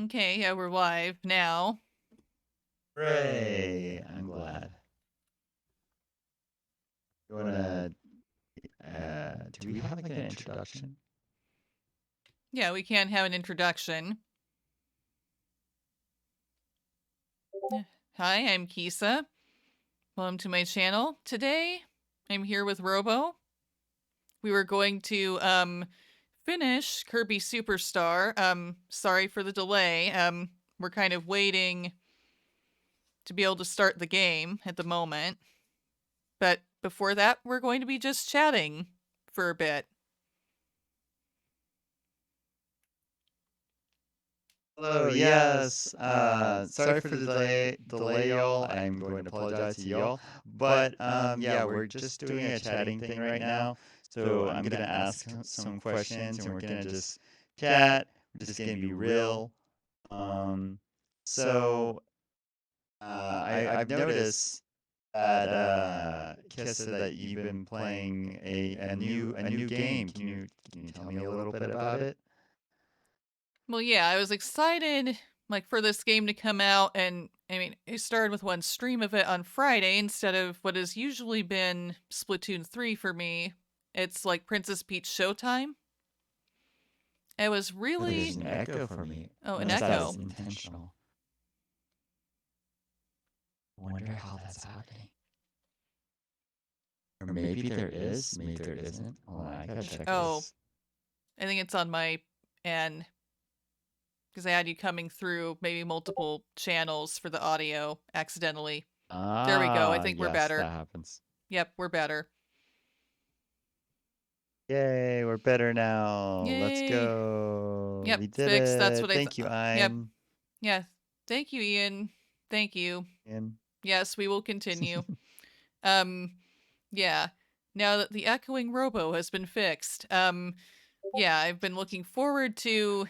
Okay, yeah, we're live now. Hooray! I'm glad. You wanna? Do we have like an introduction? Yeah, we can have an introduction. Hi, I'm Kisa. Welcome to my channel. Today, I'm here with Robo. We were going to finish Kirby Super Star. Sorry for the delay. We're kind of waiting to be able to start the game at the moment. But before that, we're going to be just chatting for a bit. Hello. Yes. Sorry for the delay, y'all. I'm going to apologize to y'all. But yeah, we're just doing a chatting thing right now. So I'm gonna ask some questions, and we're gonna just chat. We're just gonna be real. Um, so I've noticed that Kissa, that you've been playing a new game. Can you tell me a little bit about it? Well, yeah, I was excited like for this game to come out, and I mean, it started with one stream of it on Friday instead of what has usually been Splatoon 3 for me. It's like Princess Peach Showtime. It was Oh, there's really an echo for me. oh, an Unless that echo. was intentional. I wonder how that's happening. Or maybe there is, maybe there isn't. Hold on, I gotta check Oh, this. I think it's on my end because I had you coming through maybe multiple channels for the audio accidentally. There we go. I Ah, think we're yes, better. that happens. Yep, we're better. Yay, we're better now. Let's Yay. go. Yep, We did fixed. That's it. what I Thank you, thought. Yep. Ian. Yeah. Thank you, Ian. Thank you. Ian. Yes, we will continue. Um, yeah. Now that the echoing robo has been fixed, yeah, I've been looking forward to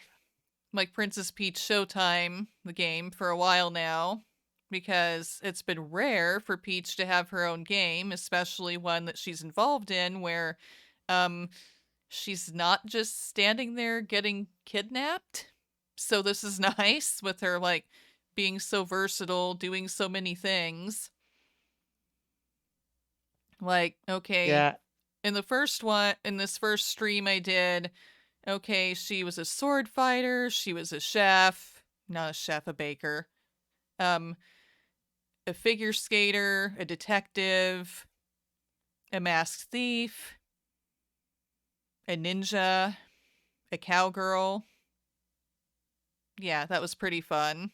like Princess Peach Showtime, the game, for a while now, because it's been rare for Peach to have her own game, especially one that she's involved in where, um, she's not just standing there getting kidnapped. So this is nice with her like being so versatile, doing so many things. Like, okay, Yeah. in the first one, in this first stream I did, okay, she was a sword fighter, she was a chef, not a chef, a baker, um, a figure skater, a detective, a masked thief, a ninja, a cowgirl. Yeah, that was pretty fun.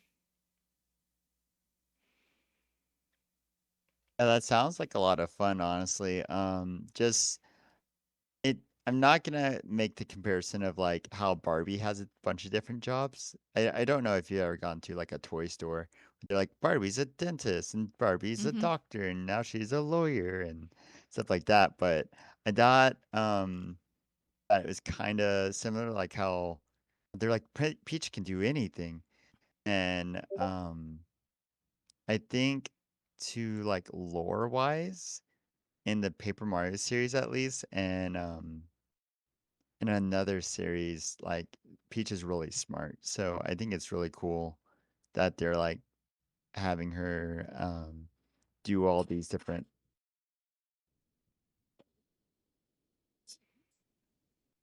Yeah, that sounds like a lot of fun, honestly. Just it I'm not gonna make the comparison of like how Barbie has a bunch of different jobs. I don't know if you ever gone to like a toy store. They're like Barbie's a dentist and Barbie's a Mm-hmm. doctor and now she's a lawyer and stuff like that. But I thought that it was kind of similar, like how they're like Peach can do anything, and I think to like lore wise in the Paper Mario series at least, and in another series, like Peach is really smart. So I think it's really cool that they're like having her do all these different.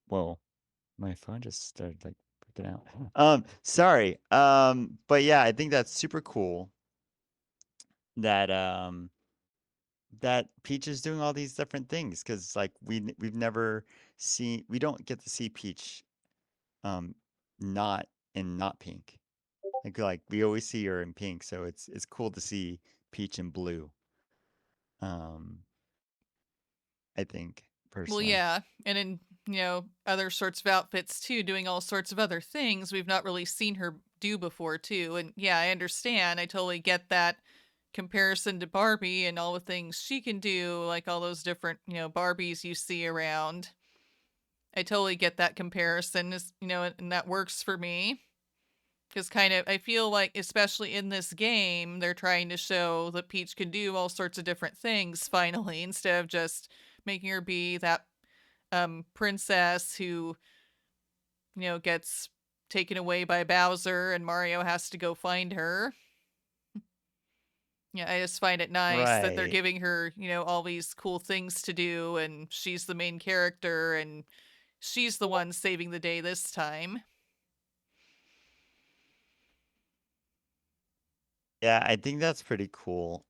Whoa, my phone just started like freaking out. Sorry. But yeah, I think that's super cool that that Peach is doing all these different things because like we've never seen, we don't get to see Peach um not in not pink. Like we always see her in pink, so it's cool to see Peach in blue. Um, I think Well, personally. yeah, and in other sorts of outfits too, doing all sorts of other things we've not really seen her do before too. And yeah, I understand. I totally get that comparison to Barbie and all the things she can do, like all those different Barbies you see around. I totally get that comparison, and that works for me. Because kind of, I feel like, especially in this game, they're trying to show that Peach can do all sorts of different things finally, instead of just making her be that princess who gets taken away by Bowser and Mario has to go find her. Yeah, I just find it nice that they're Right. giving her, all these cool things to do, and she's the main character, and she's the one saving the day this time. Yeah, I think that's pretty cool.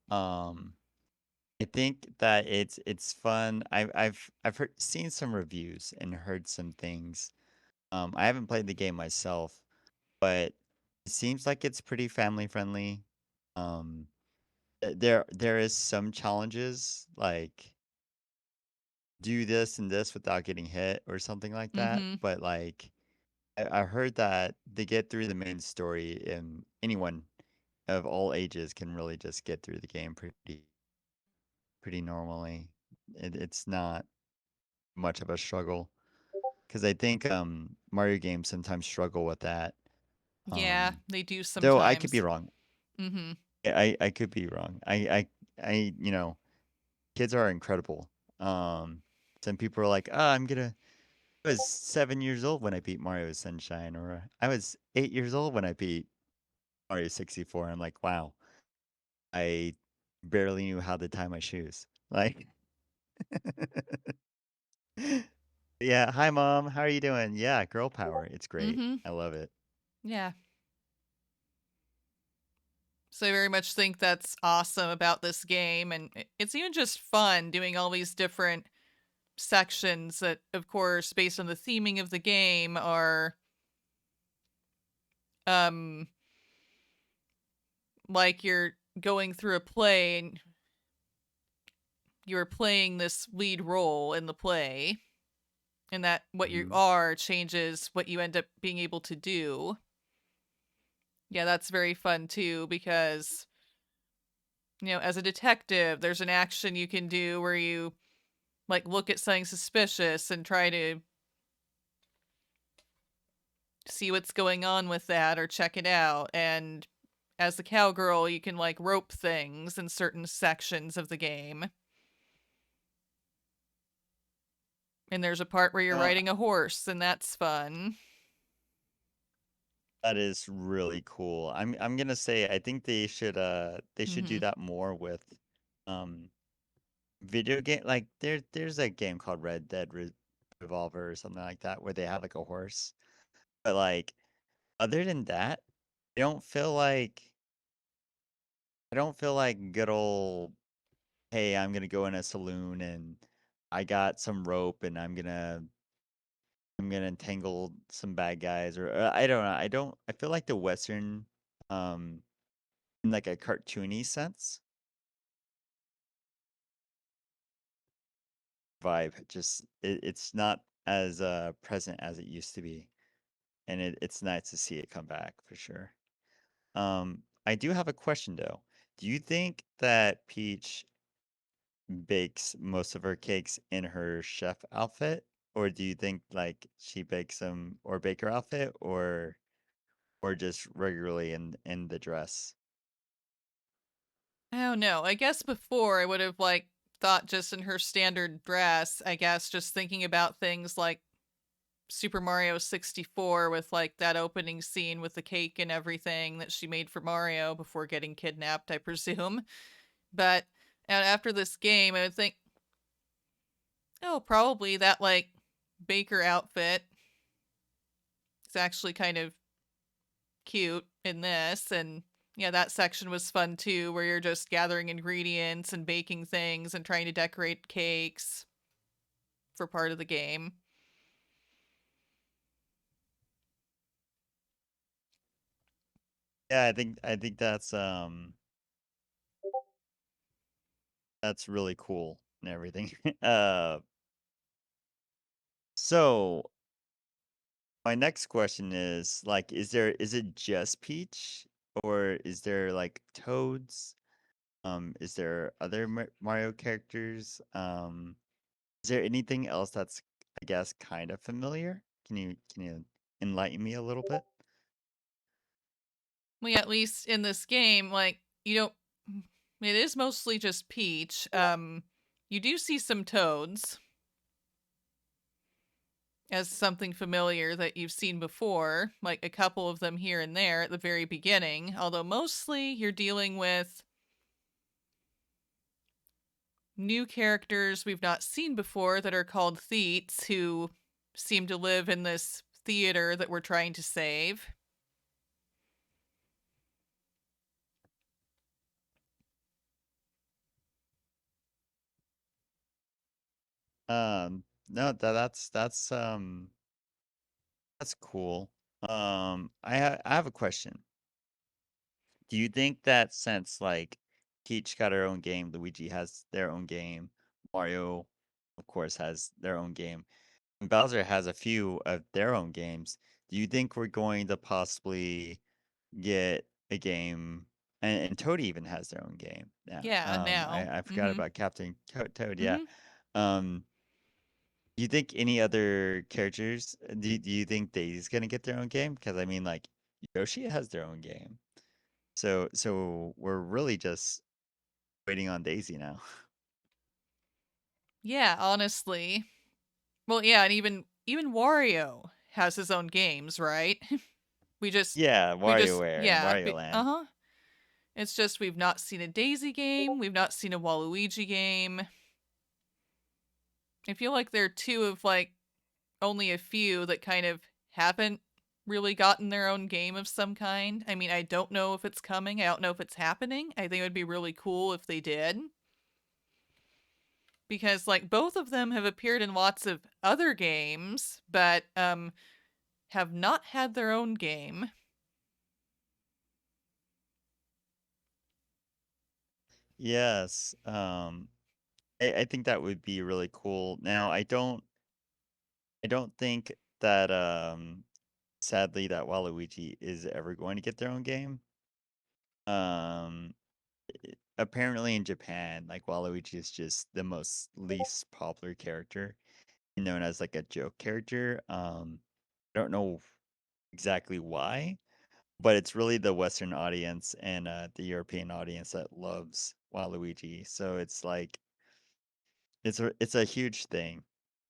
I think that it's fun. I've seen some reviews and heard some things. I haven't played the game myself, but it seems like it's pretty family friendly. Um, there is some challenges like do this and this without getting hit or something like that. Mm-hmm. But like I heard that they get through the main story and anyone of all ages can really just get through the game pretty normally. It's not much of a struggle because I think Mario games sometimes struggle with that. Yeah, Um, they do though I could be sometimes. wrong. Mm-hmm. I could be wrong. Kids are incredible. Some people are like, "Oh, I was 7 years old when I beat Mario Sunshine," or "I was 8 years old when I beat Mario 64." I'm like, "Wow, I barely knew how to tie my shoes." Like, yeah, hi mom, how are you doing? Yeah, girl power. It's great. Mm-hmm. I love it. Yeah. So I very much think that's awesome about this game, and it's even just fun doing all these different sections that, of course, based on the theming of the game, are um like you're going through a play and you're playing this lead role in the play, and that what you Mhm. are changes what you end up being able to do. Yeah, that's very fun too, because as a detective, there's an action you can do where you like look at something suspicious and try to see what's going on with that or check it out. And as the cowgirl, you can like rope things in certain sections of the game. And there's a part where you're Uh, riding a horse, and that's fun. that is really cool. I'm gonna say I think they should do Mm-hmm. that more with um video game like there's a game called Red Dead Revolver or something like that where they have like a horse. But like other than that, I don't feel like I don't feel like good old hey, I'm gonna go in a saloon and I got some rope and I'm gonna entangle some bad guys or I don't know. I feel like the Western um in like a cartoony sense vibe just it's not as present as it used to be. And it's nice to see it come back for sure. I do have a question though. Do you think that Peach bakes most of her cakes in her chef outfit, or do you think like she bakes them or baker outfit, or just regularly in the dress? I don't know. I guess before I would have like thought just in her standard dress, I guess just thinking about things like Super Mario 64 with like that opening scene with the cake and everything that she made for Mario before getting kidnapped, I presume. But after this game, I would think, oh, probably that like baker outfit is actually kind of cute in this. And yeah, that section was fun too, where you're just gathering ingredients and baking things and trying to decorate cakes for part of the game. Yeah, I think that's really cool and everything. So my next question is like, is it just Peach or is there like Toads? Is there other Mario characters? Is there anything else that's, I guess, kind of familiar? Can you enlighten me a little bit? Well, yeah, at least in this game, like, you don't. It is mostly just Peach. You do see some toads. as something familiar that you've seen before, like a couple of them here and there at the very beginning, although mostly you're dealing with new characters we've not seen before that are called Theets who seem to live in this theater that we're trying to save. No, that's cool. I have a question. Do you think that since like Peach got her own game, Luigi has their own game, Mario, of course, has their own game, and Bowser has a few of their own games, do you think we're going to possibly get a game, and Toad even has their own game now. Yeah, now. I forgot Mm-hmm. about Captain Toad, yeah. Mm-hmm. Um, do you think any other characters, do you think Daisy's gonna get their own game? Because I mean, like Yoshi has their own game, so we're really just waiting on Daisy now. Yeah, honestly. Well, yeah, and even Wario has his own games, right? we just Yeah, we just WarioWare and yeah, Wario Land. uh-huh. It's just we've not seen a Daisy game, we've not seen a Waluigi game. I feel like there are two of like only a few that kind of haven't really gotten their own game of some kind. I mean, I don't know if it's coming. I don't know if it's happening. I think it would be really cool if they did. Because like both of them have appeared in lots of other games, but have not had their own game. Yes, I think that would be really cool. Now, I don't think that sadly that Waluigi is ever going to get their own game. Um, apparently in Japan, like Waluigi is just the most least popular character, known as like a joke character. I don't know exactly why, but it's really the Western audience and the European audience that loves Waluigi. So it's like it's a huge thing.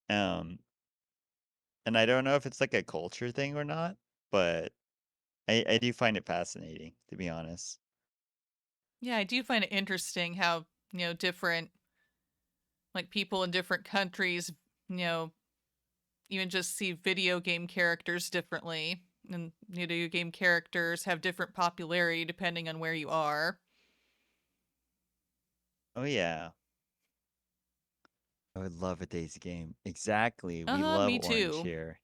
Um, and I don't know if it's like a culture thing or not, but I do find it fascinating, to be honest. Yeah, I do find it interesting how, different like people in different countries, you know, even just see video game characters differently. And video game characters have different popularity depending on where you are. Oh yeah. I would love a Daisy game. Exactly. We Uh-huh, love me orange too. here.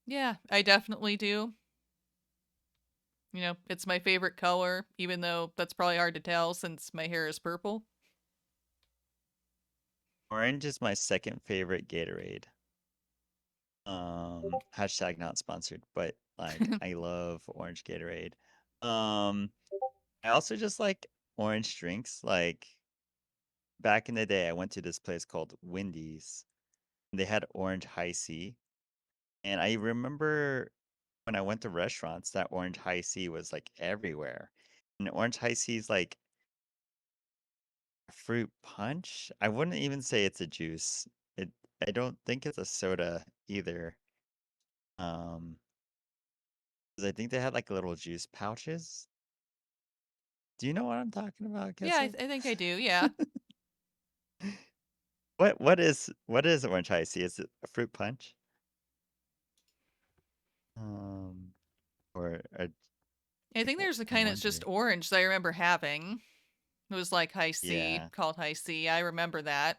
Yeah, I definitely do. It's my favorite color, even though that's probably hard to tell since my hair is purple. Orange is my second favorite Gatorade. Hashtag not sponsored, but like I love orange Gatorade. Um, I also just like orange drinks. Like back in the day, I went to this place called Wendy's. And they had orange high C, and I remember when I went to restaurants, that orange high C was like everywhere. And orange high C is like fruit punch. I wouldn't even say it's a juice. It I don't think it's a soda either. 'Cause I think they had like little juice pouches. Do you know what I'm talking about, Yeah, I, Kessa? I think I do. Yeah. What is orange high C? Is it a fruit punch? Um, or I think there's a I kind that's just wonder. orange that I remember having. It was like high C, Yeah, called high C. I remember that.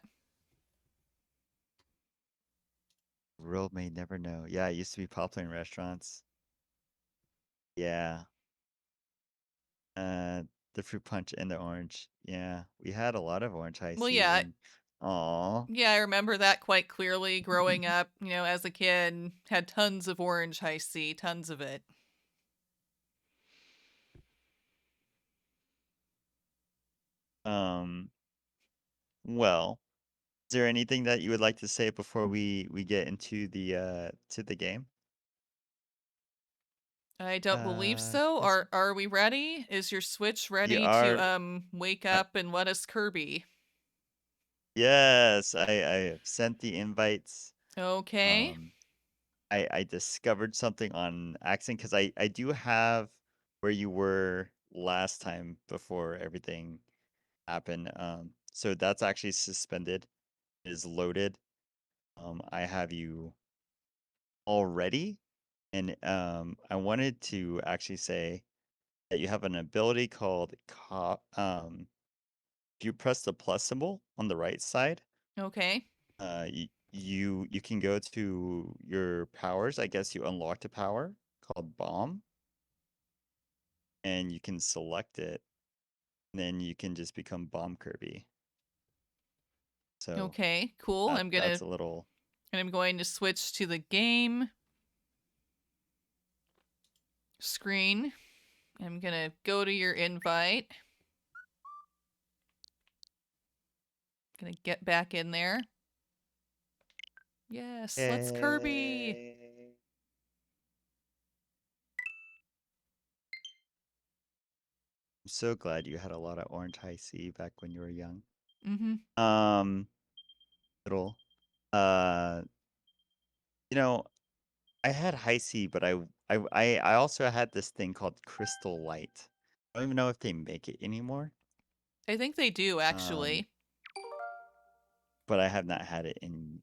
world may never know. Yeah, it used to be popular in restaurants. Yeah. Uh, the fruit punch and the orange. Yeah, we had a lot of orange high Well, C's yeah, and aw. yeah, I remember that quite clearly growing up, as a kid, had tons of orange high C, tons of it. Um, well, is there anything that you would like to say before we get into the game? I don't believe so. Kessa? Are we ready? Is your Switch We ready to are wake uh, up and let us Kirby? yes, I have sent the invites. Okay. Um I discovered something on accident because I do have where you were last time before everything happened. So that's actually suspended. It is loaded. I have you already, and I wanted to actually say that you have an ability called if you press the plus symbol on the right side, Okay. you can go to your powers. I guess you unlocked a power called Bomb, and you can select it. And then you can just become Bomb Kirby. So Okay, cool. that's a little. I'm going to switch to the game screen. I'm gonna go to your invite. Gonna get back in there. Yes, let's Kirby. Yay. I'm so glad you had a lot of orange high C back when you were young. Mm-hmm. Um, little. Uh, you know, I had high C, but I also had this thing called Crystal Light. I don't even know if they make it anymore. I think they do Um, actually. but I have not had it in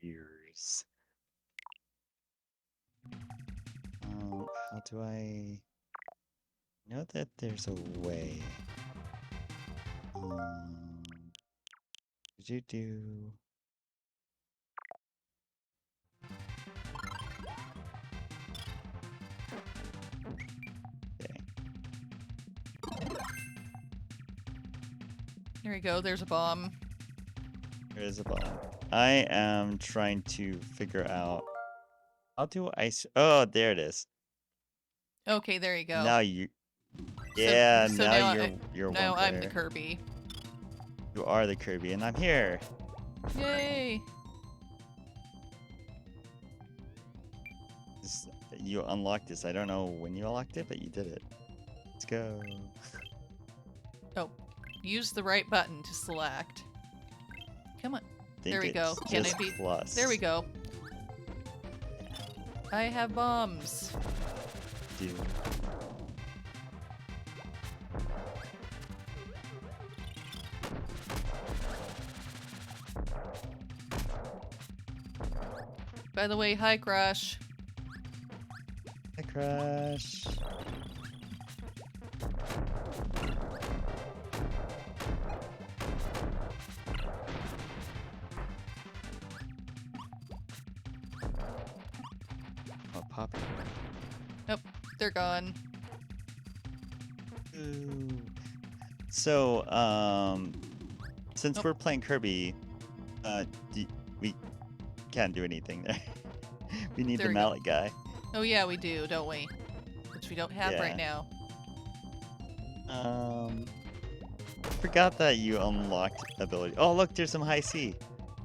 years. How do I know that there's a way? Um, did you do? Okay, There we go. There's a bomb. there is a bomb. I am trying to figure out how do I. Oh, there it is. Okay, there you go. Now you. So Yeah, so now now you're one now I'm the player. Kirby. You are the Kirby, and I'm here. Yay! You unlocked this. I don't know when you unlocked it, but you did it. Let's go. Oh, use the right button to select. Come on. Think There we go. it's Can I just be? plus. There we go. I have bombs. Do. By the way, hi Crush. Hi, Crush. Oh, Poppy. Nope, they're gone. Ooh. So, since Nope, we're playing Kirby, we can't do anything there. We need there the we go. mallet guy. Oh yeah, we do, don't we? Which we don't have right Yeah. now. Forgot that you unlocked ability. Oh, look, there's some high C.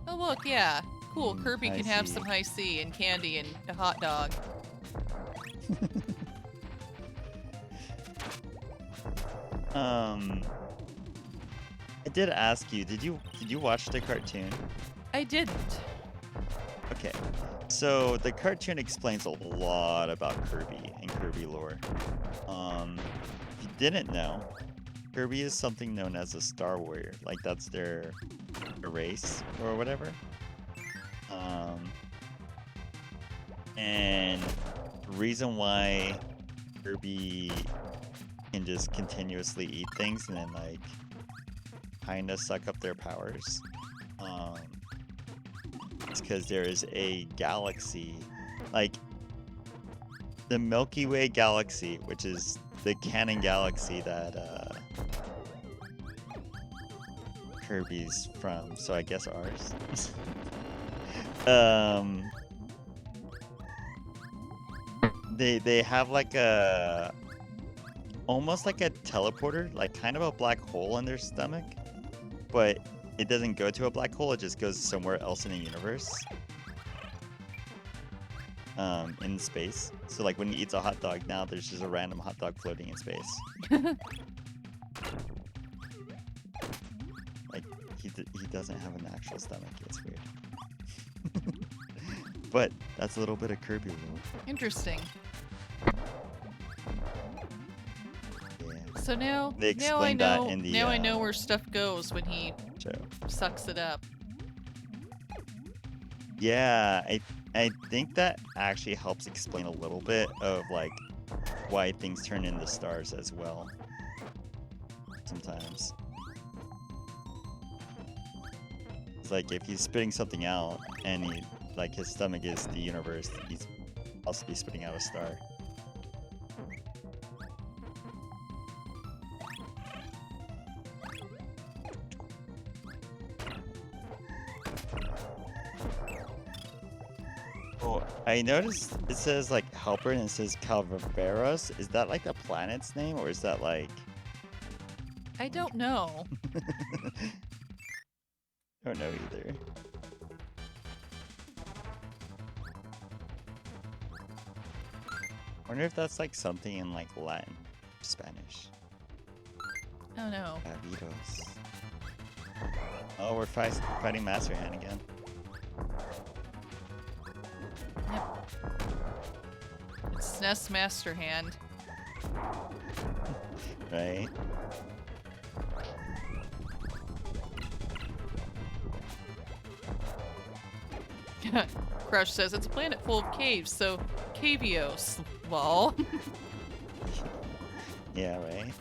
Oh look, yeah. Cool, Kirby High can have C. some high C and candy and a hot dog. I did ask you, did you watch the cartoon? I didn't. Okay. So the cartoon explains a lot about Kirby and Kirby lore. If you didn't know, Kirby is something known as a Star Warrior. Like that's their race or whatever. And the reason why Kirby can just continuously eat things and then like kind of suck up their powers. It's because there is a galaxy, like the Milky Way galaxy, which is the canon galaxy that Kirby's from. So I guess ours. They have like a almost like a teleporter, like kind of a black hole in their stomach, but it doesn't go to a black hole, it just goes somewhere else in the universe. In space. So like when he eats a hot dog, now there's just a random hot dog floating in space. Like he doesn't have an actual stomach. It's weird. but that's a little bit of Kirby lore. Interesting. Yeah. So now They I explained that know in the now I know where stuff goes when he show. sucks it up. Yeah, I think that actually helps explain a little bit of like why things turn into stars as well. Sometimes. It's like if he's spitting something out and he like his stomach is the universe, he's also be spitting out a star. Oh, I noticed it says like helper and it says Calvaveros. Is that like the planet's name or is that like I don't know. I don't know either. Wonder if that's like something in like Latin, Spanish. Oh no. Cavitos. Oh, we're fighting Master Hand again. Yep. It's SNES Master Hand. Right? Crush says it's a planet full of caves, so KIRBY'S. Lol. Yeah, right?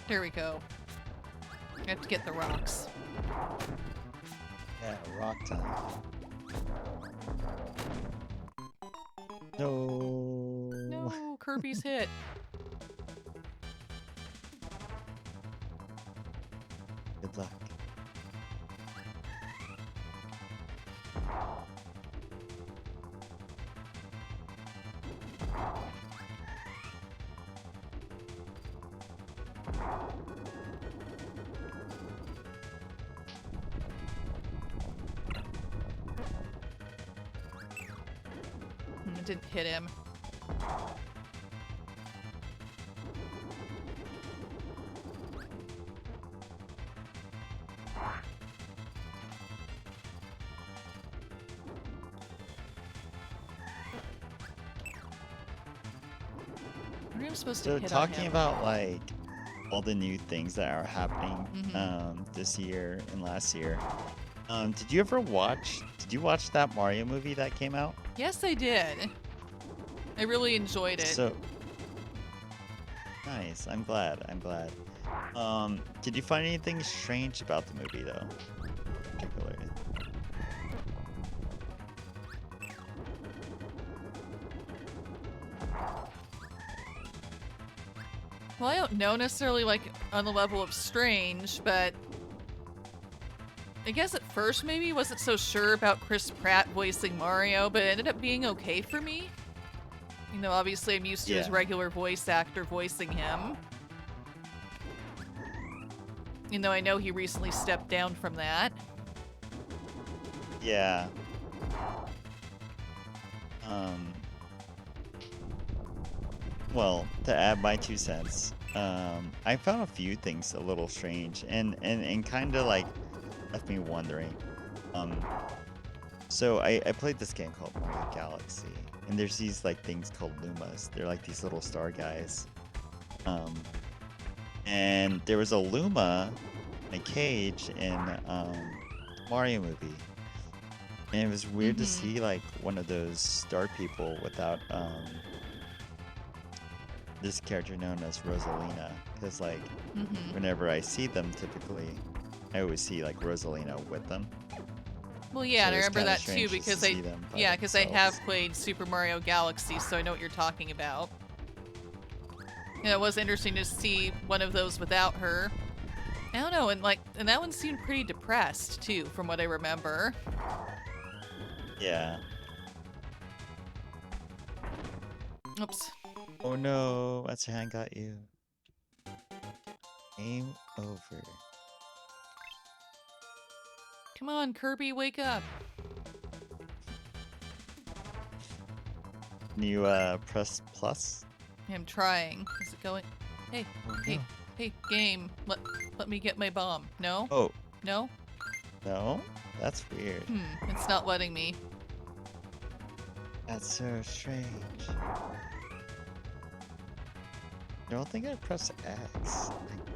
Here we go. I have to get the rocks. Yeah, rock time. No. No, Kirby's hit. Good luck. It didn't hit him. Where am I supposed to So hit talking on him? about like all the new things that are happening Mhm. this year and last year. Did you watch that Mario movie that came out? Yes, I did. I really enjoyed it. So nice. I'm glad. Did you find anything strange about the movie though? Particularly. Well, I don't know necessarily like on the level of strange, but I guess at first maybe wasn't so sure about Chris Pratt voicing Mario, but it ended up being okay for me. You know, obviously I'm used to his Yeah. regular voice actor voicing him. Even though I know he recently stepped down from that. Yeah. Well, to add my 2 cents, I found a few things a little strange and kind of like left me wondering. So I played this game called Mario Galaxy, and there's these like things called Lumas. They're like these little star guys. And there was a Luma in a cage in Mario movie. And it was weird to see like one of those star people without this character known as Rosalina, because like whenever I see them typically I always see like Rosalina with them. Well, yeah, So and I it's remember kind of that too strange just to because see them by yeah, because I have themselves. played Super Mario Galaxy, so I know what you're talking about. Yeah, it was interesting to see one of those without her. I don't know, and that one seemed pretty depressed too, from what I remember. Yeah. Oops. Oh no, what's your hand got you? Game over. Come on, Kirby, wake up. Can you press plus? I'm trying. Is it going? Hey, Oh hey, no. hey, game. Let me get my bomb. No? Oh, No? no? That's weird. It's not letting me. That's so strange. I don't think I pressed X.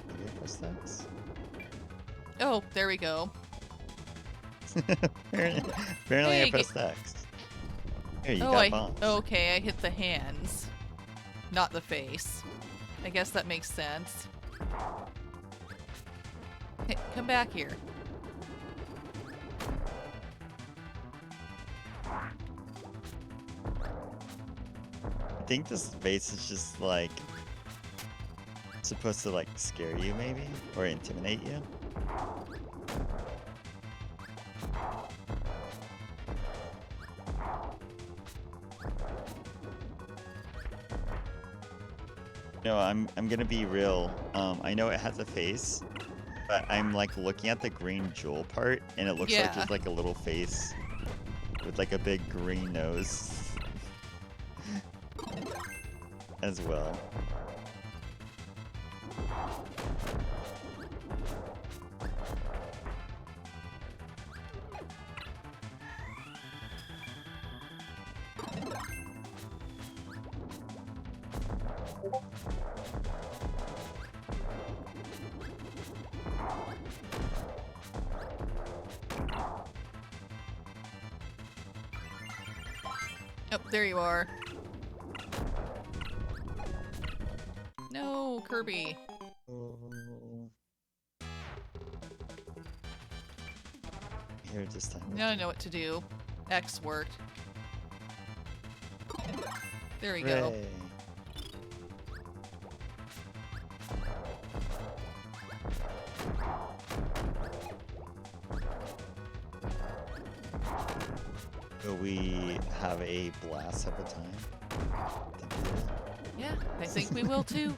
Maybe I pressed X? Oh, there we go. Apparently I Hey, pressed X. Here, you oh, got bombs. okay, I hit the hands, not the face. I guess that makes sense. Hey, come back here. I think this base is just like supposed to like scare you maybe or intimidate you. No, I'm gonna be real. I know it has a face, but I'm like looking at the green jewel part and it looks like Yeah. just like a little face with like a big green nose as well. Oh, there you are. No, Kirby. Oh. Here this time. Now I know what to do. X worked. There we go. Hooray. Will we have a blast of a time? Think we will. Yeah, I think we will too.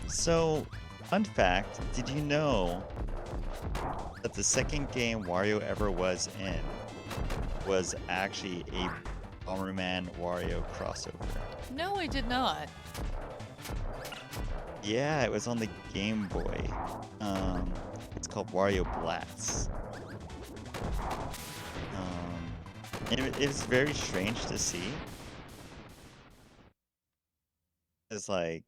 So, fun fact, did you know that the second game Wario ever was in was actually a Bomberman Wario crossover? No, I did not. Yeah, it was on the Game Boy. It's called Wario Blast. And it was very strange to see. It's like,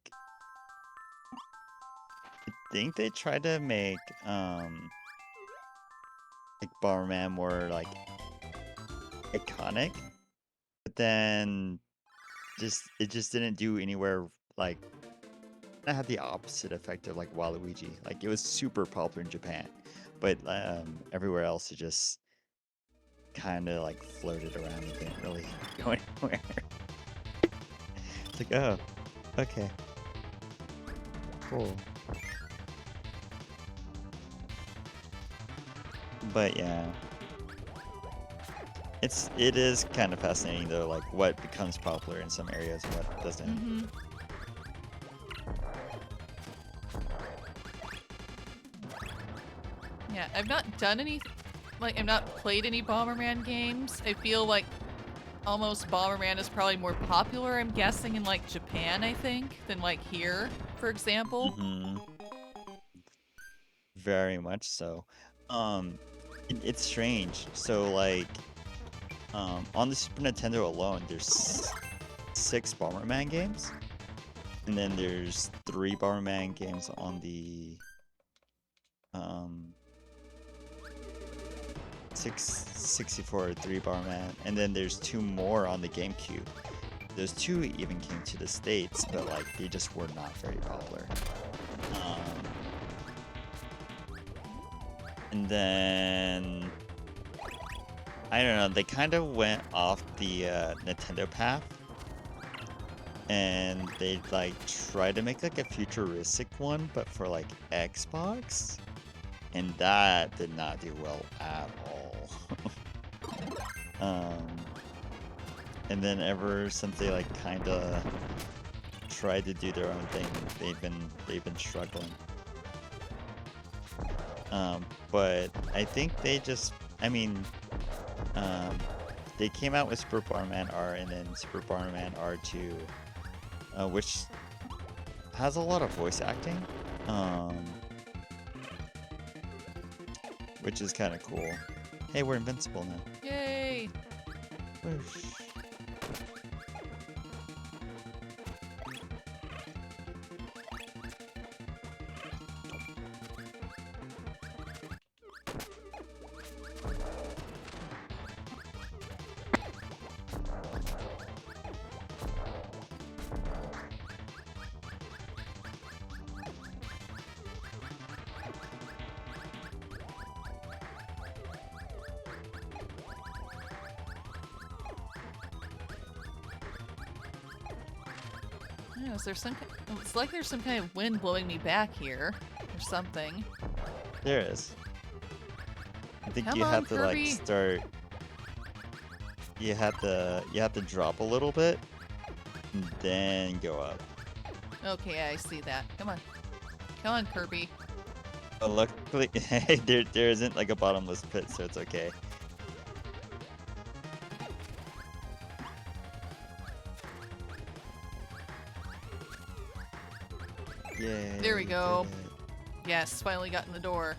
I think they tried to make like Bomberman more like iconic, but then it just didn't do anywhere like it had the opposite effect of like Waluigi. Like it was super popular in Japan, but everywhere else it just kind of like floated around and didn't really go anywhere. It's like, oh, okay, cool. But yeah, it is kind of fascinating though, like what becomes popular in some areas and what doesn't. Yeah, I've not done any, I've not played any Bomberman games. I feel like almost Bomberman is probably more popular, I'm guessing, in like Japan, I think, than like here, for example. Very much so. It's strange. So like, on the Super Nintendo alone, there's 6 Bomberman games, and then there's 3 Bomberman games on the 64, 3 Bomberman, and then there's 2 more on the GameCube. Those 2 even came to the States, but like they just were not very popular. And then I don't know, they kind of went off the Nintendo path, and they like tried to make like a futuristic one, but for like Xbox, and that did not do well at all. And then ever since they like kind of tried to do their own thing, they've been struggling. But I think they just, I mean, they came out with Super Bomberman R and then Super Bomberman R2, which has a lot of voice acting, which is kind of cool. Hey, we're invincible now. Yay! Whoosh. Yeah, is there some? It's like there's some kind of wind blowing me back here, or something. There is. I think Come you on, have to Kirby. like start. You have to drop a little bit, and then go up. Okay, I see that. Come on, Kirby. But luckily, there isn't like a bottomless pit, so it's okay. Yay! There we go. did it. Yes, finally got in the door.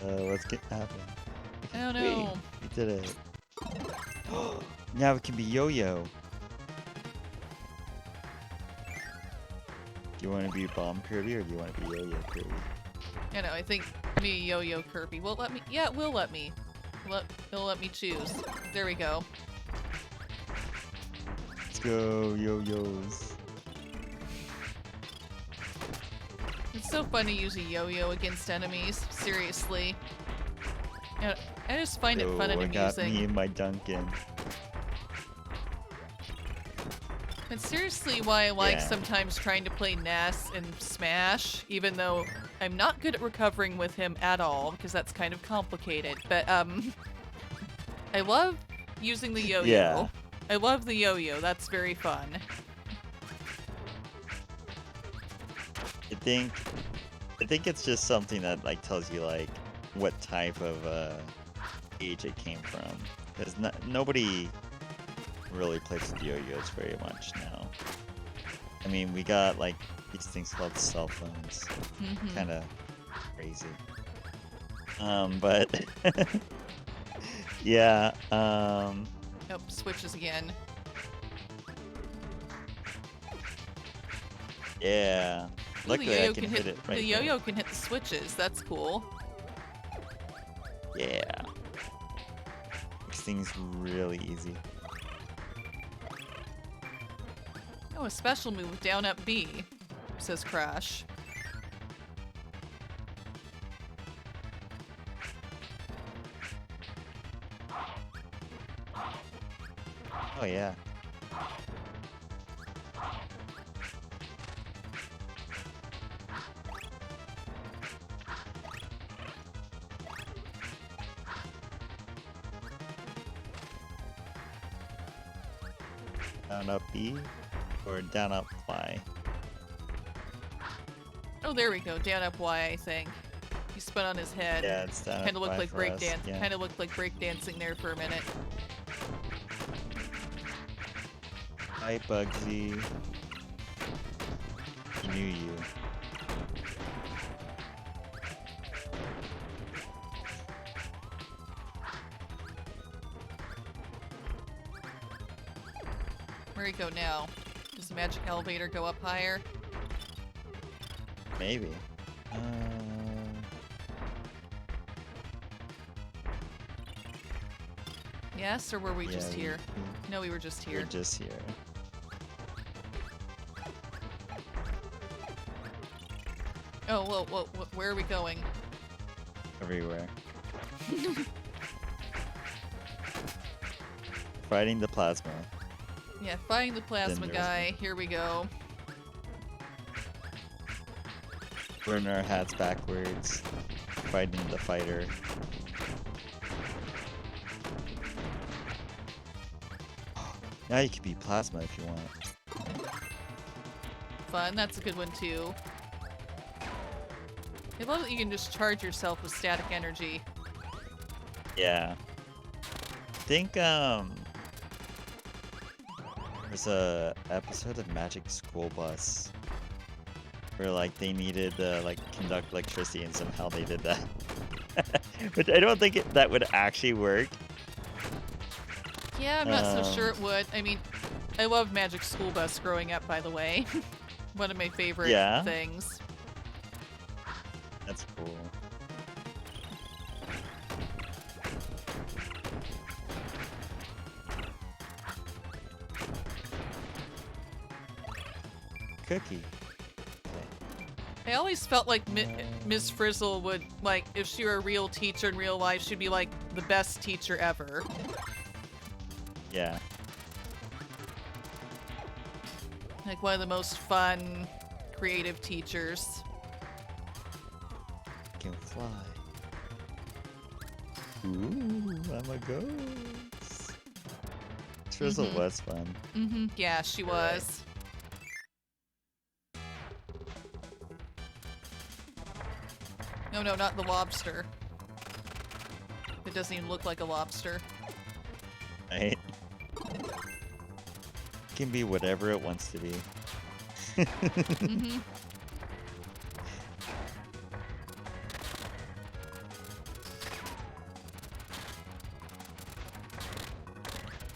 What's gonna happen? I don't Wait, know. we did it. Now it can be yo-yo. Do you want to be Bomb Kirby or do you want to be Yo-Yo Kirby? I know. I think me, Yo-Yo Kirby will let me. Yeah, it will let me. It'll let me choose. There we go. Let's go, yo-yos. It's so fun to use a yo-yo against enemies. Seriously. Yeah, I just find it fun and I got amusing. me and my Duncan. It's seriously why I like Yeah. sometimes trying to play Ness and Smash, even though I'm not good at recovering with him at all, because that's kind of complicated. But, I love using the yo-yo. Yeah. I love the yo-yo. That's very fun. I think it's just something that like tells you like what type of age it came from. Because nobody really plays with yo-yos very much now. I mean, we got like these things called cell phones. Mhm. Kind of crazy. But yeah. Nope, switches again. Yeah. Ooh, Luckily, the yo-yo I can hit it right The yo-yo can hit the switches. That's cool. there. Yeah. Makes things really easy. Oh, a special move, down up B, says Crash. Oh yeah. Down up B or down up Y. Oh, there we go, down up Y, I think. He spun on his head. Yeah, it's down Kind of up looked Y like for us. breakdance. Yeah. Kind of looked like breakdancing there for a minute. Hi, Bugsy. I knew you. Where do you go now? Does the magic elevator go up higher? Maybe. Yes, or were we just yeah, here? No, we were just here. We're just here. Oh, well, where are we going? Everywhere. Fighting the plasma. Yeah, fighting the plasma guy. Here we go. Wearing our hats backwards. Fighting the fighter. Now you can be plasma if you want. Fun, that's a good one too. I love that you can just charge yourself with static energy. Yeah. I think there's a episode of Magic School Bus where like they needed to like conduct electricity and somehow they did that. Which I don't think that would actually work. Yeah, I'm not so sure it would. I mean, I loved Magic School Bus growing up, by the way. One of my favorite things. That's cool. Cookie. I always felt like Ms. Frizzle would, like, if she were a real teacher in real life, she'd be, like, the best teacher ever. Yeah. Like, one of the most fun, creative teachers. Can fly. Ooh, I'm a ghost. Frizzle was fun. Yeah, she was. No, no, not the lobster. It doesn't even look like a lobster. Right? Can be whatever it wants to be.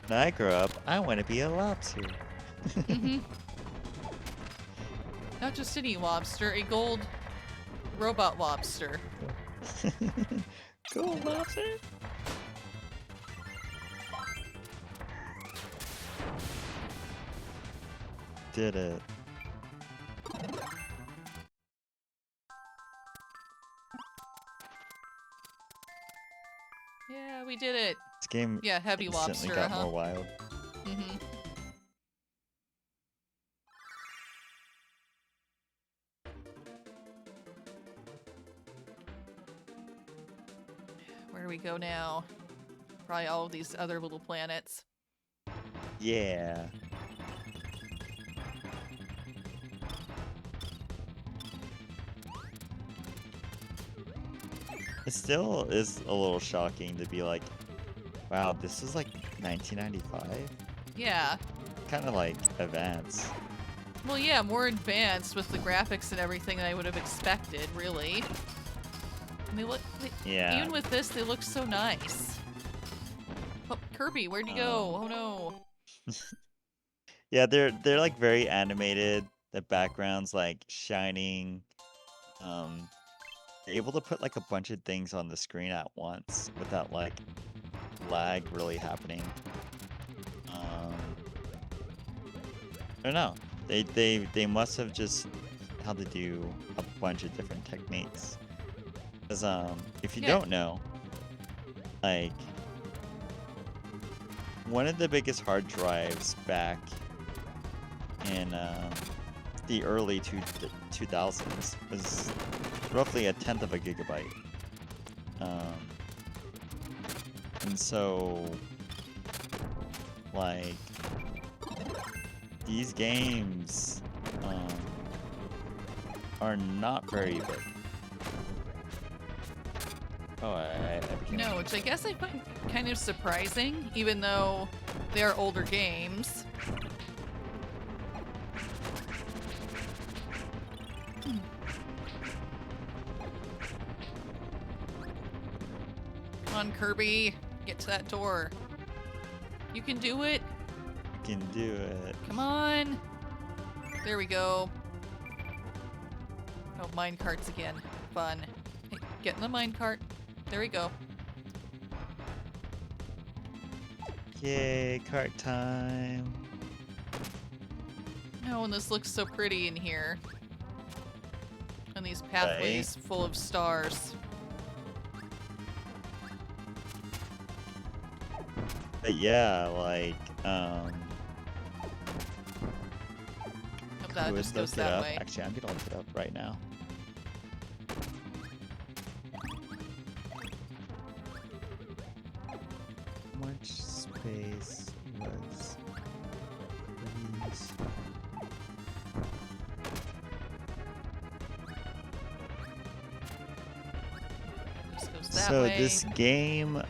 When I grow up, I want to be a lobster. Not just any lobster, a gold robot lobster. Gold lobster? Did it. Yeah, we did it. This game heavy lobster, got more wild. Where do we go now? Probably all of these other little planets. Yeah. It still is a little shocking to be like, wow, this is like 1995? Yeah. Kind of like advanced. Well, yeah, more advanced with the graphics and everything than I would have expected, really. And they look, even with this, they look so nice. Oh, Kirby, where'd you go? Oh no. Yeah, they're like very animated. The background's like shining. They're able to put like a bunch of things on the screen at once without like lag really happening. I don't know. They must have just had to do a bunch of different techniques. Because if you don't know, like one of the biggest hard drives back in the early 2000s was roughly 1/10 of a gigabyte. And so like these games are not very big. Oh, no, which I guess I find kind of surprising, even though they are older games. Come on, Kirby. Get to that door. You can do it. You can do it. Come on. There we go. Oh, mine carts again. Fun. Hey, get in the mine cart. There we go. Yay, cart time. Oh, and this looks so pretty in here. And these pathways full of stars. But yeah, like, Oh, that let's just goes look it that up. way. Actually, I'm gonna look it up right now. How much space was these? Just goes that So way. this game,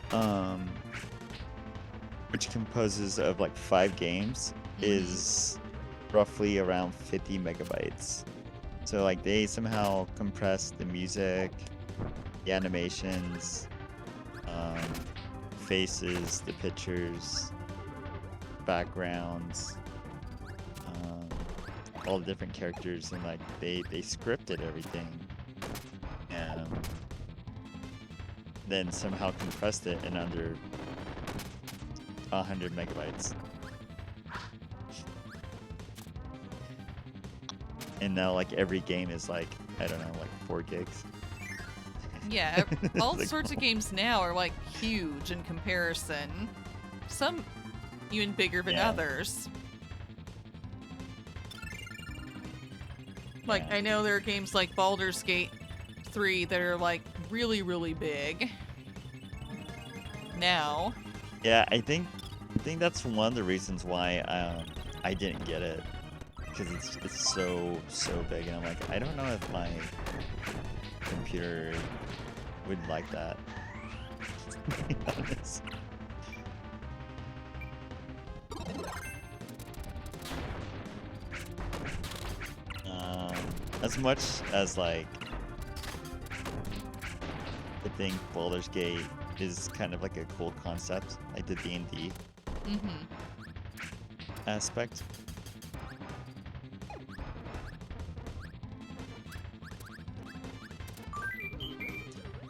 which composes of like 5 games, is roughly around 50 megabytes. So like they somehow compress the music, the animations, faces, the pictures, backgrounds, all the different characters, and like they scripted everything, and then somehow compressed it in under 100 megabytes. And now like every game is like, I don't know, like 4 gigs. Yeah, all Like, sorts of games now are like huge in comparison. Some even bigger than Yeah. others. Like, Yeah. I know there are games like Baldur's Gate 3 that are like really, really big. Now. Yeah, I think that's one of the reasons why I didn't get it, because it's so big, and I'm like, I don't know if my computer would like that. To be honest. As much as like I think Baldur's Gate is kind of like a cool concept, like the D&D aspect.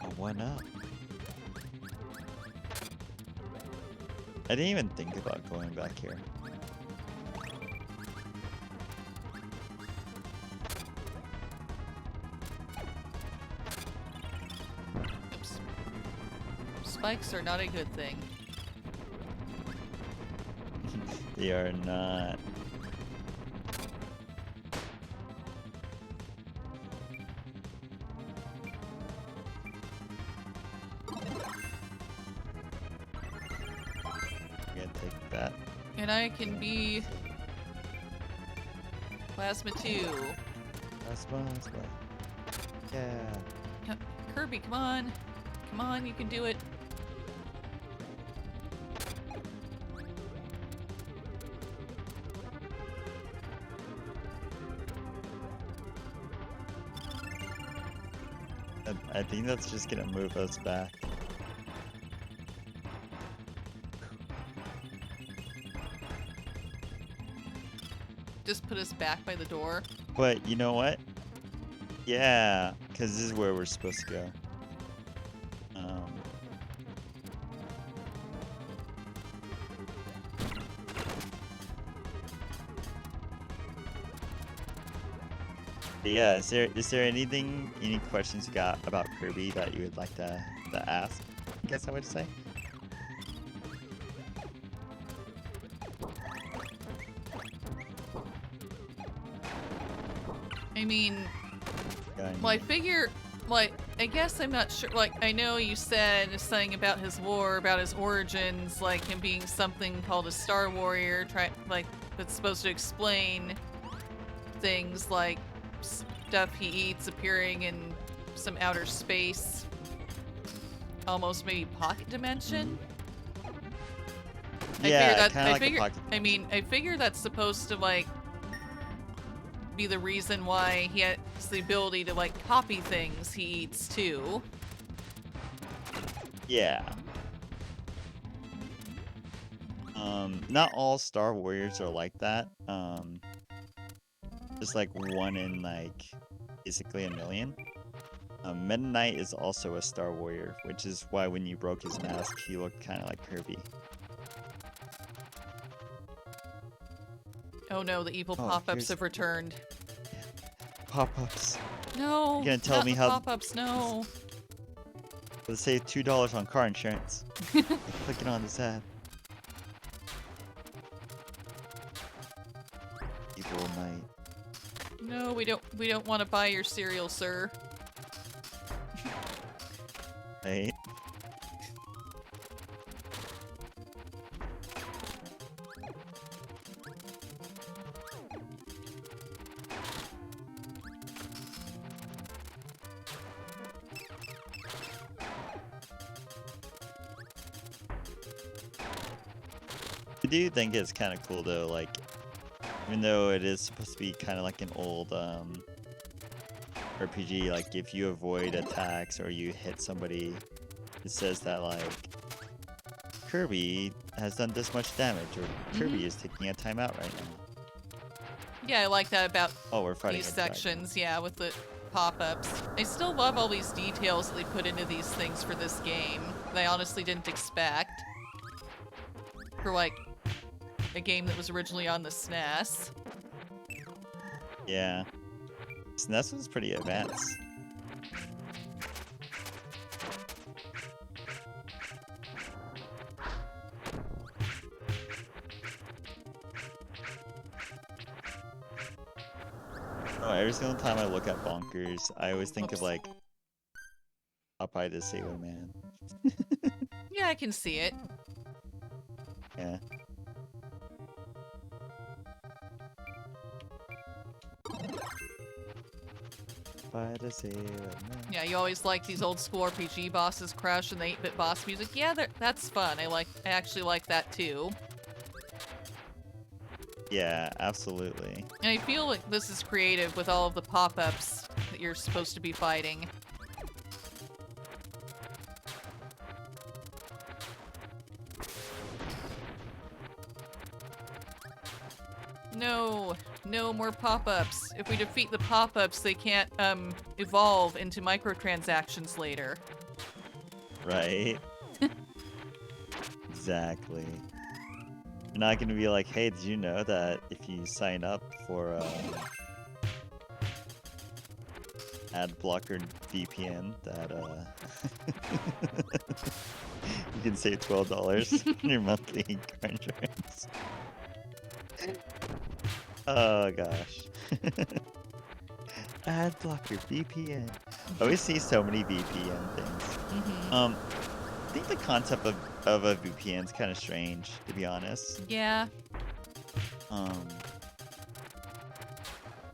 Oh, why not? I didn't even think about going back here. Oops. Spikes are not a good thing. They are not. I'm gonna take that. And I can be Plasma 2. That's one. Yeah. Kirby, come on. Come on, you can do it. I think that's just gonna move us back. Just put us back by the door. But you know what? Yeah, because this is where we're supposed to go. Yeah, is there any questions you got about Kirby that you would like to ask? I guess I would say. I mean, Got well, I any- figure, like, I guess I'm not sure. Like, I know you said something about his lore, about his origins, like him being something called a Star Warrior, like, that's supposed to explain things like stuff he eats appearing in some outer space, almost maybe pocket dimension. Yeah, I kind of like figure, a pocket. I mean, I figure that's supposed to like be the reason why he has the ability to, like, copy things he eats, too. Yeah. Not all Star Warriors are like that. Just like one in, like, basically a million. Meta Knight is also a Star Warrior, which is why when you broke his mask, he looked kind of like Kirby. Oh no, the evil Oh, pop-ups have returned. Pop-ups. No, You're gonna tell not me the how... pop-ups, no. Let's save $2 on car insurance. By clicking on this ad. Evil Knight. No, we don't want to buy your cereal, sir. Right? I do think it's kind of cool though, like, even though it is supposed to be kind of like an old RPG, like if you avoid attacks or you hit somebody, it says that like Kirby has done this much damage, or Kirby is taking a timeout right now. Yeah, I like that about Oh, we're fighting these a dragon. sections, yeah, with the pop-ups. I still love all these details that they put into these things for this game that I honestly didn't expect. For, like, a game that was originally on the SNES. Yeah. SNES was pretty advanced. Oh, every single time I look at Bonkers, I always think of like Popeye the Sailor Man. Yeah, I can see it. Yeah. Popeye the Sailor Man. Yeah, you always like these old school RPG bosses, Crash and the 8-bit boss music. Yeah, that's fun. I actually like that too. Yeah, absolutely. And I feel like this is creative with all of the pop-ups that you're supposed to be fighting. No, no more pop-ups. If we defeat the pop-ups, they can't, evolve into microtransactions later. Right? Exactly. You're not gonna be like, hey, did you know that if you sign up for ad blocker VPN that you can save $12 on your monthly car insurance. Oh gosh. Ad blocker VPN. I always see so many VPN things. I think the concept of a VPN is kind of strange, to be honest. Yeah.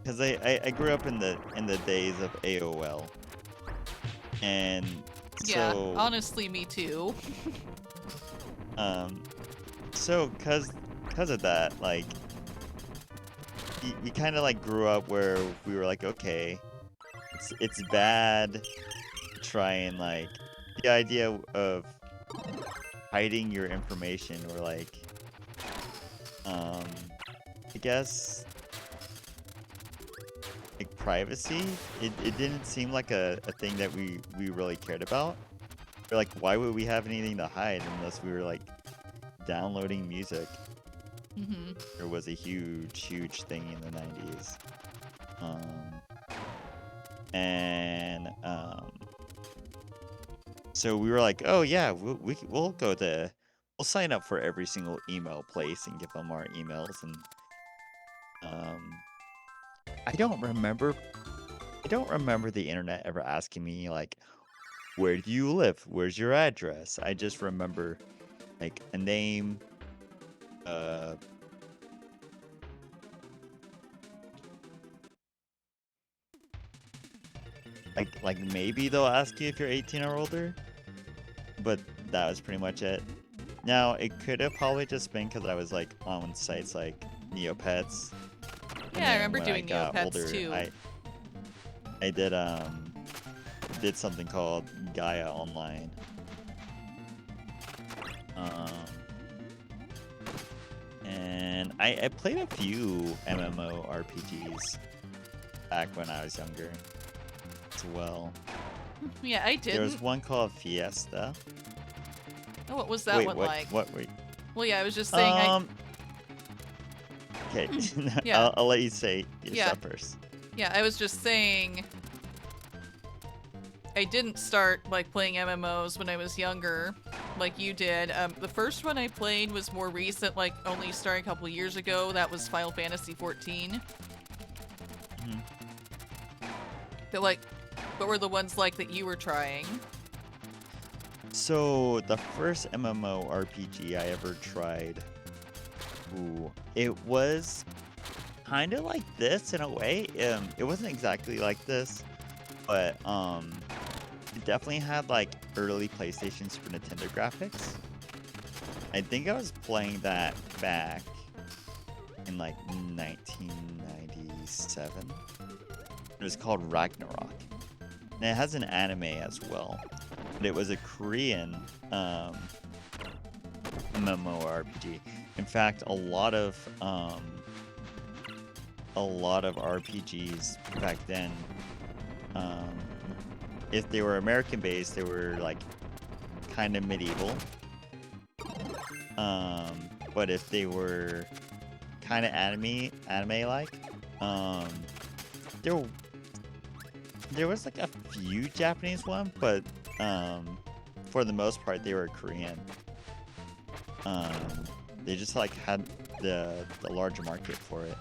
Because I grew up in the days of AOL, and Yeah, so honestly, me too. so cause of that, like you kind of like grew up where we were like, okay, it's bad to try and like the idea of hiding your information or like I guess like privacy, it didn't seem like a thing that we really cared about. We're like, why would we have anything to hide unless we were like downloading music? There was a huge thing in the 90s. So we were like, oh yeah, we'll sign up for every single email place and give them our emails. And I don't remember the internet ever asking me like, where do you live? Where's your address? I just remember like a name, like maybe they'll ask you if you're 18 or older, but that was pretty much it. Now, it could have probably just been because I was like on sites like Neopets And Yeah, I then remember when I doing got Neopets older, too. I did something called Gaia Online. And I played a few MMORPGs back when I was younger as well. Yeah, I There was didn't. one called Fiesta. Oh, what was that Wait, one like? wait. Well, yeah, I was just saying Okay, Yeah. I'll let you say your Yeah. stuff first. Yeah, I was just saying I didn't start like playing MMOs when I was younger, like you did. The first one I played was more recent, like only starting a couple years ago. That was Final Fantasy 14. Mhm. But like, what were the ones like that you were trying? So the first MMORPG I ever tried, it was kind of like this in a way. It wasn't exactly like this, but it definitely had like early PlayStation Super Nintendo graphics. I think I was playing that back in like 1997. It was called Ragnarok. And it has an anime as well. But it was a Korean MMORPG. In fact, a lot of RPGs back then, if they were American based, they were like kind of medieval. But if they were kind of anime like, there was like a few Japanese one, but for the most part they were Korean. They just like had the larger market for it.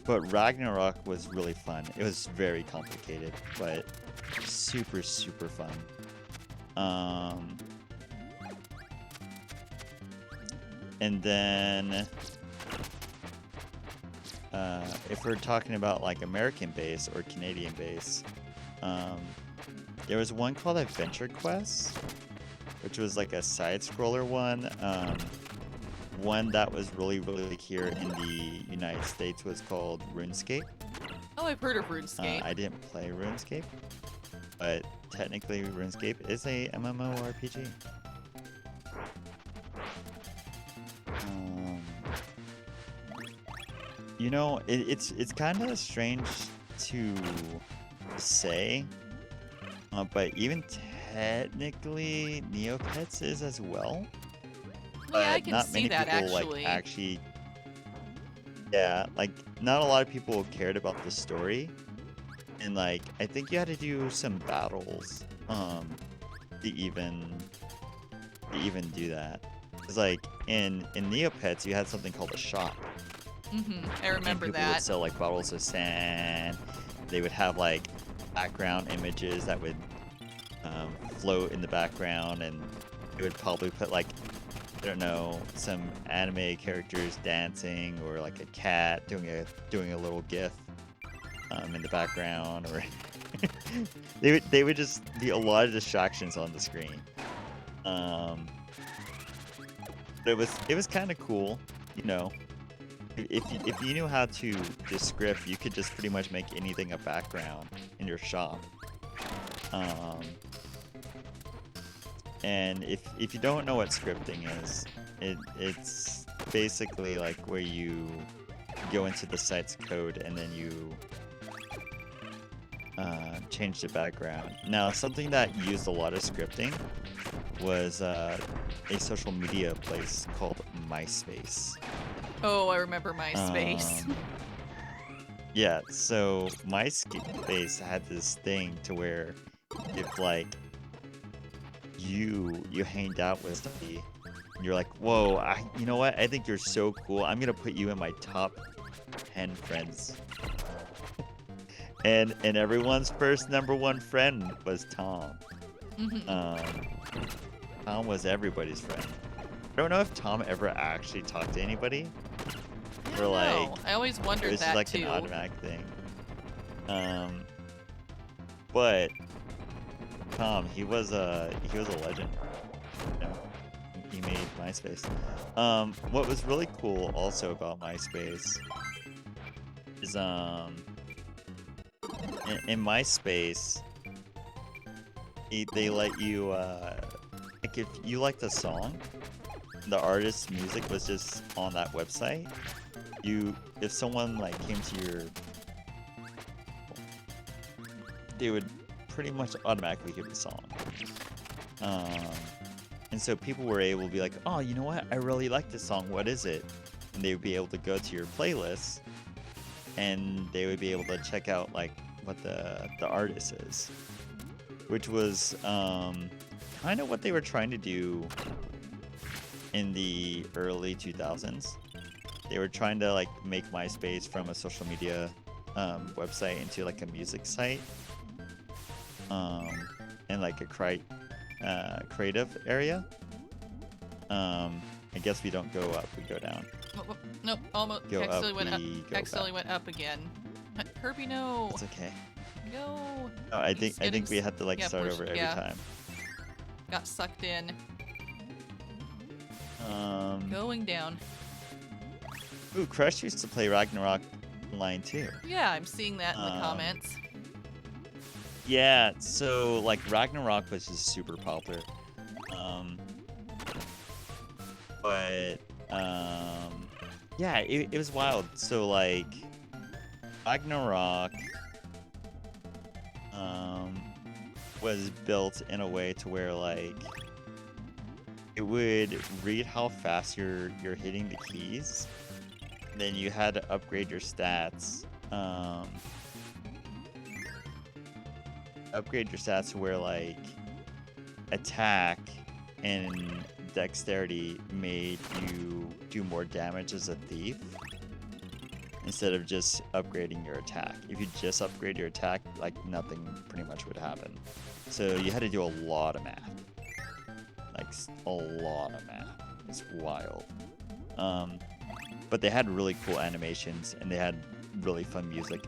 But Ragnarok was really fun. It was very complicated, but super fun. And then if we're talking about like American base or Canadian base, there was one called Adventure Quest, which was like a side scroller one. One that was really here in the United States was called RuneScape. Oh, I've heard of RuneScape. I didn't play RuneScape, but technically RuneScape is a MMORPG. You know, it's kind of strange to say, but even technically Neopets is as well. But yeah, I can not see many that people actually. like actually. Yeah, like not a lot of people cared about the story, and like I think you had to do some battles, to even do that. Cause like in Neopets you had something called a shop. I remember and people that. would sell like bottles of sand. They would have like background images that would float in the background, and they would probably put like, I don't know, some anime characters dancing, or like a cat doing a little gif in the background, or they would just be a lot of distractions on the screen. But it was kind of cool, you know. If you knew how to do script, you could just pretty much make anything a background in your shop. And if you don't know what scripting is, it's basically like where you go into the site's code and then you change the background. Now, something that used a lot of scripting was a social media place called MySpace. Oh, I remember MySpace. Yeah, so MySpace had this thing to where if like you hanged out with somebody, and you're like, whoa, you know what? I think you're so cool. I'm gonna put you in my top 10 friends. And everyone's first number one friend was Tom. Tom was everybody's friend. I don't know if Tom ever actually talked to anybody. Or like, I always wondered this that is like too. an automatic thing. But Tom, he was a legend. You know? he made MySpace. What was really cool also about MySpace is in MySpace they let you like if you liked a song, the artist's music was just on that website. If someone like came to your, they would pretty much automatically give the song. And so people were able to be like, oh, you know what? I really like this song. What is it? And they would be able to go to your playlist and they would be able to check out like what the artist is, which was kind of what they were trying to do in the early 2000s. They were trying to like make MySpace from a social media website into like a music site, and like a creative area. I guess we don't go up, we go down. Oh, nope, almost Go accidentally up, went up. we go Accidentally back. went up again. Kirby, no. It's okay. No. No, I He's think getting we had to like yeah, start pushed- over every yeah. time. Got sucked in. Going down. Ooh, Crush used to play Ragnarok Line 2. Yeah, I'm seeing that in the comments. Yeah, so like Ragnarok was just super popular. But yeah, it was wild. So like Ragnarok was built in a way to where like it would read how fast you're hitting the keys. Then you had to upgrade your stats. Upgrade your stats to where like attack and dexterity made you do more damage as a thief instead of just upgrading your attack. If you just upgrade your attack, like nothing pretty much would happen. So you had to do a lot of math. Like a lot of math. It's wild. But they had really cool animations and they had really fun music.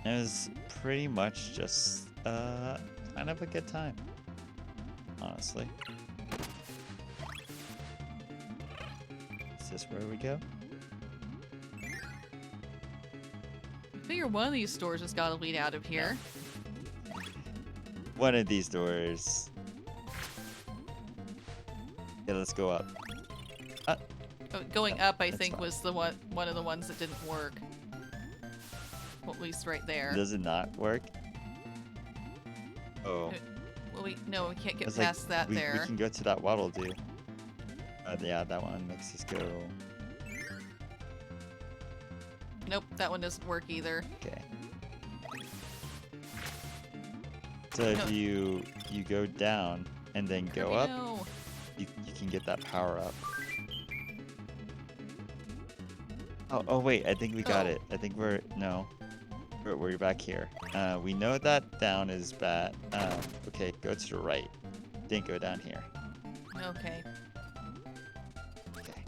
It was pretty much just kind of a good time, honestly. Is this where we go? I figure one of these stores has got to lead out of here. One of these doors. Yeah, let's go up. Going up, I That's think, fine. was the one of the ones that didn't work. Well, at least right there. Does it not work? Oh. Well, we can't get It's past that we there. can go to that waddle doo. Yeah, that one makes us go. Nope, that one doesn't work either. Okay. So if you go down and then go up, No. you can get that power up. Oh wait, I think we got it. I think we're back here. We know that down is bad. Okay, go to the right. Then go down here. Okay. Okay.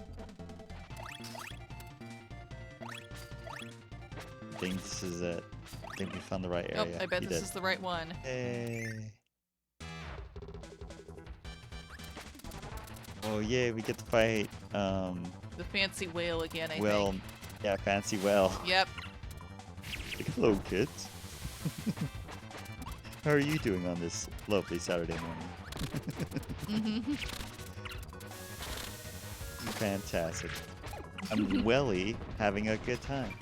I think this is it. I think we found the right Oh, area. I bet We this did. is the right one. Hey. Oh yeah, we get to fight The fancy whale again, I whale. think. Yeah, fancy whale. Yep. Like, hello, kids. How are you doing on this lovely Saturday morning? Mm-hmm. Fantastic. I'm Welly having a good time.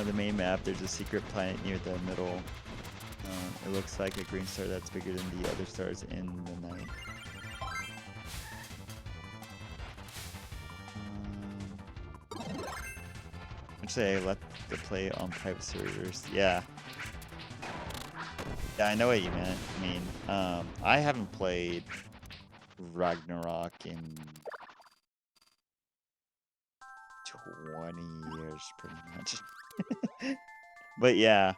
The main map, there's a secret planet near the middle. It looks like a green star that's bigger than the other stars in the night. Actually, I let the play on private servers. Yeah. Yeah, I know what you mean. I haven't played Ragnarok in 20 years, pretty much. But yeah.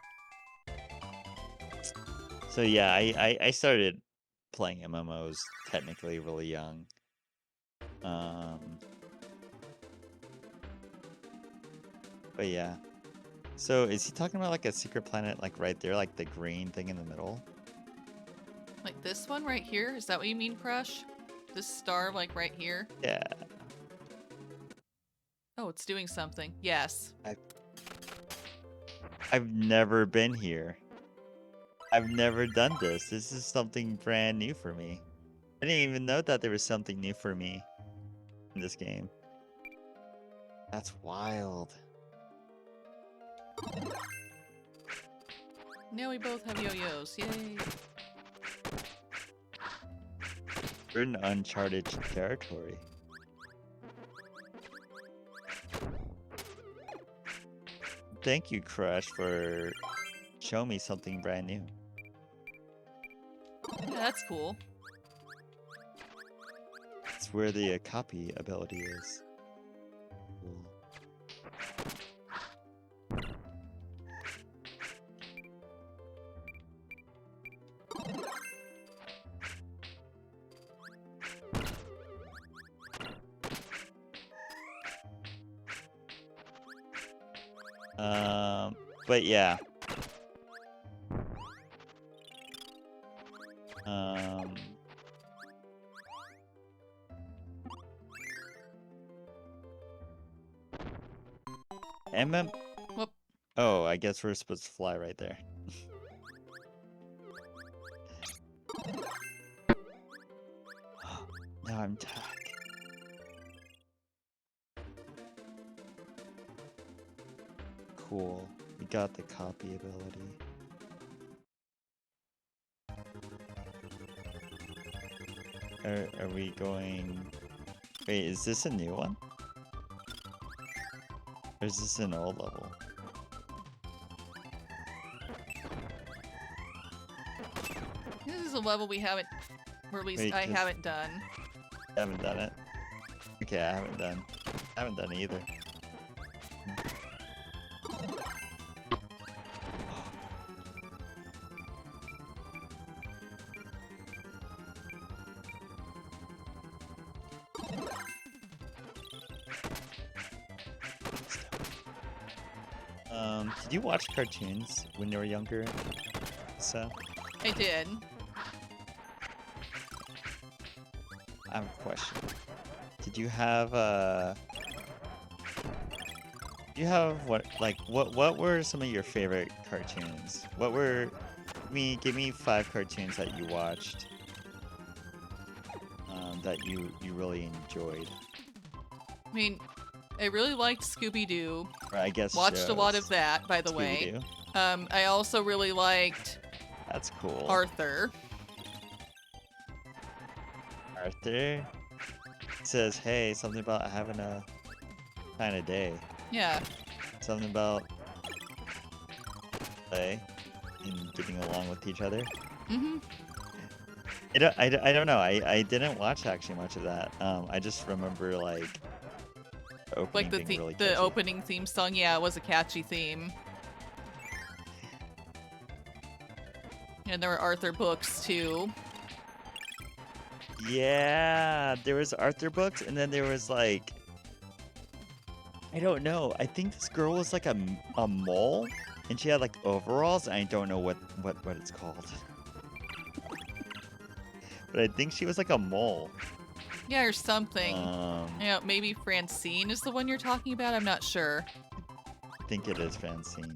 So yeah, I started playing MMOs technically really young. But yeah. So is he talking about like a secret planet like right there, like the green thing in the middle? Like this one right here? Is that what you mean, Crush? This star, like right here? Yeah. Oh, it's doing something. Yes. I've never been here. I've never done this. This is something brand new for me. I didn't even know that there was something new for me in this game. That's wild. Now we both have yo-yos. Yay. We're in uncharted territory. Thank you, Crush, for showing me something brand new. Yeah, that's cool. It's where the copy ability is. Cool. But yeah. Whoop. Oh, I guess we're supposed to fly right there. Now I'm tack. Cool. We got the copy ability. Are we going... Wait, is this a new one? Or is this an old level? This is a level we haven't, or at least Wait, I haven't done. I haven't done it. Okay, I haven't done it either. Did you watch cartoons when you were younger? So I did. I have a question. Did you have what were some of your favorite cartoons? What were give me 5 cartoons that you watched that you really enjoyed. I mean, I really liked Scooby-Doo. Or I guess Watched a lot shows. of that, by the way. Scooby-Doo. I also really liked That's cool. Arthur. Arthur says, hey, something about having a kind of day. Yeah. Something about play and getting along with each other. Mm-hmm. I don't know. I didn't watch actually much of that. I just remember like the opening Like being really the catchy. opening theme song, yeah, it was a catchy theme. And there were Arthur books too. Yeah, there was Arthur books, and then there was like, I don't know. I think this girl was like a mole, and she had like overalls. And I don't know what it's called, but I think she was like a mole. Yeah, or something. You know, maybe Francine is the one you're talking about. I'm not sure. I think it is Francine.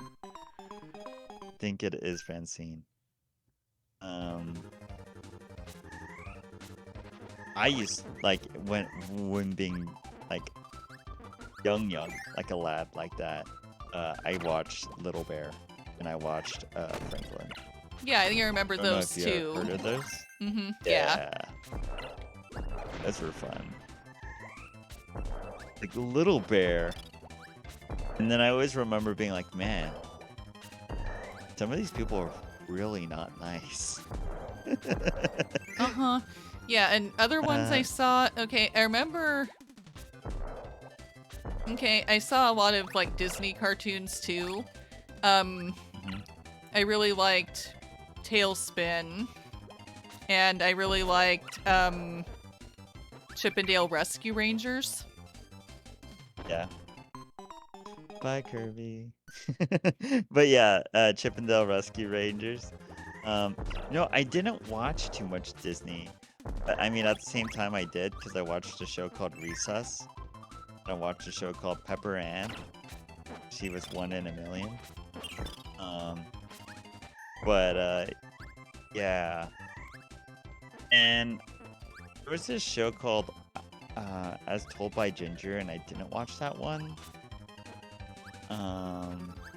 I used like when being like young, like a lad like that. I watched Little Bear, and I watched Franklin. Yeah, I think I remember I don't know those if you too. ever heard of those? Mm-hmm. Yeah. Those were fun. Like Little Bear. And then I always remember being like, man, some of these people are really not nice. Uh-huh. Yeah, and other ones I saw, okay, I remember... Okay, I saw a lot of, like, Disney cartoons, too. I really liked Tailspin. And I really liked, Chip 'n Dale Rescue Rangers. Yeah. Goodbye, Kirby. But yeah, Chippendale Rescue Rangers. Um, I didn't watch too much Disney, but I mean, at the same time, I did because I watched a show called Recess. And I watched a show called Pepper Ann. She was 1 in a million. Um, but yeah, and there was this show called As Told by Ginger, and I didn't watch that one.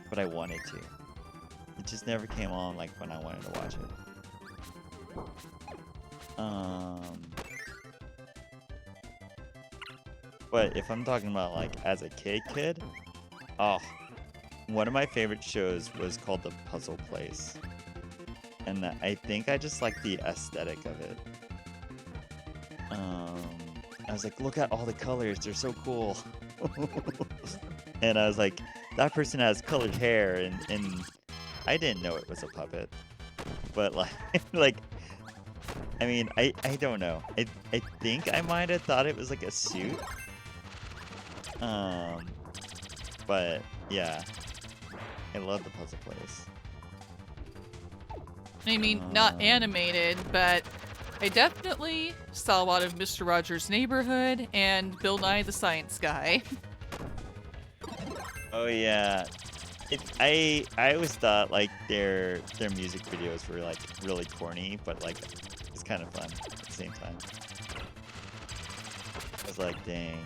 But I wanted to. It just never came on like when I wanted to watch it. But if I'm talking about like as a kid, oh, one of my favorite shows was called The Puzzle Place. And I think I just like the aesthetic of it. I was like, look at all the colors, they're so cool. And I was like, that person has colored hair, and I didn't know it was a puppet. But like I mean, I don't know. I think I might have thought it was like a suit. But yeah, I love The Puzzle Place. I mean, not animated, but I definitely saw a lot of Mr. Rogers' Neighborhood and Bill Nye the Science Guy. Oh yeah, I always thought like their music videos were like really corny, but like it's kind of fun at the same time. I was like, dang,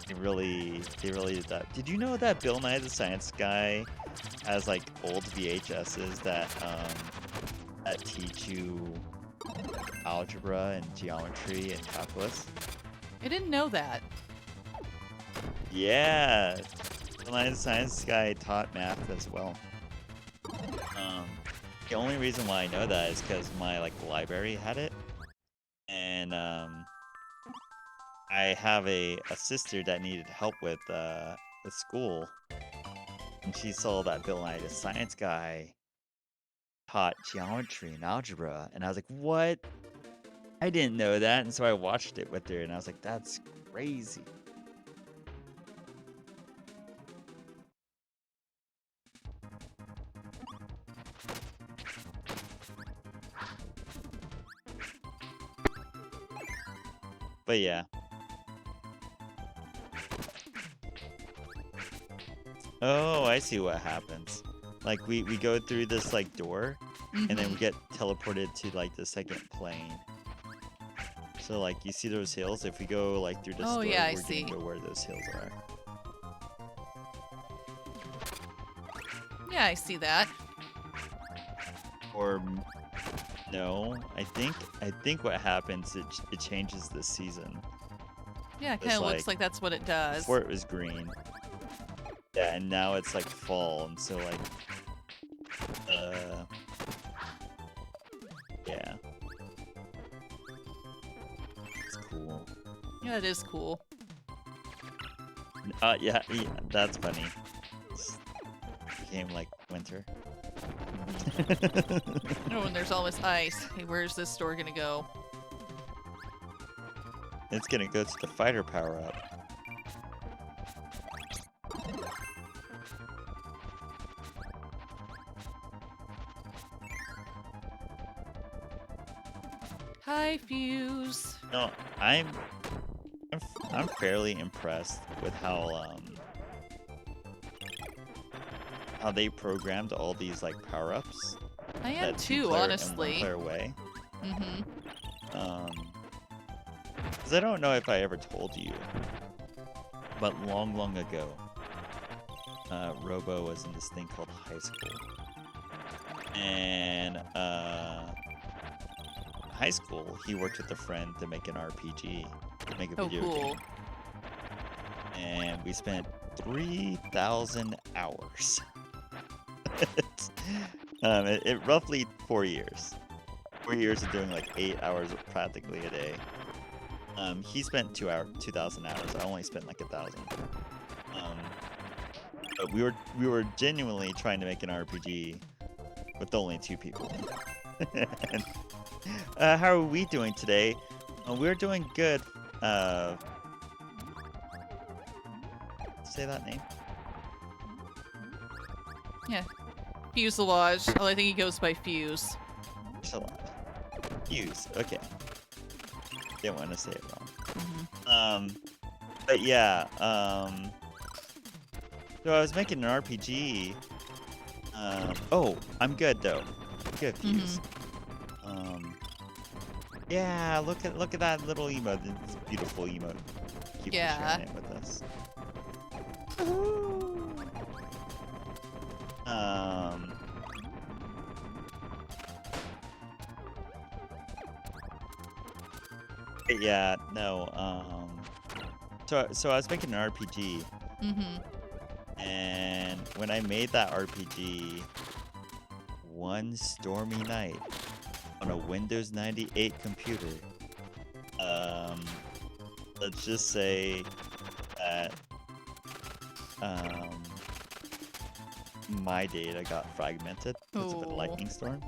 they really did that. Did you know that Bill Nye the Science Guy has like old VHSs that teach you algebra and geometry and calculus? I didn't know that. Yeah, Bill Nye the Science Guy taught math as well. The only reason why I know that is because my like library had it, and I have a sister that needed help with school, and she saw that Bill Nye the Science Guy taught geometry and algebra, and I was like, what? I didn't know that, and so I watched it with her, and I was like, that's crazy. But yeah. Oh, I see what happens. Like we go through this like door, and then we get teleported to like the second plane. So like you see those hills? If we go like through this door, yeah, I we're see. gonna go where those hills are. Yeah, I see that. Or no, I think what happens it changes the season. Yeah, it kind of looks like that's what it does. Before it was green. Yeah, and now it's like fall, and so like yeah. It's cool. Yeah, it is cool. Yeah, that's funny. It's became like winter. Oh, and there's always ice. Hey, where's this store gonna go? It's gonna go to the fighter power up. Hi, Fuse. No, I'm fairly impressed with how they programmed all these like power-ups. I am too, honestly. In one-player way. Because I don't know if I ever told you, but long ago, Robo was in this thing called high school, and high school he worked with a friend to make an RPG, to make a video game, and we spent 3,000 hours. It roughly 4 years. 4 years of doing like 8 hours practically a day. He spent 2,000 hours. I only spent like 1,000. But we were genuinely trying to make an RPG with only 2 people. And, how are we doing today? We're doing good. Say that name. Fuselage. Oh, I think he goes by Fuse. Fuselage. Fuse. Okay. Didn't want to say it wrong. But yeah. So I was making an RPG. Oh, I'm good though. Good Fuse. Yeah, look at that little emote. It's a beautiful emote. Keep sharing it with us. Yeah, no, so I was making an RPG. And when I made that RPG one stormy night on a Windows 98 computer, let's just say that my data got fragmented because of a lightning storm.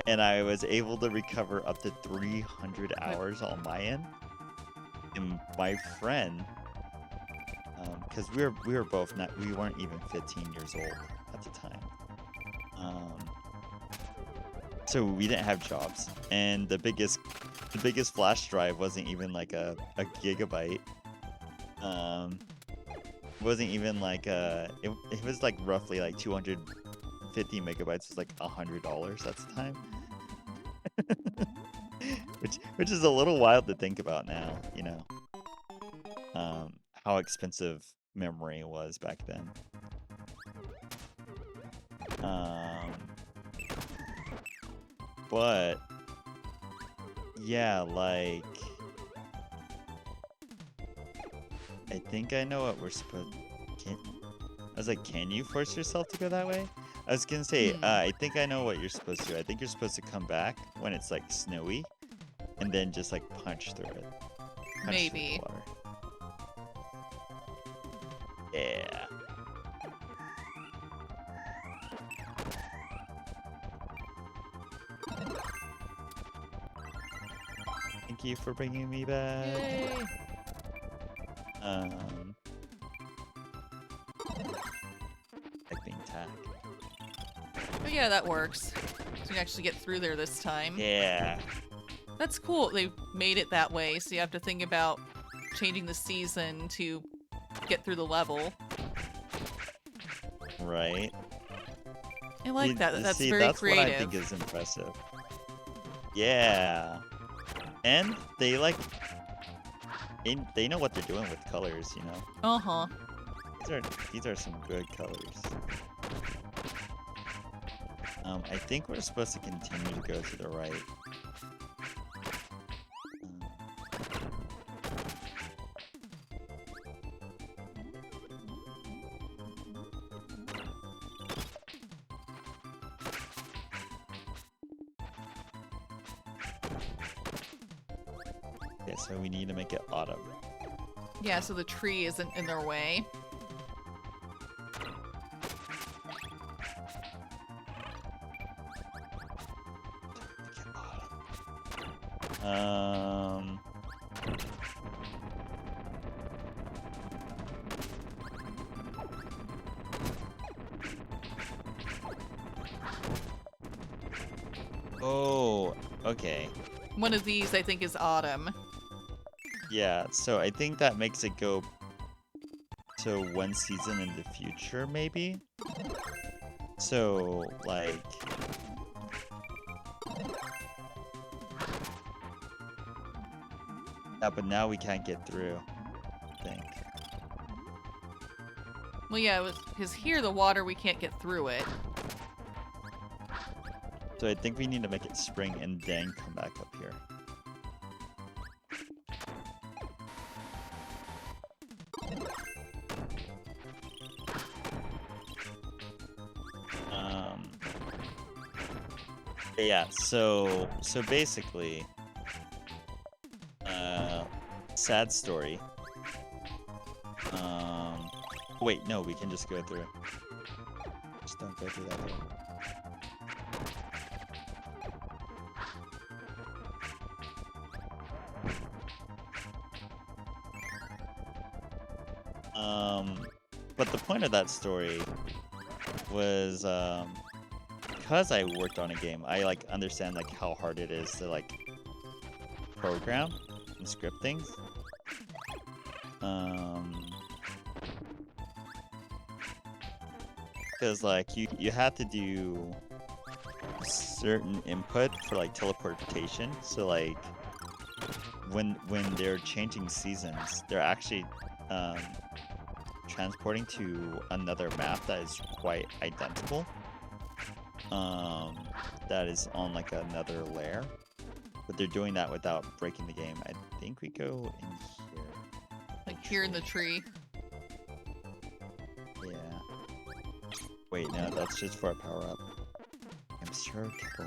And I was able to recover up to 300 hours on my end. And my friend, because we were both we weren't even 15 years old at the time. So we didn't have jobs, and the biggest flash drive wasn't even like a gigabyte. Wasn't even like it was like roughly like 250 megabytes was like $100 at the time. which is a little wild to think about now, you know. How expensive memory was back then. But yeah, like I think I know what we're supposed. I was like, can you force yourself to go that way? I was gonna say, I think I know what you're supposed to do. I think you're supposed to come back when it's like snowy, and then just like punch through it. Maybe. Through the water. Yeah. Thank you for bringing me back. Yay. Like being tagged. But yeah, that works. So you can actually get through there this time. Yeah. That's cool. They made it that way, so you have to think about changing the season to get through the level. Right. I like that. That's see, very that's creative. What I think is impressive. Yeah. And they like they know what they're doing with colors, you know. Uh-huh. These are some good colors. I think we're supposed to continue to go to the right. Okay, so we need to make it autumn. Yeah, so the tree isn't in their way. Oh, okay. One of these, I think, is autumn. Yeah, so I think that makes it go to one season in the future, maybe? So, like... Yeah, but now we can't get through, I think. Well, yeah, because here the water, we can't get through it. So I think we need to make it spring and then come back up here. Yeah, so basically, sad story. Wait, no, we can just go through. Just don't go through that door. But the point of that story was because I worked on a game, I like understand like how hard it is to like program and script things. Because like you have to do certain input for like teleportation. So like when they're changing seasons, they're actually transporting to another map that is quite identical. That is on like another layer, but they're doing that without breaking the game. I think we go in here. Like here in the tree. Yeah. Wait, no, that's just for a power up. I'm sure people.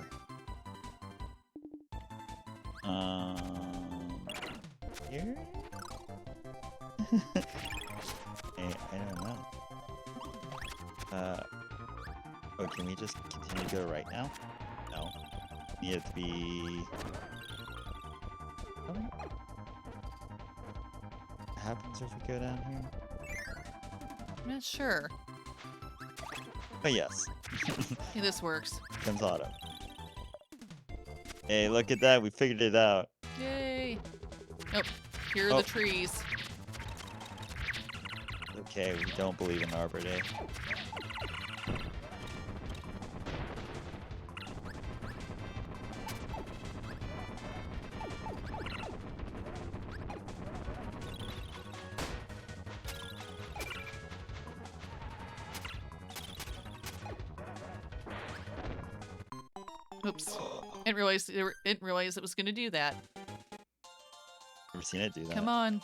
Here? I don't know. Oh, can we just continue to go right now? No. Need it to be. What happens if we go down here? I'm not sure. But yes. Hey, this works. Comes auto. Hey, look at that. We figured it out. Yay! Oh, here are the trees. Okay, we don't believe in Arbor Day. Oops. Didn't realize it was gonna do that. Never seen it do that. Come on.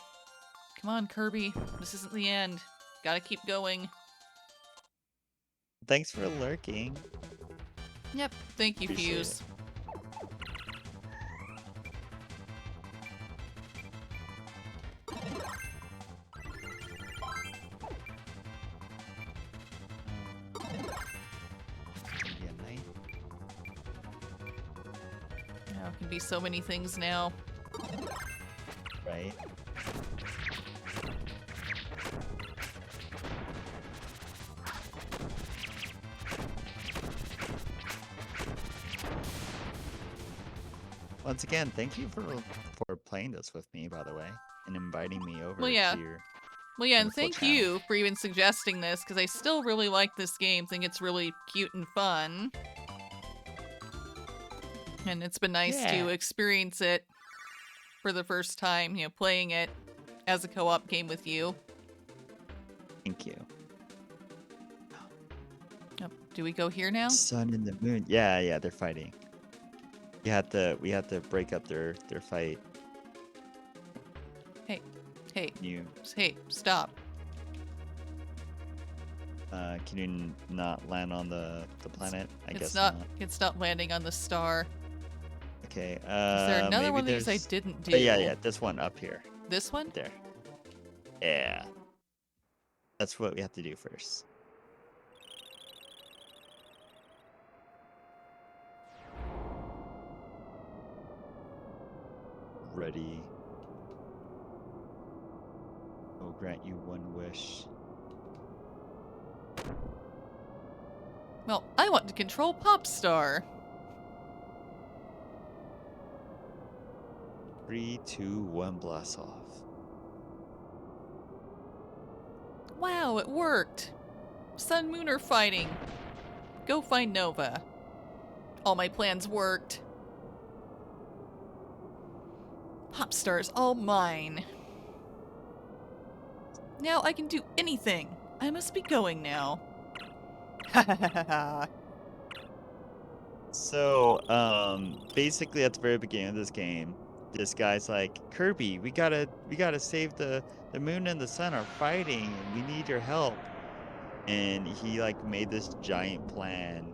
Come on, Kirby. This isn't the end. Gotta keep going. Thanks for lurking. Yep. Thank you, Appreciate Fuse. Oh, it can be so many things now. Right. Once again, thank you for playing this with me, by the way, and inviting me over Well, yeah. to your Well, yeah, and wonderful thank channel. you for even suggesting this, because I still really like this game. Think it's really cute and fun. And it's been nice to experience it for the first time, you know, playing it as a co-op game with you. Thank you. Oh, do we go here now? Sun and the moon. Yeah, they're fighting. We have to break up their fight. Hey, You hey, stop. can you not land on the planet? I guess not. It's not landing on the star. Okay. Is there another maybe one of these I there's- didn't do? Oh, yeah, this one up here. This one? There. Yeah. That's what we have to do first. Ready. I will grant you one wish. Well, I want to control Popstar. 3, 2, 1, blast off. Wow, it worked. Sun Moon are fighting. Go find Nova. All my plans worked. Popstar's all mine. Now I can do anything. I must be going now. Ha ha ha ha. So, basically at the very beginning of this game, this guy's like, Kirby, we gotta save the moon and the sun are fighting and we need your help. And he like made this giant plan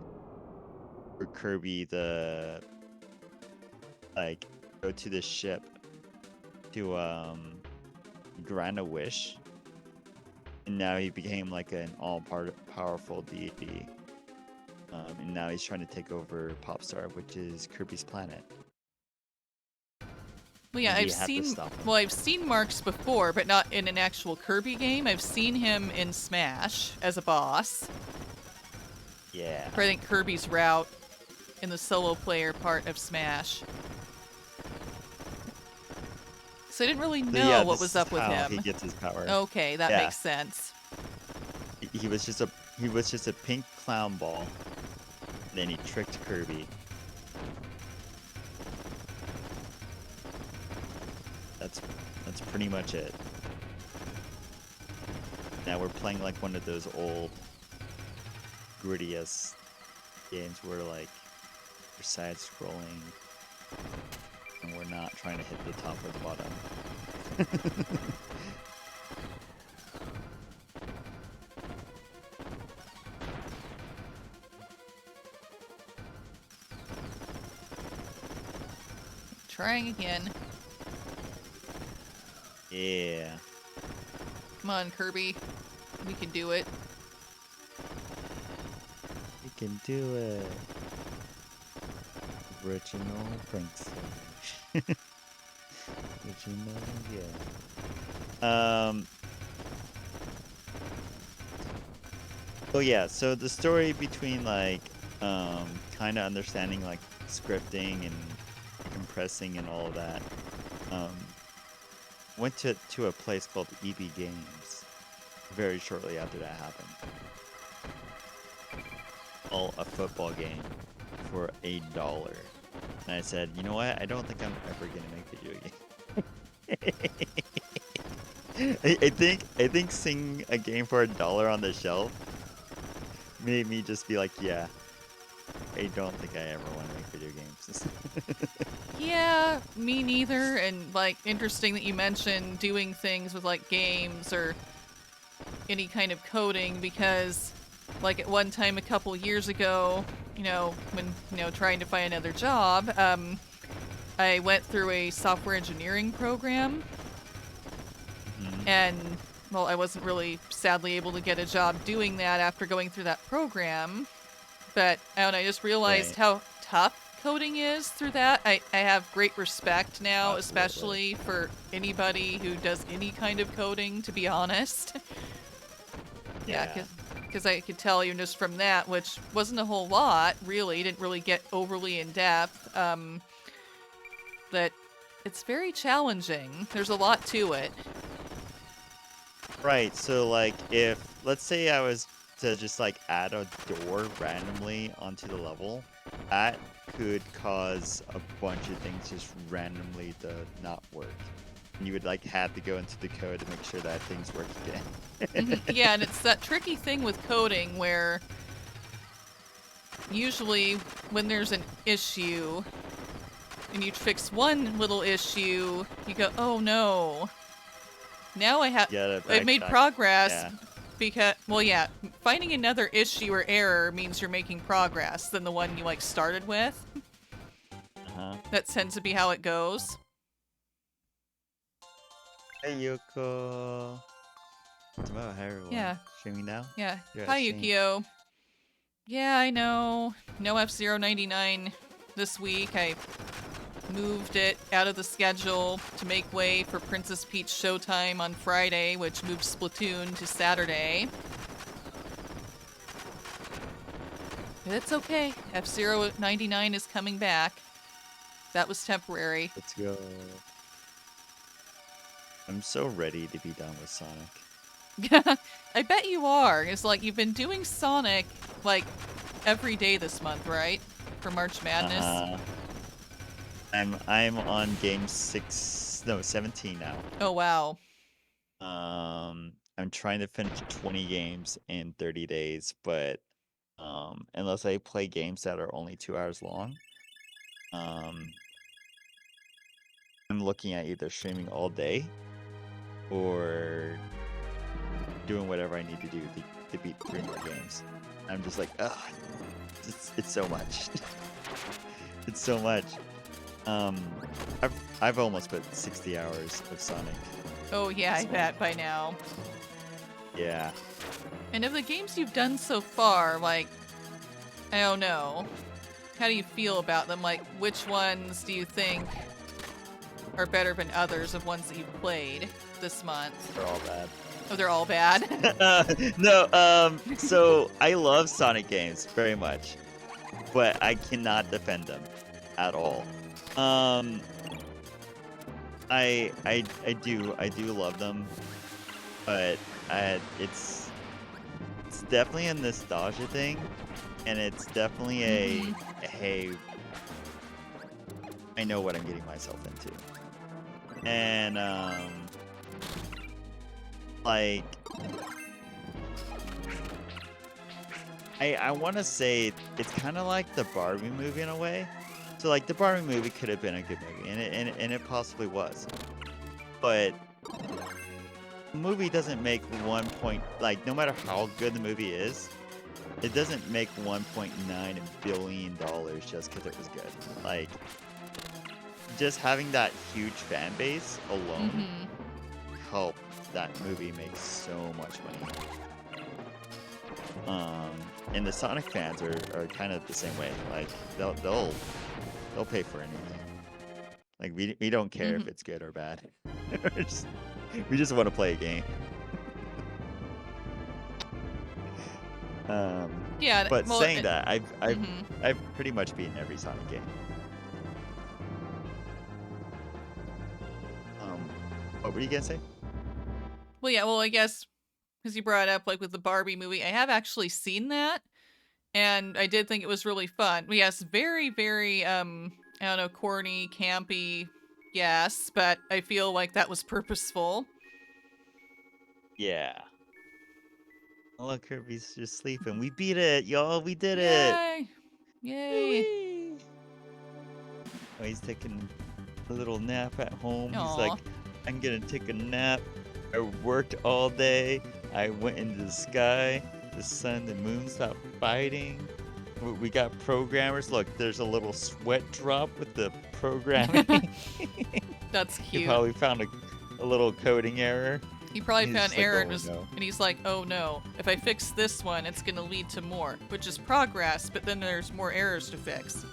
for Kirby to like go to this ship to grant a wish. And now he became like an all-powerful deity. And now he's trying to take over Popstar, which is Kirby's planet. Well, yeah, And we I've have to seen. stop him. Well, I've seen Marks before, but not in an actual Kirby game. I've seen him in Smash as a boss. Yeah. For I think Kirby's route in the solo player part of Smash. So I didn't really So know yeah, what this was is up with how he him. gets his power. Okay, that Yeah. makes sense. He was just a pink clown ball. Then he tricked Kirby. That's pretty much it. Now we're playing like one of those old gritty-ass games where like we're side scrolling and we're not trying to hit the top or the bottom. Trying again. Yeah. Come on, Kirby. We can do it. We can do it. Original Pranks. Original, yeah. Oh yeah, so the story between like kind of understanding like scripting and compressing and all of that went to a place called EB Games very shortly after that happened. All a football game for $1. And I said, you know what? I don't think I'm ever gonna make video games. I think seeing a game for $1 on the shelf made me just be like, yeah, I don't think I ever want to make video games. Yeah, me neither. And like, interesting that you mentioned doing things with like games or any kind of coding, because like at one time a couple years ago, when trying to find another job, I went through a software engineering program. And well, I wasn't really sadly able to get a job doing that after going through that program. But I just realized how tough coding is through that. I have great respect now, especially for anybody who does any kind of coding, to be honest. Yeah, because I could tell you just from that, which wasn't a whole lot, really, didn't really get overly in depth, that it's very challenging. There's a lot to it. Right, so like if, let's say I was to just like add a door randomly onto the level, that could cause a bunch of things just randomly to not work. And you would like have to go into the code to make sure that things work again. Yeah, and it's that tricky thing with coding where usually when there's an issue and you fix one little issue, you go, oh no. Now I've made progress because, well, yeah, finding another issue or error means you're making progress than the one you like started with. That tends to be how it goes. Hey Yoko. It's about hi everyone. Yeah. Streaming now? Yeah. You're Hi Yukio. Yeah, I know. No F-Zero 99 this week. I moved it out of the schedule to make way for Princess Peach Showtime on Friday, which moved Splatoon to Saturday. But it's okay. F-Zero 99 is coming back. That was temporary. Let's go. I'm so ready to be done with Sonic. I bet you are. It's like you've been doing Sonic like every day this month, right? For March Madness. I'm on game 17 now. Oh wow. I'm trying to finish 20 games in 30 days, but unless I play games that are only 2 hours long, I'm looking at either streaming all day or doing whatever I need to do to beat 3 more games. I'm just like, ugh, it's so much. It's so much. I've almost put 60 hours of Sonic. Oh yeah, I bet by now. Yeah. And of the games you've done so far, like, I don't know, how do you feel about them? Like, which ones do you think are better than others of ones that you've played this month? They're all bad. Oh, they're all bad. No, so I love Sonic games very much, but I cannot defend them at all. I do love them, but it's definitely a nostalgia thing, and it's definitely Mm-hmm. a hey, I know what I'm getting myself into. And like I want to say it's kind of like the Barbie movie in a way. So like the Barbie movie could have been a good movie, and it possibly was. But the movie doesn't make one point, like no matter how good the movie is, it doesn't make $1.9 billion just because it was good. Like just having that huge fan base alone Mm-hmm. helped that movie make so much money. And the Sonic fans are kind of the same way. Like they'll pay for anything. Like we don't care Mm-hmm. if it's good or bad. We just want to play a game. Yeah. But Well. saying that, Mm-hmm. I've pretty much beaten every Sonic game. What were you gonna say? Well, yeah. Well, I guess because you brought up like with the Barbie movie, I have actually seen that, and I did think it was really fun. Yes, very, very I don't know, corny, campy, yes, but I feel like that was purposeful. Yeah. Oh, look, Kirby's just sleeping. We beat it, y'all. We did it. Yay! Yay! Whee! Oh, he's taking a little nap at home. He's like, Aw. I'm gonna take a nap. I worked all day. I went into the sky. The sun, the moon stopped fighting. We got programmers. Look, there's a little sweat drop with the programming. That's He cute. probably found a little coding error. He probably He's found just like, error oh no. and he's like, oh no, if I fix this one, it's gonna lead to more, which is progress, but then there's more errors to fix.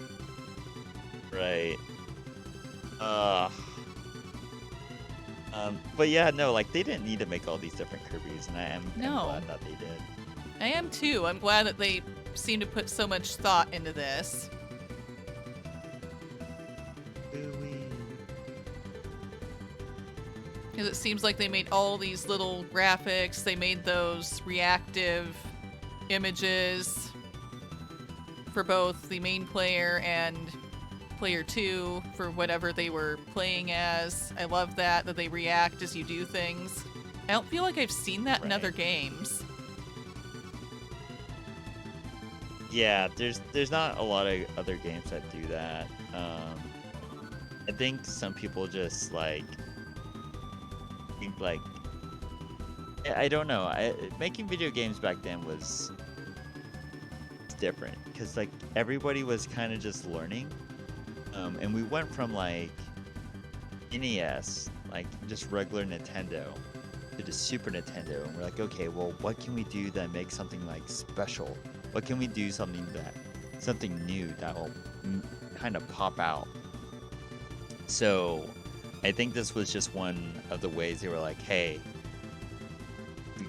Right. But yeah, no, like they didn't need to make all these different Kirby's, and I'm No. glad that they did. I am too. I'm glad that they seem to put so much thought into this. Ooh-wee. Because it seems like they made all these little graphics, they made those reactive images for both the main player and player 2 for whatever they were playing as. I love that they react as you do things. I don't feel like I've seen that in Right. other games. Yeah, there's not a lot of other games that do that. I think some people just like think like I don't know. Making video games back then was different because like everybody was kind of just learning, and we went from like NES, like just regular Nintendo, to the Super Nintendo, and we're like, okay, well, what can we do that makes something like special? What can we do something new that will kind of pop out? So I think this was just one of the ways they were like, hey, we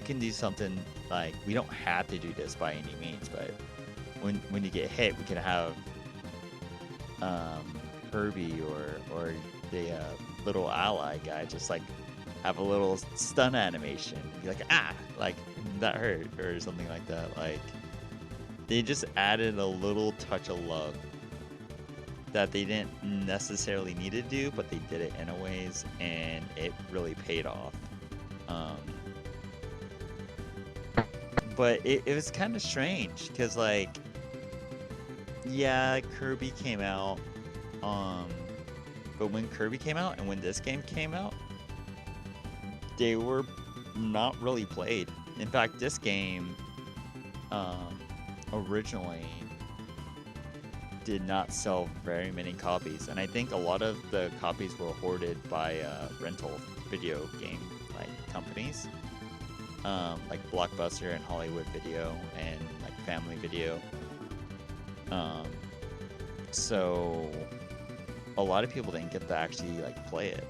can do something, like we don't have to do this by any means, but when you get hit, we can have Kirby or the little ally guy just like have a little stun animation, be like, ah, like that hurt or something like that. Like they just added a little touch of love that they didn't necessarily need to do, but they did it in a ways, and it really paid off. But it was kind of strange because like, yeah, Kirby came out, but when Kirby came out and when this game came out, they were not really played. In fact, this game originally did not sell very many copies, and I think a lot of the copies were hoarded by rental video game like companies, like Blockbuster and Hollywood Video and like Family Video. So a lot of people didn't get to actually like play it.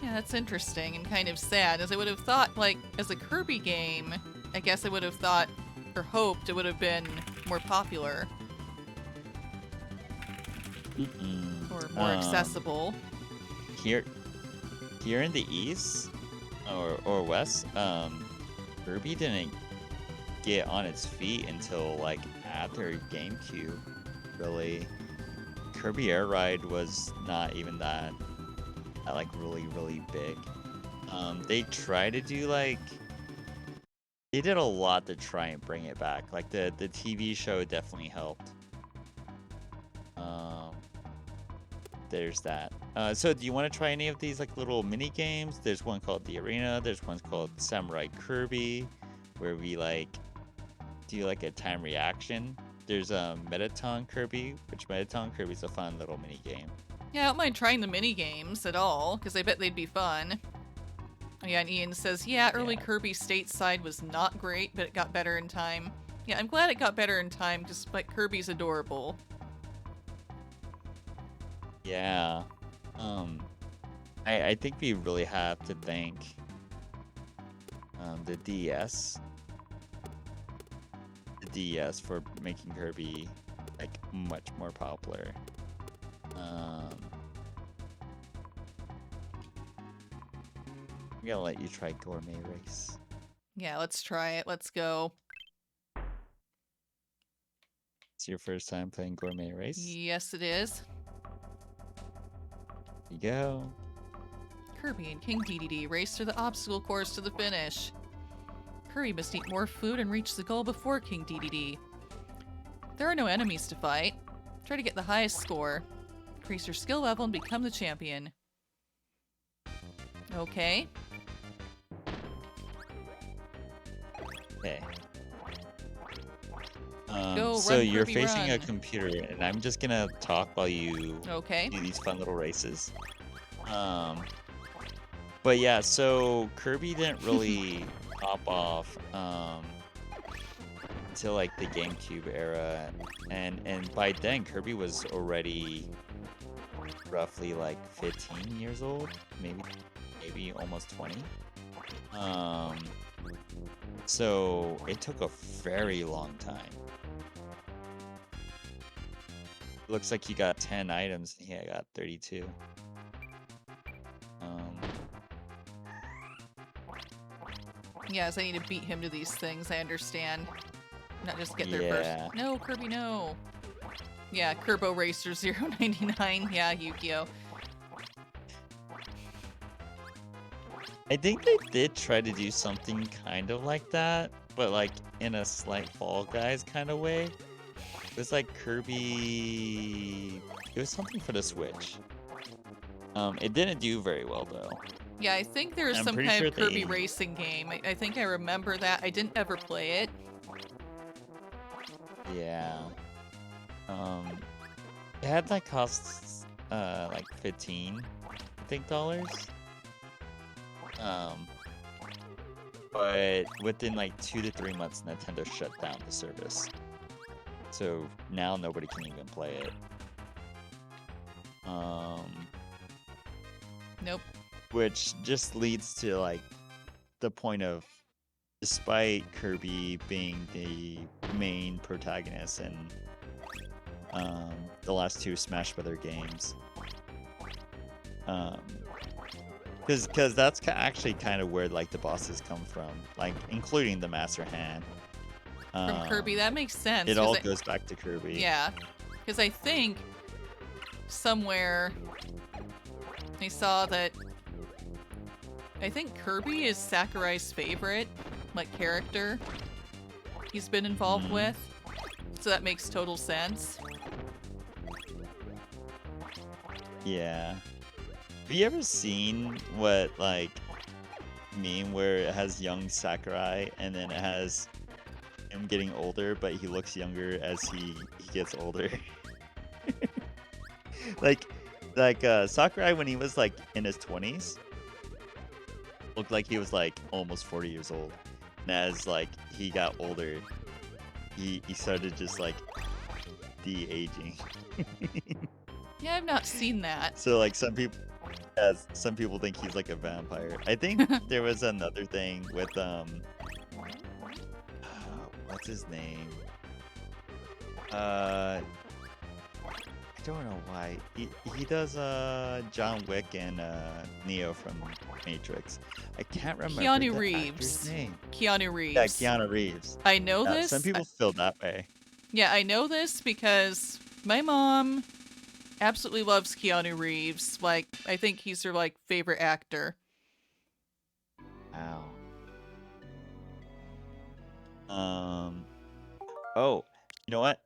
Yeah, that's interesting and kind of sad, as I would have thought, like, as a Kirby game, I guess I would have thought, or hoped it would have been more popular, Mm-mm. or more accessible. Here here in the East or West, Kirby didn't get on its feet until like after GameCube, really. Kirby Air Ride was not even that like really big. They tried to do like they did a lot to try and bring it back. Like the TV show definitely helped. Um, there's that. So do you want to try any of these like little mini games? There's one called The Arena. There's one called Samurai Kirby, where we like do like a time reaction. There's a Metaton Kirby, which Metaton Kirby is a fun little mini game. Yeah, I don't mind trying the mini games at all, because I bet they'd be fun. Oh, yeah, and Ian says, yeah, early Yeah. Kirby stateside was not great, but it got better in time. Yeah, I'm glad it got better in time, because like, Kirby's adorable. Yeah. I think we really have to thank the DS. The DS for making Kirby like much more popular. I'm gonna let you try Gourmet Race. Yeah, let's try it. Let's go. It's your first time playing Gourmet Race? Yes, it is. Here you go. Kirby and King DDD race through the obstacle course to the finish. Kirby must eat more food and reach the goal before King DDD. There are no enemies to fight. Try to get the highest score. Increase your skill level and become the champion. Okay. Okay. Go, so run, you're Kirby, facing a run. computer, and I'm just gonna talk while you Okay. do these fun little races. But yeah, so Kirby didn't really pop off until like the GameCube era, and by then Kirby was already roughly like 15 years old, maybe almost 20. So it took a very long time. Looks like you got 10 items, and he got 32. Yes, I need to beat him to these things, I understand. Not just get there Yeah. first. No, Kirby, no. Yeah, Kerbo Racer 099. Yeah, Yukio. I think they did try to do something kind of like that, but like in a slight Fall Guys kind of way. It was like Kirby. It was something for the Switch. It didn't do very well though. Yeah, I think there is I'm some pretty kind sure of Kirby they- racing game. I think I remember that. I didn't ever play it. Yeah. It had like costs like 15, I think, dollars. But within like 2 to 3 months, Nintendo shut down the service. So now nobody can even play it. Nope. Which just leads to like the point of, despite Kirby being the main protagonist in the last 2 Smash Brothers games, because that's actually kind of where like the bosses come from, like including the Master Hand. From Kirby, that makes sense. It 'cause all I- goes back to Kirby. Yeah, because I think somewhere I saw that I think Kirby is Sakurai's favorite, like, character he's been involved with. So that makes total sense. Yeah. Have you ever seen what, like, meme where it has young Sakurai and then it has him getting older, but he looks younger as he gets older? like Sakurai when he was like in his 20s looked like he was like almost 40 years old. And as like he got older, he started just like de-aging. Yeah, I've not seen that. So like some people, As some people think he's like a vampire. I think there was another thing with what's his name? I don't know why. He does John Wick and Neo from Matrix. I can't remember Keanu the actor's Reeves. name. Keanu Yeah, Reeves. Keanu Reeves. I know Some this. people feel that way. Yeah, I know this because my mom absolutely loves Keanu Reeves. Like, I think he's her like favorite actor. Wow. Oh, you know what?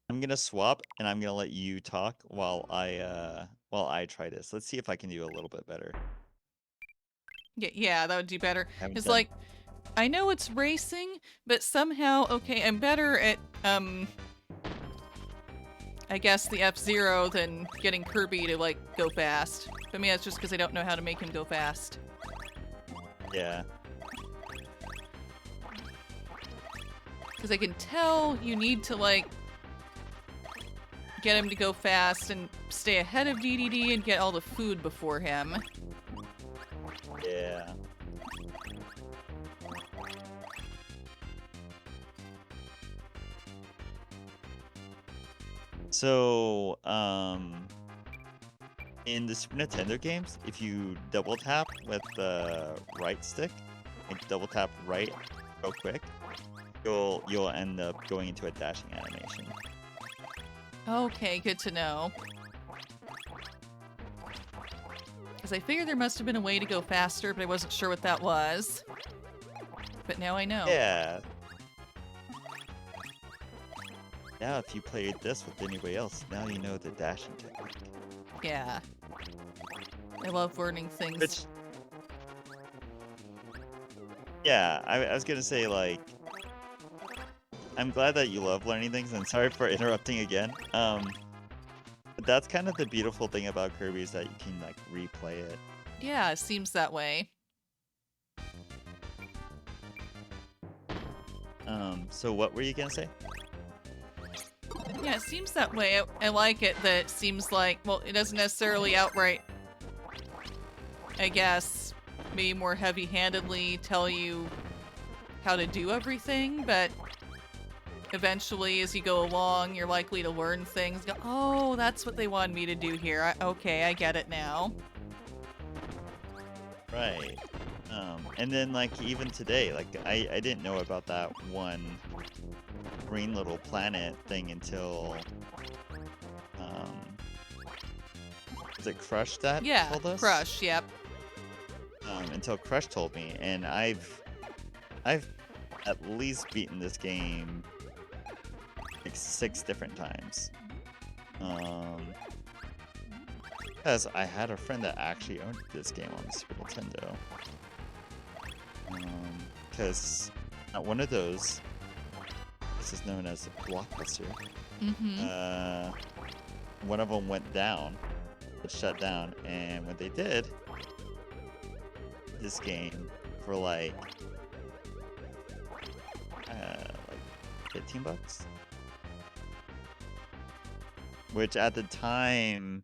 I'm gonna swap and I'm gonna let you talk while I try this. Let's see if I can do a little bit better. Yeah, that would do better. I haven't It's done. like, I know it's racing, but somehow, okay, I'm better at, I guess the F-Zero than getting Kirby to, like, go fast. But I mean, that's just because I don't know how to make him go fast. Yeah. Because I can tell you need to, like, get him to go fast and stay ahead of DDD and get all the food before him. Yeah. So, in the Super Nintendo games, if you double tap with the right stick, like double tap right real quick, you'll end up going into a dashing animation. Okay, good to know. Because I figured there must have been a way to go faster, but I wasn't sure what that was. But now I know. Yeah. Now, if you played this with anybody else, now you know the dashing technique. Yeah. I love learning things. Which, yeah, I was gonna say, like, I'm glad that you love learning things, and sorry for interrupting again. But that's kind of the beautiful thing about Kirby is that you can, like, replay it. Yeah, it seems that way. So what were you gonna say? Yeah, it seems that way. I like it that it seems like, well, it doesn't necessarily outright, I guess, maybe more heavy-handedly tell you how to do everything, but eventually, as you go along, you're likely to learn things. Go, oh, that's what they wanted me to do here. Okay, I get it now. Right. And then, like, even today, like, I didn't know about that one green little planet thing until, was it Crush that Yeah, told us? Crush, yep. Until Crush told me, and I've at least beaten this game like 6 different times. Because I had a friend that actually owned this game on the Super Nintendo. Because at one of those, this is known as a Blockbuster, one of them went down, it shut down, and when they did, this game for like 15 bucks, which at the time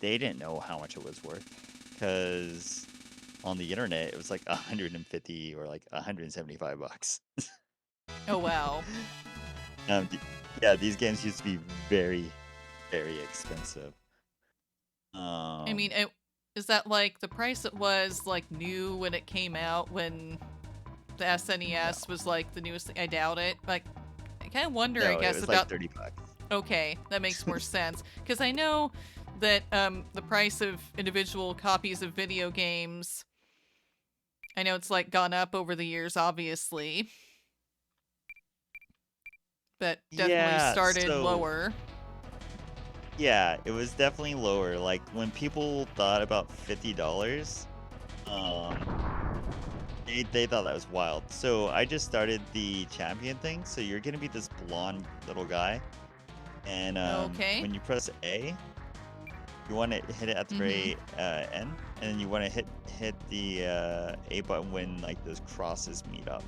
they didn't know how much it was worth, because on the internet it was like 150 or like 175 bucks. Oh, wow. Yeah, these games used to be very, very expensive. I mean, is that like the price it was like new when it came out, when the SNES was like the newest thing? I doubt it. Like, I kind of wonder, I No, guess, it was about... like 30 bucks. Okay, that makes more sense. Because I know that the price of individual copies of video games, I know it's like gone up over the years, obviously. But definitely Yeah, started so lower. yeah, it was definitely lower. Like when people thought about $50, they thought that was wild. So I just started the champion thing. So you're gonna be this blonde little guy, and Okay. when you press A, you want to hit it at the very end, and then you want to hit the A button when like those crosses meet up.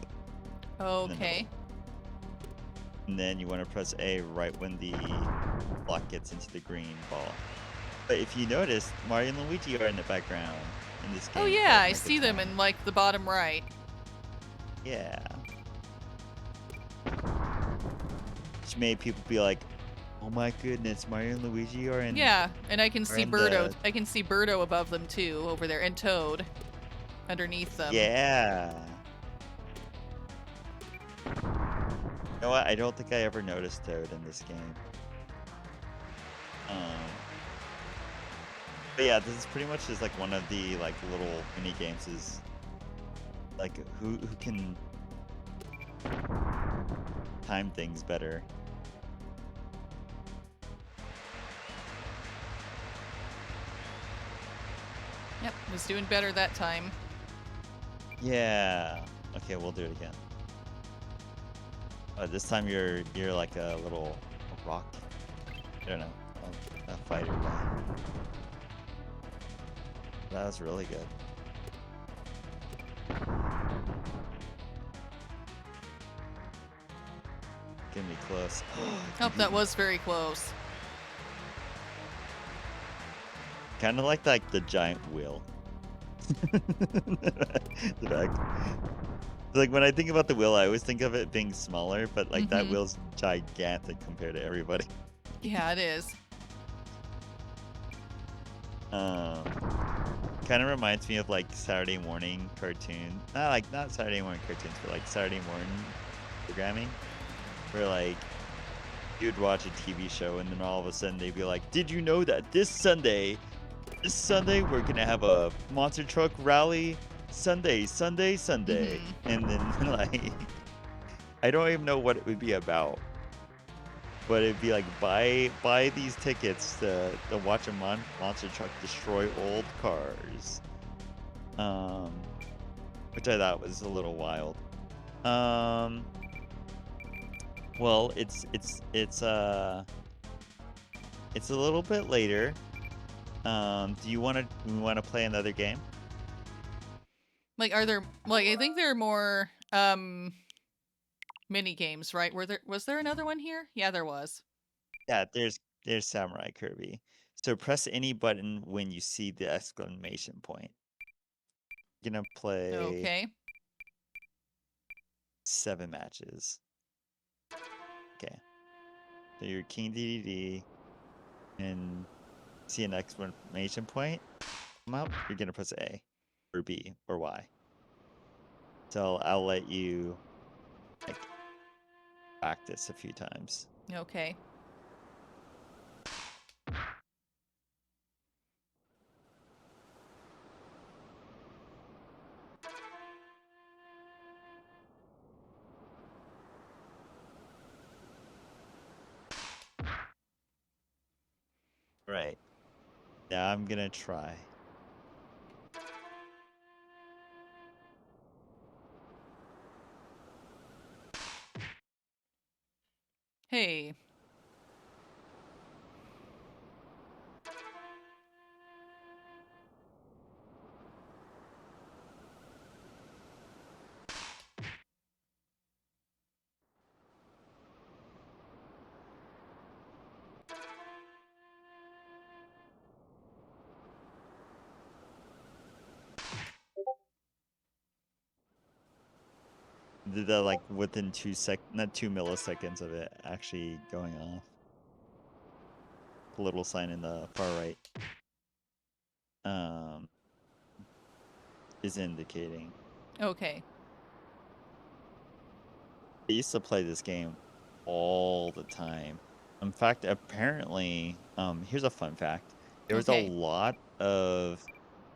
Okay. And then you want to press A right when the block gets into the green ball. But if you notice, Mario and Luigi are in the background in this Oh game, yeah, I having a good see them time. in like the bottom right. Yeah. Which made people be like, "Oh my goodness, Mario and Luigi Yeah, and I can are see in Birdo. the." I can see Birdo above them too, over there, and Toad underneath them. Yeah. You know what? I don't think I ever noticed Toad in this game. But yeah, this is pretty much just like one of the like little mini games is like who can time things better. Yep, was doing better that time. Yeah. Okay, we'll do it again. This time you're like a little rock. I don't know, a fighter guy. That was really good. Getting me close. Oh, that was very close. Kind of like the giant wheel. The back. Like when I think about the wheel, I always think of it being smaller, but like that wheel's gigantic compared to everybody. Yeah, it is. Kind of reminds me of like Saturday morning cartoon. Not Saturday morning cartoons, but like Saturday morning programming, where like you'd watch a TV show and then all of a sudden they'd be like, "Did you know that this Sunday we're gonna have a monster truck rally? Sunday, Sunday, Sunday." And then like I don't even know what it would be about, but it'd be like buy these tickets to watch a monster truck destroy old cars. Which I thought was a little wild. Well, it's a little bit later. Do you want to play another game? Like, are there like I think there are more mini games, right? Was there another one here? Yeah, there was. Yeah, there's Samurai Kirby. So press any button when you see the exclamation point. Gonna play Okay. 7 matches. Okay. So you're King DDD and see an exclamation point come up, you're gonna press A or B or Y. So I'll let you like practice a few times. Okay. Right. Now I'm gonna try. Hey. Did that like within not 2 milliseconds of it actually going off. The little sign in the far right um is indicating. Okay. I used to play this game all the time. In fact, apparently, here's a fun fact. There was a Okay. lot of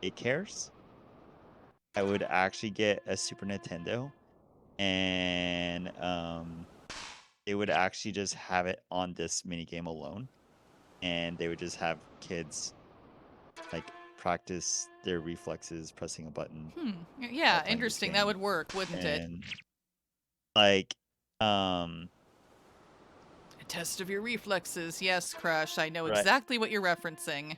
daycares I would actually get a Super Nintendo and they would actually just have it on this mini game alone, and they would just have kids like practice their reflexes pressing a button while Yeah, playing this interesting. That game. would work, wouldn't it? And like um A test of your reflexes. Yes, Crush. I know right, exactly what you're referencing.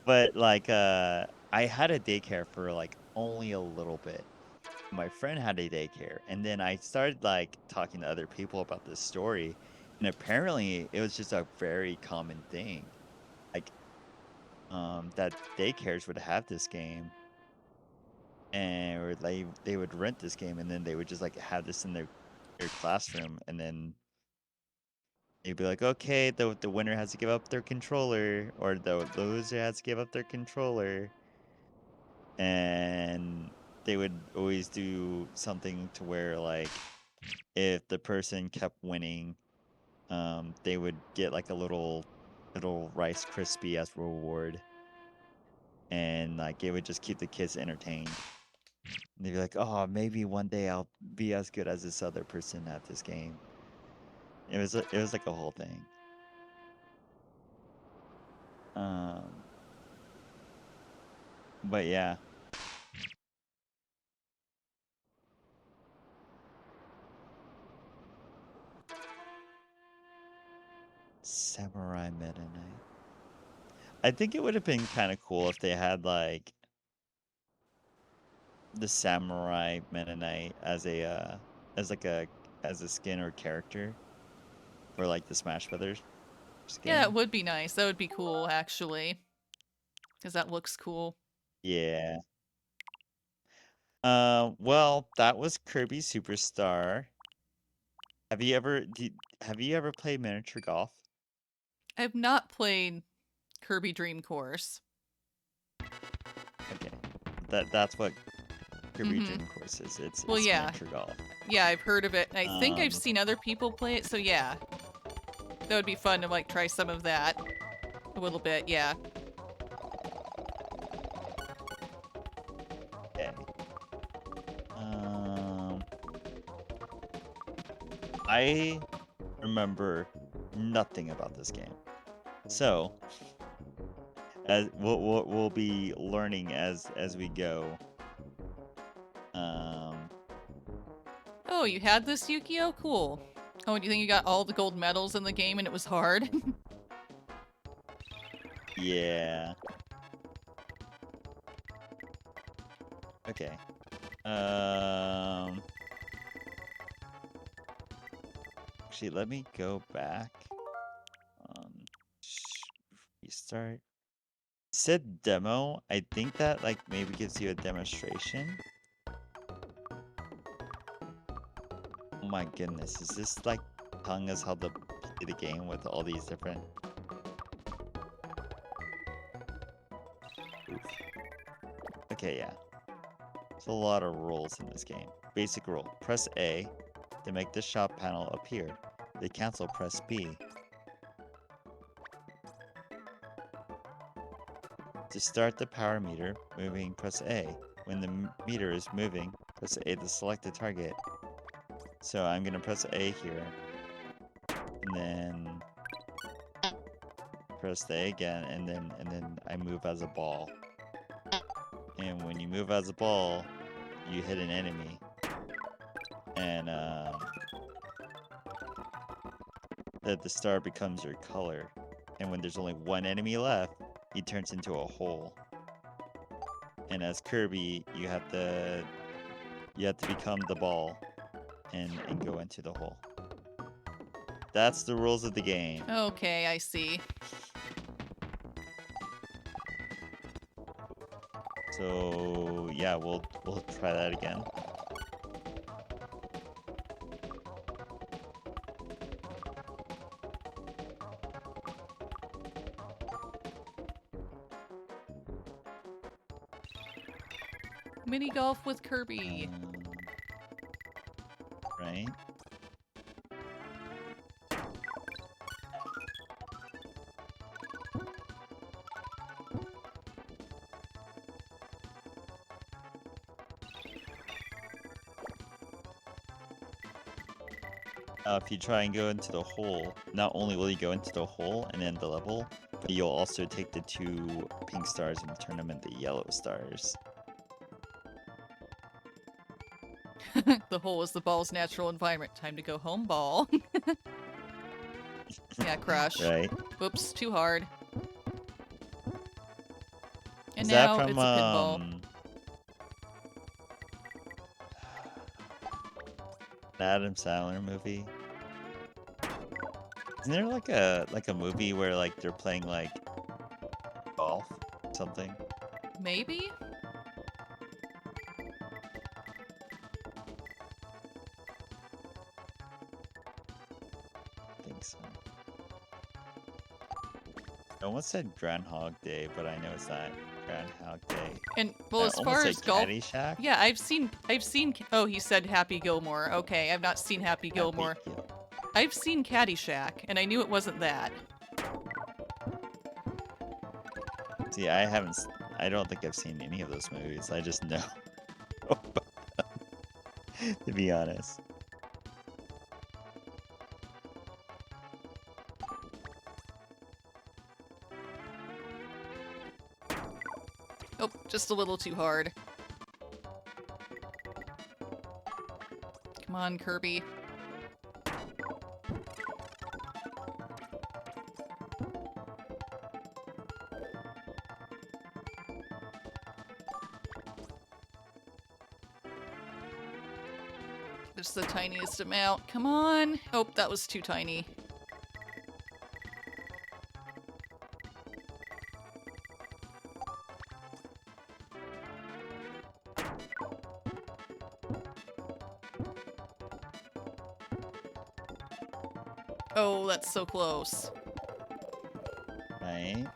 but like I had a daycare for like only a little bit. My friend had a daycare, and then I started like talking to other people about this story, And apparently, it was just a very common thing. Like, that daycares would have this game, and or they would rent this game, and then they would just like have this in their classroom, and then they'd be like, okay, the winner has to give up their controller, or the loser has to give up their controller, and they would always do something to where like if the person kept winning, they would get like a little Rice Krispie as reward, and like it would just keep the kids entertained. And they'd be like, "Oh, maybe one day I'll be as good as this other person at this game." It was like a whole thing. Um, but yeah, Samurai Meta Knight. I think it would have been kind of cool if they had like the Samurai Meta Knight as a as like a as a skin or character for like the Smash Brothers Yeah, that game. would be nice. That would be cool, actually, because that looks cool. Yeah. Well, that was Kirby Superstar. Have you ever played miniature golf? I've not played Kirby Dream Course. Okay. That's what Kirby Mm-hmm. Dream Course is. Well, It's yeah. miniature golf. Yeah, I've heard of it. I think I've Um, seen other people play it, so yeah. That would be fun to, like, try some of that. A little bit, yeah. okay. Um, I remember nothing about this game. So, as we'll be learning as we go. Um, Oh, you had this, Yukio? Cool. Oh, do you think you got all the gold medals in the game and it was hard? yeah. Okay. Um, actually, let me go back. Restart. Said demo. I think that like maybe gives you a demonstration. Oh my goodness, is this like telling us how to play the game with all these different? Oof. Okay, yeah. There's a lot of rules in this game. Basic rule: press A to make the shop panel appear. To cancel, press B. To start the power meter moving, press A. When the meter is moving, press A to select the target. So I'm gonna press A here, and then press the A again, and then I move as a ball. And when you move as a ball, you hit an enemy, and the star becomes your color. And when there's only one enemy left, he turns into a hole. And as Kirby, you have to become the ball and go into the hole. That's the rules of the game. Okay, I see. So yeah, we'll try that again. Mini golf with Kirby. Right. If you try and go into the hole, not only will you go into the hole and end the level, but you'll also take the 2 pink stars and turn them into yellow stars. The hole is the ball's natural environment. Time to go home, ball. Yeah, crush. Right? Whoops, too hard. And Is that now from it's a pinball. an Adam Sandler movie? Isn't there like a movie where like they're playing like golf or something? Maybe? I think so. I almost said Groundhog Day, but I know it's not Groundhog Day. And well, I as almost far said as golf, Caddyshack. yeah, I've seen. Oh, he said Happy Gilmore. Okay, I've not seen Happy Happy Gilmore. Gil. I've seen Caddyshack, and I knew it wasn't that. See, I don't think I've seen any of those movies. I just know, to be honest. Oh, just a little too hard. Come on, Kirby. Just the tiniest amount. Come on. Oh, that was too tiny. Oh, that's so close. Right?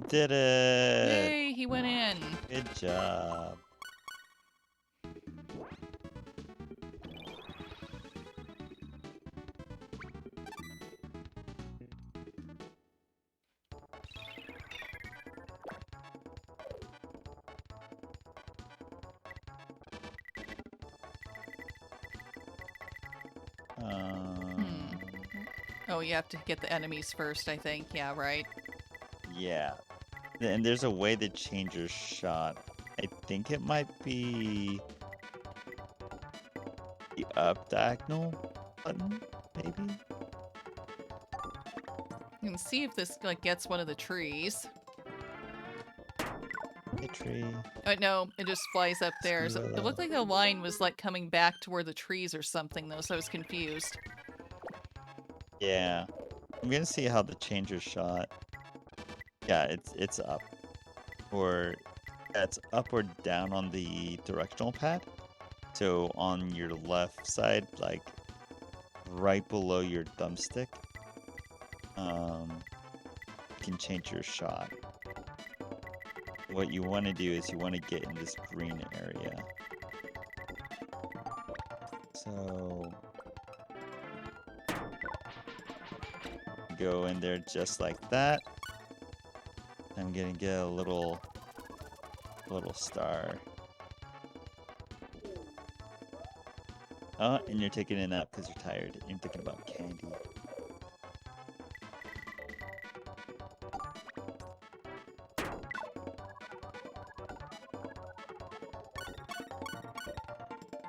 Did it! Yay, he went in. Good job. Oh, you have to get the enemies first, I think. Yeah, right. Yeah. And there's a way to change your shot. I think it might be the up diagonal button, maybe? You can see if this like gets one of the trees. A tree. Oh, no, it just flies up there. So it Willow. looked like the line was like coming back toward the trees or something, though, so I was confused. Yeah. I'm gonna see how the change your shot. Yeah, it's up. Or yeah, it's up or down on the directional pad. So on your left side, like right below your thumbstick, you can change your shot. What you want to do is you want to get in this green area. So go in there just like that. I'm gonna get a little star. Oh, and you're taking a nap because you're tired. You're thinking about candy.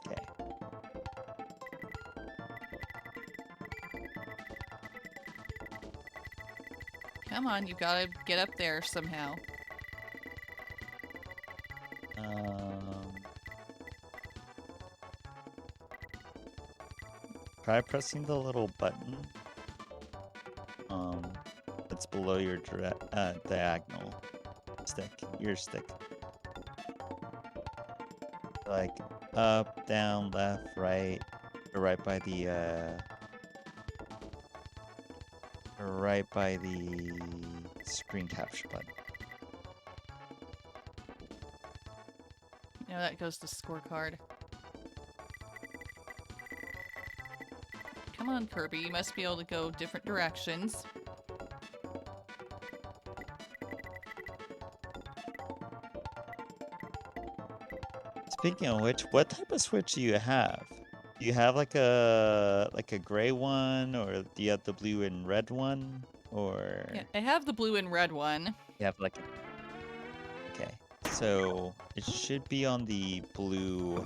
Okay. Come on, you gotta get up there somehow. Try pressing the little button. That's below your diagonal stick, your stick. Like up, down, left, right, or right by the screen capture button. Now that goes to scorecard. Come on, Kirby, you must be able to go different directions. Speaking of which, what type of Switch do you have? Do you have like a gray one, or do you have the blue and red one, or Yeah, I have the blue and red one. you have like okay, so it should be on the blue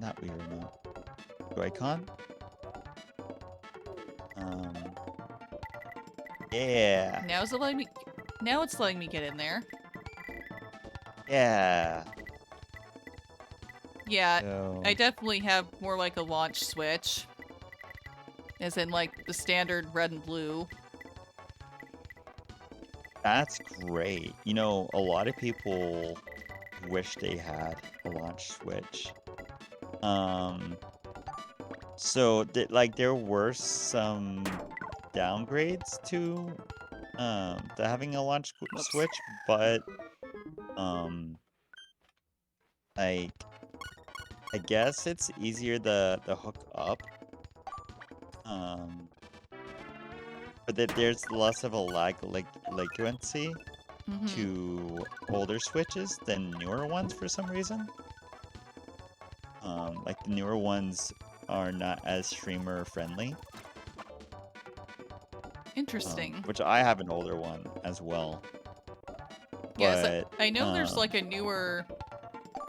not Wii remote, Joy-Con. Yeah. Now is it letting me? Now it's letting me get in there. Yeah. Yeah, I So definitely have more like a launch switch, as in like the standard red and blue. that's great. You know, a lot of people wish they had a launch switch. Um, so like there were some downgrades to having a launch Whoops. switch, but um like I guess it's easier to hook up. Um, but that there's less of a latency Mm-hmm. to older switches than newer ones for some reason. Like the newer ones are not as streamer friendly. Interesting. Which I have an older one as well. Yes, But I know there's like a newer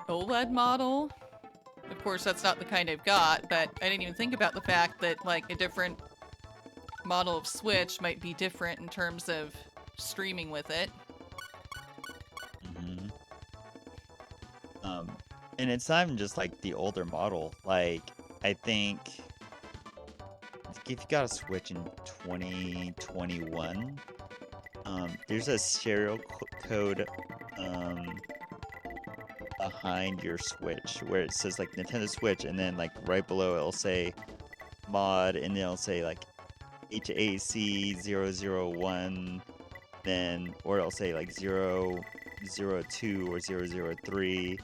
OLED model. Of course, that's not the kind I've got, but I didn't even think about the fact that like a different model of Switch might be different in terms of streaming with it. mhm. Um, and it's not even just like the older model. Like I think if you got a Switch in 2021, there's a serial code um, behind your Switch where it says like Nintendo Switch, and then like right below it'll say mod, and then it'll say like HAC001, then or it'll say like 002 or 003,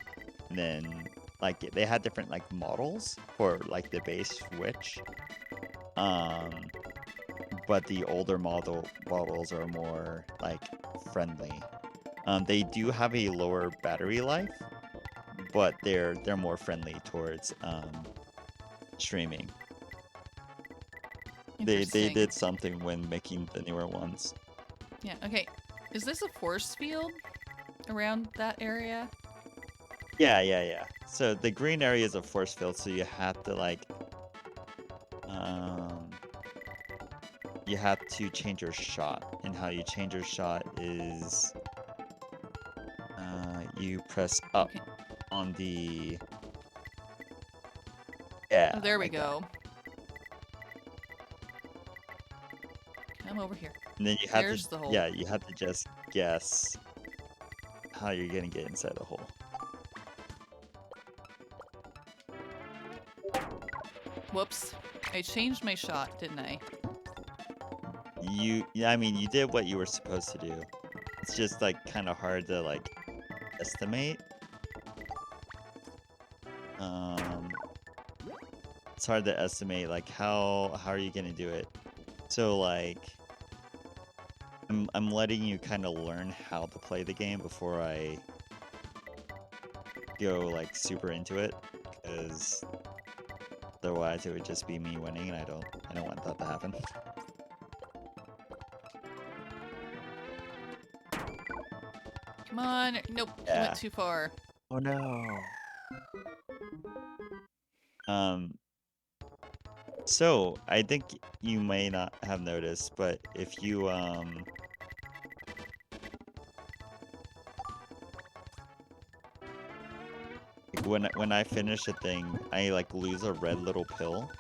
and then like they had different like models for like the base Switch. Um, but the older models are more like friendly. They do have a lower battery life, but they're more friendly towards streaming. They Interesting. did something when making the newer ones. Yeah, okay. Is this a force field around that area? Yeah. So the green area is a force field, so you have to like um you have to change your shot. And how you change your shot is you press up Okay. on the Oh, yeah, there we like that. go. Come over here. And then you have to There's the hole. yeah, you have to just guess how you're gonna get inside the hole. Whoops. I changed my shot, didn't I? Yeah, I mean you did what you were supposed to do. It's just like kind of hard to like estimate. Um, it's hard to estimate like how are you gonna do it. So like I'm letting you kind of learn how to play the game before I go like super into it, because otherwise it would just be me winning, and I don't want that to happen. Come on. Nope. I went Yeah. too far. Oh no. Um, so I think you may not have noticed, but if you like when I finish a thing, I like lose a red little pill.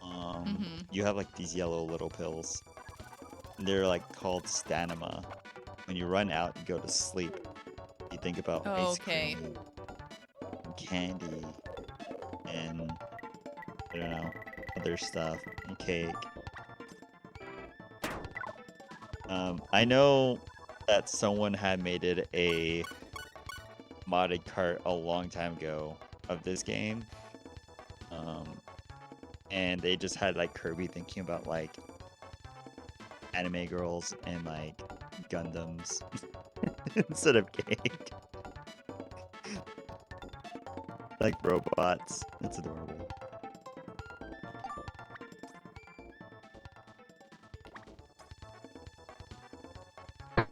Mm-hmm. You have like these yellow little pills. And they're like called stanima. When you run out, you go to sleep. You think about Oh, ice okay. cream and candy and I don't know, other stuff and cake. I know that someone had made it a modded cart a long time ago of this game. And they just had like Kirby thinking about like anime girls and like Gundams instead of cake. Like robots. It's adorable. Okay.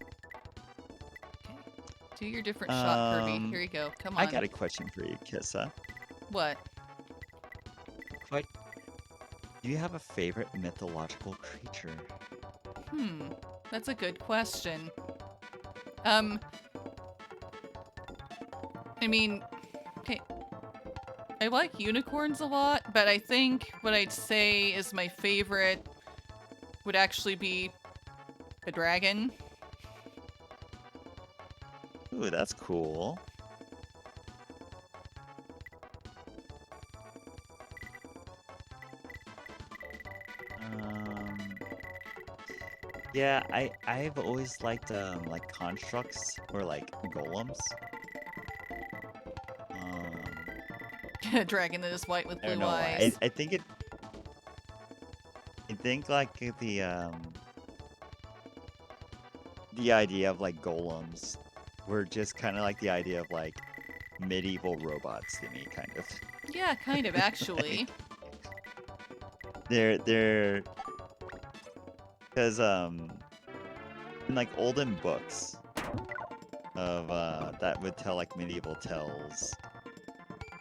Do your different shot, Kirby. Here Um, you go. Come I on. got a question for you, Kissa. What? What do you have a favorite mythological creature? That's a good question. Um, I mean, okay, I like unicorns a lot, but I think what I'd say is my favorite would actually be a dragon. Ooh, that's cool. Um, yeah, I've always liked like constructs or like golems. A dragon that is white with I don't blue know why. eyes. I think like the idea of like golems were just kind of like the idea of like medieval robots to me, kind of. Yeah, kind of, actually. Like, they're because in like olden books of that would tell like medieval tales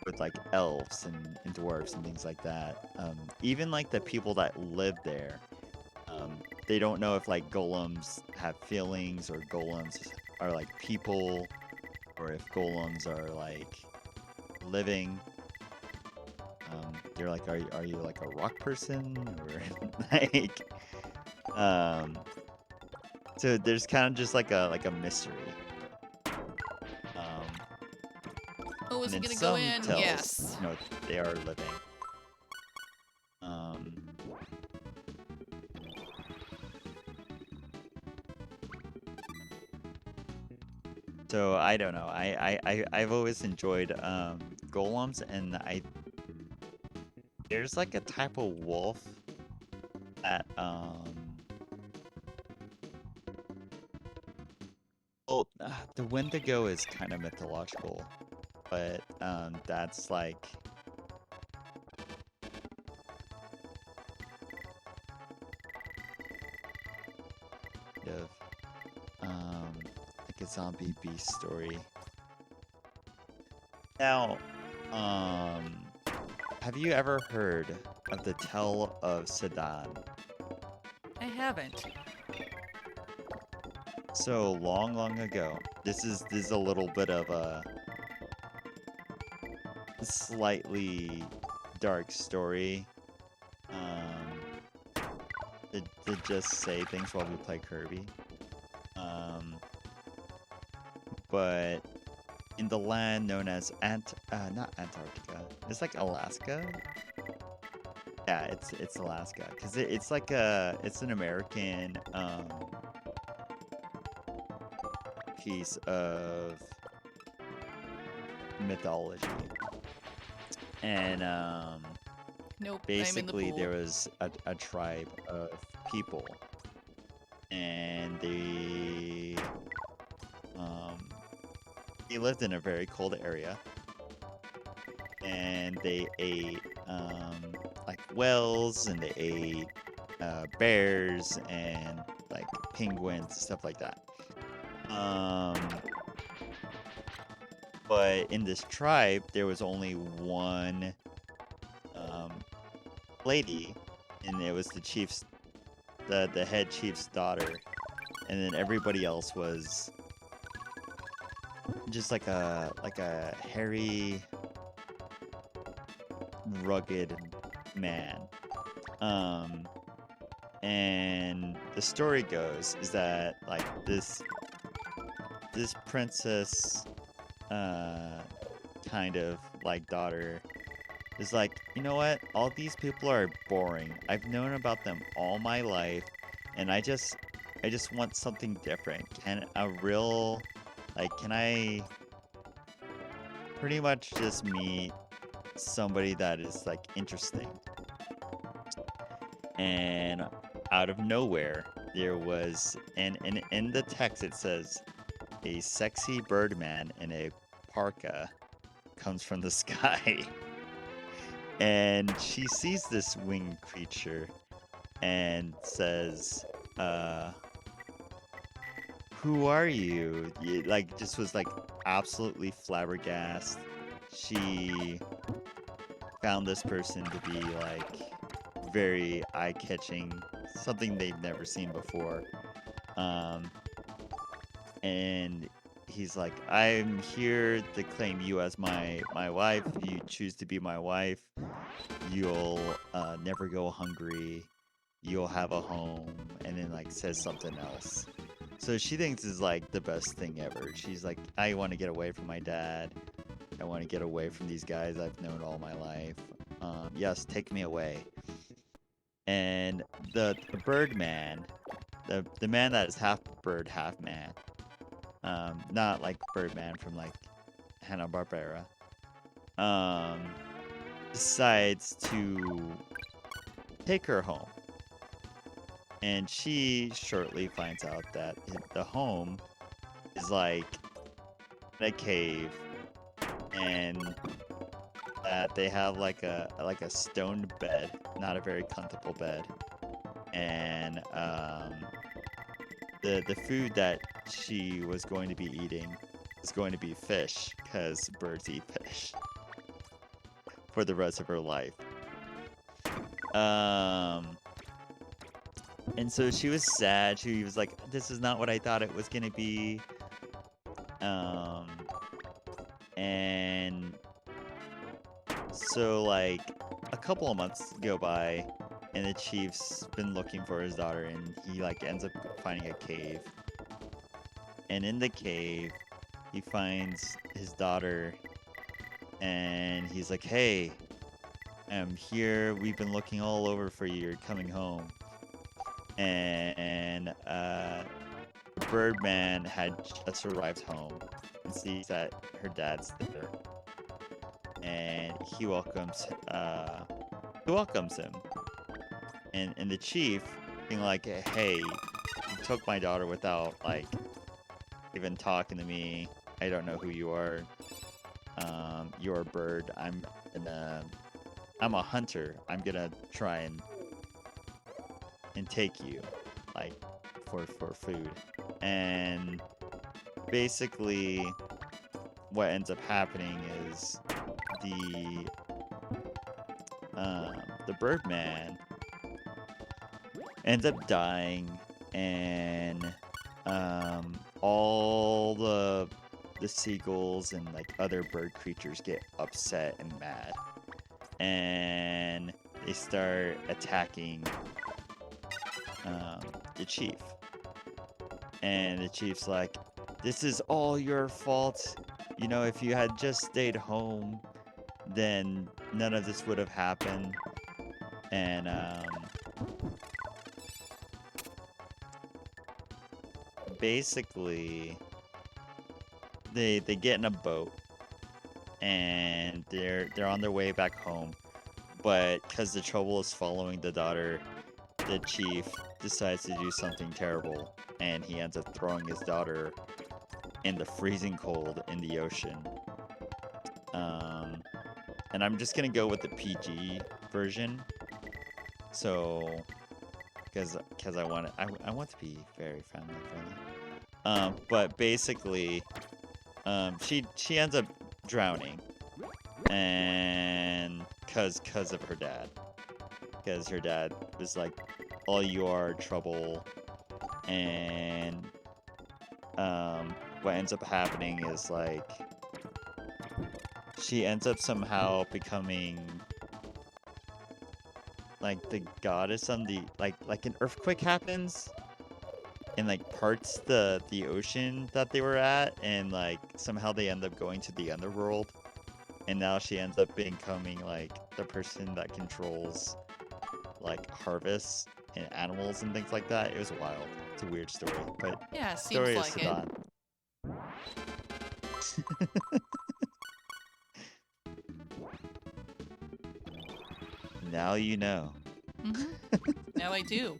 with like elves and dwarves and things like that. Even like the people that live there, they don't know if like golems have feelings or golems are like people or if golems are like living. They're like, are you like a rock person or like so there's kind of just like a mystery. Oh, And is it in gonna go some in? tells, Yes. they are living. Um, so I don't know. I've always enjoyed golems, and there's like a type of wolf that well, the Wendigo is kind of mythological, but that's like of like a zombie beast story. Now, have you ever heard of the Tell of Sedan? I haven't. So long ago, this is a little bit of a slightly dark story. To just say things while we play Kirby. But in the land known as not Antarctica. It's like Alaska. Yeah, it's Alaska because it's like it's an American piece of mythology, and Nope, I'm in the basically there pool. was a tribe of people, and they lived in a very cold area, and they ate like whales, and they ate bears and like penguins, stuff like that. But in this tribe, there was only one lady, and it was the chief's, the head chief's daughter, and then everybody else was just like a hairy, rugged man. And the story goes is that like this princess kind of like daughter is like, you know what? All these people are boring. I've known about them all my life, and I just want something different. Can I pretty much just meet somebody that is like interesting? And out of nowhere, there was, and in the text it says, a sexy birdman in a parka comes from the sky. And she sees this winged creature and says, who are you? Like, just was like absolutely flabbergasted. She found this person to be like very eye-catching, something they've never seen before. Um, and he's like, I'm here to claim you as my wife. If you choose to be my wife, you'll never go hungry. You'll have a home, and then like says something else. So she thinks is like the best thing ever. She's like, I want to get away from my dad. I want to get away from these guys I've known all my life. Yes, take me away. And the bird man, the man that is half bird, half man, not like Birdman from like Hanna-Barbera, um, decides to take her home. And she shortly finds out that the home is like in a cave, and that they have like a stone bed, not a very comfortable bed, and the food that she was going to be eating is going to be fish, because birds eat fish for the rest of her life. And so she was sad. She was like, this is not what I thought it was gonna be. And so like a couple of months go by, and the chief's been looking for his daughter, and he like ends up finding a cave. And in the cave, he finds his daughter, and he's like, hey, I'm here. We've been looking all over for you. You're coming home. And Birdman had just arrived home and sees that her dad's there, and he welcomes him. And the chief being like, hey, you took my daughter without like even talking to me. I don't know who you are. You're a bird. I'm a hunter. I'm gonna try and take you, like, for food. And basically what ends up happening is the Birdman ends up dying, and all the seagulls and like other bird creatures get upset and mad, and they start attacking the chief. And the chief's like, this is all your fault. You know, if you had just stayed home, then none of this would have happened. And basically they get in a boat, and they're on their way back home. But because the trouble is following the daughter, the chief decides to do something terrible, and he ends up throwing his daughter in the freezing cold in the ocean. And I'm just gonna go with the PG version, so because I want to be very family friendly. But basically, she ends up drowning, and because of her dad. Because her dad was like, all you are trouble. And what ends up happening is like she ends up somehow becoming like the goddess on the like an earthquake happens and like parts the ocean that they were at, and like somehow they end up going to the underworld, and now she ends up becoming like the person that controls like harvests and animals and things like that. It was wild. It's a weird story, but Yeah, story seems is like it. Sedan. Now you know. Now I do.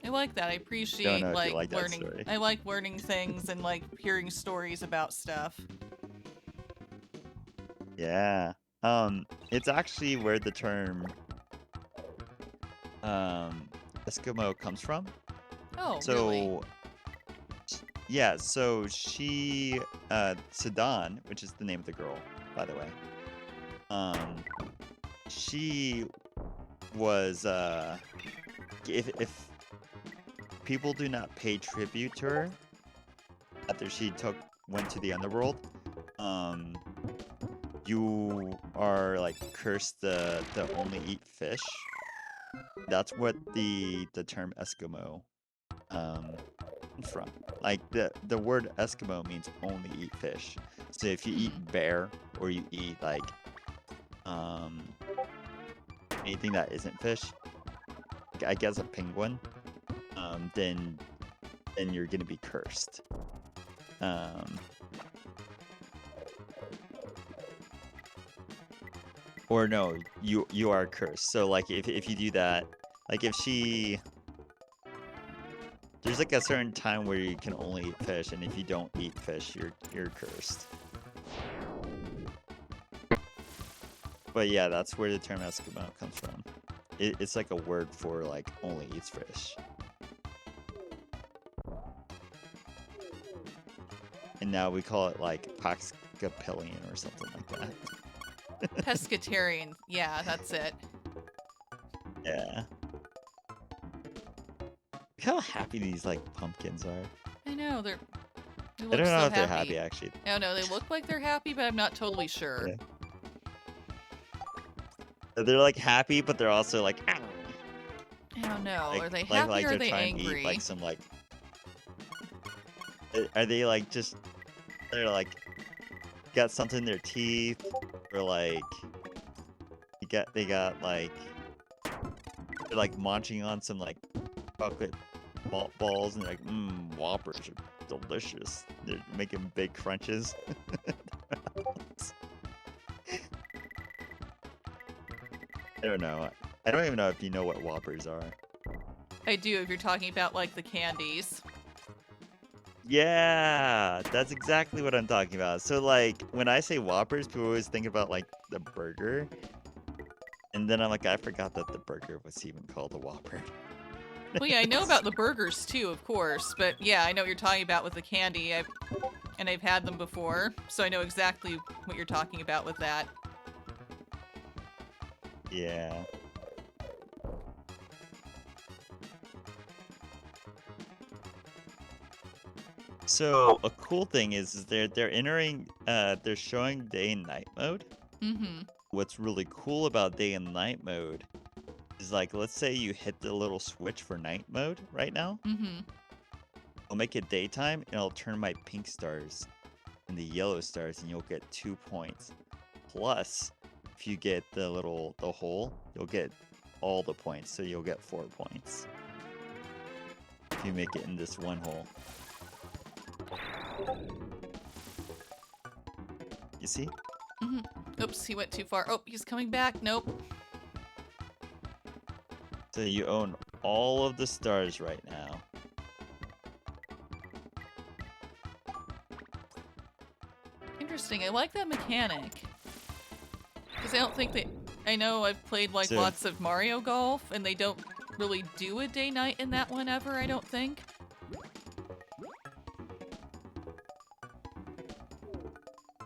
I like that. I Don't appreciate know if you like like that learning. story. I like learning things and like hearing stories about stuff. Yeah. It's actually where the term Eskimo comes from. Oh, really? So yeah, so she Sedan, which is the name of the girl, by the way. she was if people do not pay tribute to her after she went to the underworld, you are like cursed to only eat fish. That's what the term Eskimo comes from. Like the word Eskimo means only eat fish. So if you eat bear or you eat like anything that isn't fish, I guess a penguin, then you're gonna be cursed. Or no, you are cursed. So like if you do that, like if she there's like a certain time where you can only eat fish, and if you don't eat fish, you're cursed. But yeah, that's where the term Eskimo comes from. It's like a word for like only eats fish. And now we call it like Paxcapillion or something like that. Pescatarian. Yeah, that's it. Yeah. Look how happy these like pumpkins are. I know, they I look don't know so if they're happy actually. No, they look like they're happy, but I'm not totally sure. Yeah. They're like happy, but they're also like, ow. I don't know. Like, Are they happy or are they're they trying to eat angry? like some like. Are they like just? They're like, got something in their teeth, or like, they got like, they're like munching on some like chocolate balls, and they're like, Whoppers are delicious. They're making big crunches. I don't know. I don't even know if you know what Whoppers are. I do, if you're talking about like the candies. Yeah, that's exactly what I'm talking about. So like when I say Whoppers, people always think about like the burger. And then I'm like, I forgot that the burger was even called a Whopper. Well, yeah, I know about the burgers too, of course. But yeah, I know what you're talking about with the candy. I've had them before, so I know exactly what you're talking about with that. Yeah. So a cool thing is they're entering they're showing day and night mode. What's really cool about day and night mode is like, let's say you hit the little switch for night mode right now. I'll make it daytime and I'll turn my pink stars and the yellow stars, and you'll get 2 points. Plus, if you get the hole, you'll get all the points, so you'll get 4 points. If you make it in this one hole. You see? Oops, he went too far. Oh, he's coming back. Nope. So you own all of the stars right now. Interesting. I like that mechanic. Because I don't think I know I've played like lots of Mario Golf, and they don't really do a day-night in that one ever, I don't think.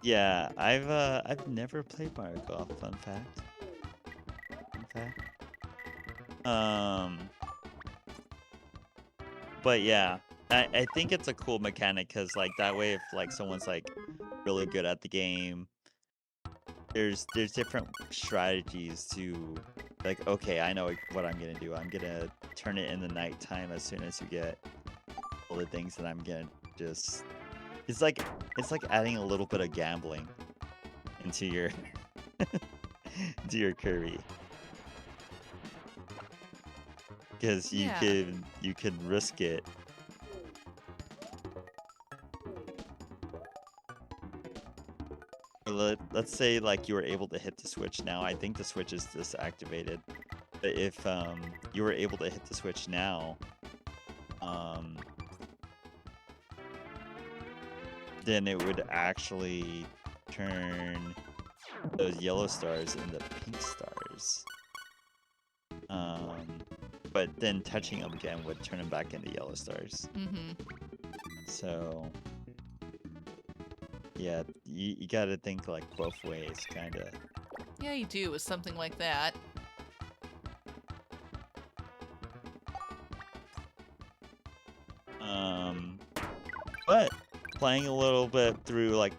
Yeah, I've never played Mario Golf, fun fact. But yeah, I think it's a cool mechanic, because like that way, if like someone's like really good at the game, there's different strategies to like, okay, I know what I'm gonna do. I'm gonna turn it in the nighttime as soon as you get all the things that I'm gonna just. It's like adding a little bit of gambling into your into your Kirby, because you can risk it. Let's say like you were able to hit the switch now. I think the switch is disactivated. But if you were able to hit the switch now, then it would actually turn those yellow stars into pink stars. But then touching them again would turn them back into yellow stars. So yeah, you gotta think like both ways, kind of. Yeah, you do with something like that. But playing a little bit through like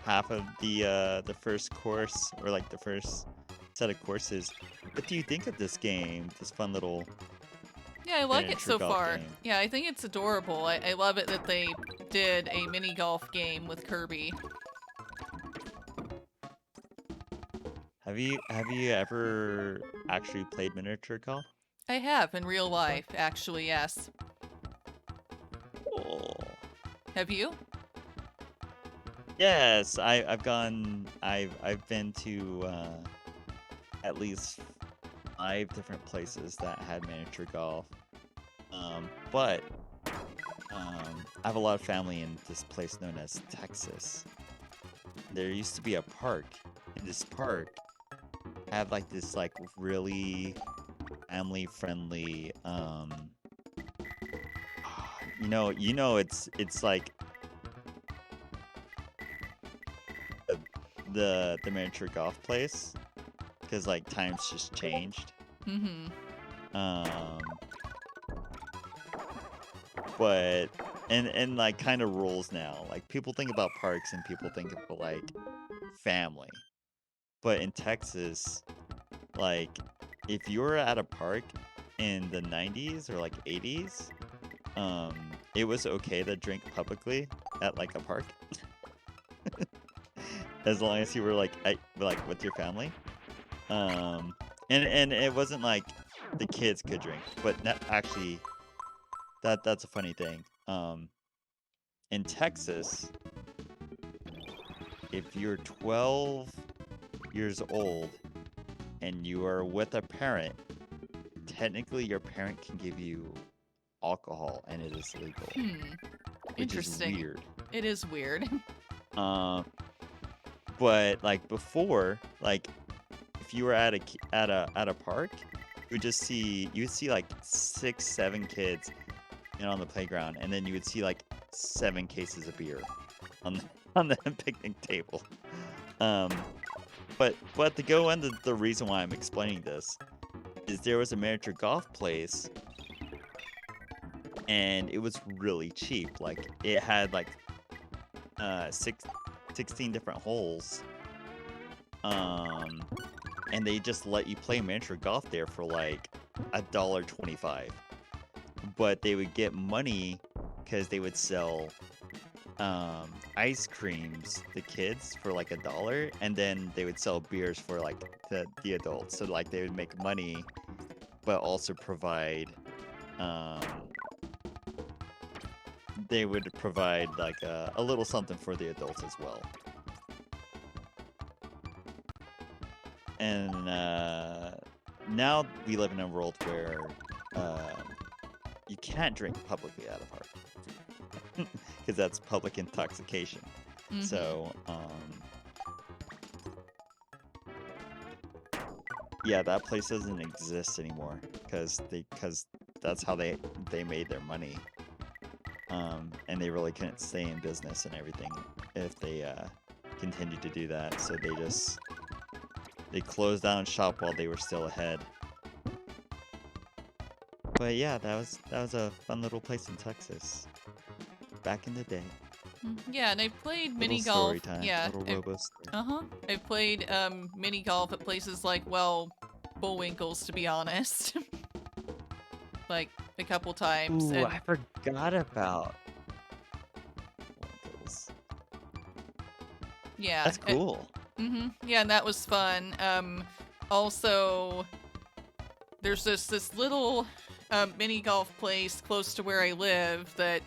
half of the first course, or like the first set of courses, what do you think of this game? This fun little Yeah, I like it miniature so golf far. game. Yeah, I think it's adorable. I love it that they did a mini golf game with Kirby. Have you ever actually played miniature golf? I have in real life, actually, yes. Oh. Have you? Yes, I've been to at least 5 different places that had miniature golf. But I have a lot of family in this place known as Texas. There used to be a park. In this park, have like this like really family friendly it's like the the miniature golf place, because like times just changed. Mm-hmm. Um but and like kind of rules now. Like people think about parks and people think of like family. But in Texas, like if you were at a park in the 90s or like 80s, it was okay to drink publicly at like a park as long as you were like with your family. And it wasn't like the kids could drink, but actually that's a funny thing. In Texas, if you're 12 years old and you are with a parent, technically your parent can give you alcohol and it is legal, which is Interesting. weird. It is weird. Um, but like before, like if you were at a park, you would see like 6, 7 kids on the playground, and then you would see like 7 cases of beer on the, on the picnic table. Um, but to go into the reason why I'm explaining this is there was a miniature golf place, and it was really cheap. Like it had like 16 different holes. And they just let you play miniature golf there for like $1.25. But they would get money because they would sell ice creams to kids for like $1, and then they would sell beers for like the adults. So like they would make money, but also provide um, they would provide like a little something for the adults as well. And now we live in a world where you can't drink publicly at a park because that's public intoxication. Mm-hmm. So yeah, that place doesn't exist anymore because that's how they made their money. And they really couldn't stay in business and everything if they continued to do that. So they closed down shop while they were still ahead. But yeah, that was a fun little place in Texas back in the day. Yeah, and I played Little mini story golf. time, Yeah, little Robo story. I played mini golf at places like, well, Bullwinkle's, to be honest. Like a couple times. Ooh, And I forgot about Winkles. yeah. That's cool. Yeah, and that was fun. Also, there's this little mini golf place close to where I live that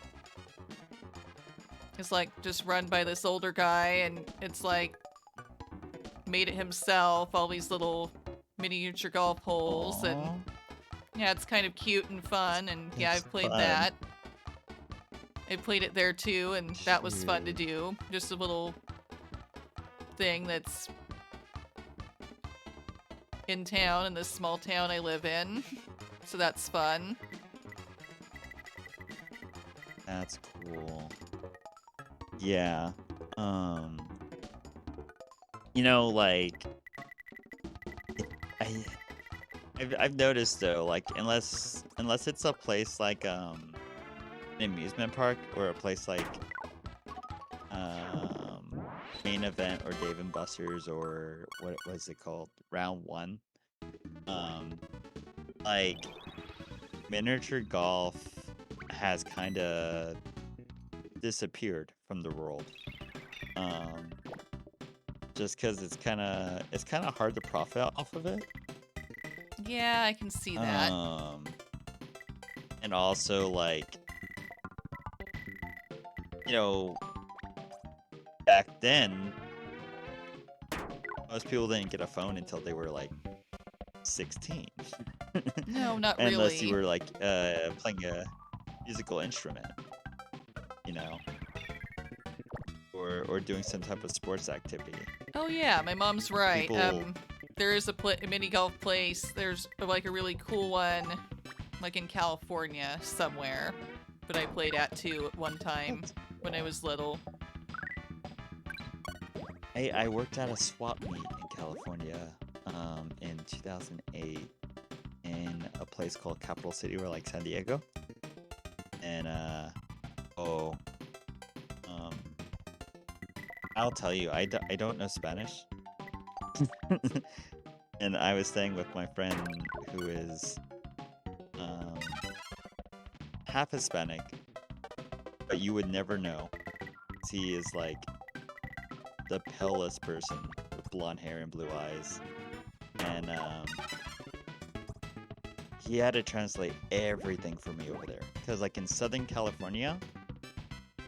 is like just run by this older guy, and it's like made it himself, all these little miniature golf holes. Aw, And yeah, it's kind of cute and fun, and yeah, that's I've played fun. that. I played it there too, and that was fun to Cute. do. Just a little thing that's in town, in this small town I live in. So that's fun. That's cool. Yeah. You know, like I I've noticed though, like unless it's a place like an amusement park or a place like um Main Event or Dave and Buster's or what was it called? Round One. Um like miniature golf has kind of disappeared from the world. Um just because it's kind of hard to profit off of it. Yeah, I can see that. Um and also like, you know, back then most people didn't get a phone until they were like 16. No, not Unless you really. were like playing a musical instrument, you know, or doing some type of sports activity. Oh yeah, my mom's right. People, There is a mini golf place. There's like a really cool one, like in California somewhere, but I played at too at one time when I was little. I worked at a swap meet in California in 2008 in a place called Capital City or like San Diego. And oh um I'll tell you, I don't know Spanish. And I was staying with my friend who is um half Hispanic, but you would never know. He is like the palest person with blonde hair and blue eyes. And he had to translate everything for me over there. Because like in Southern California,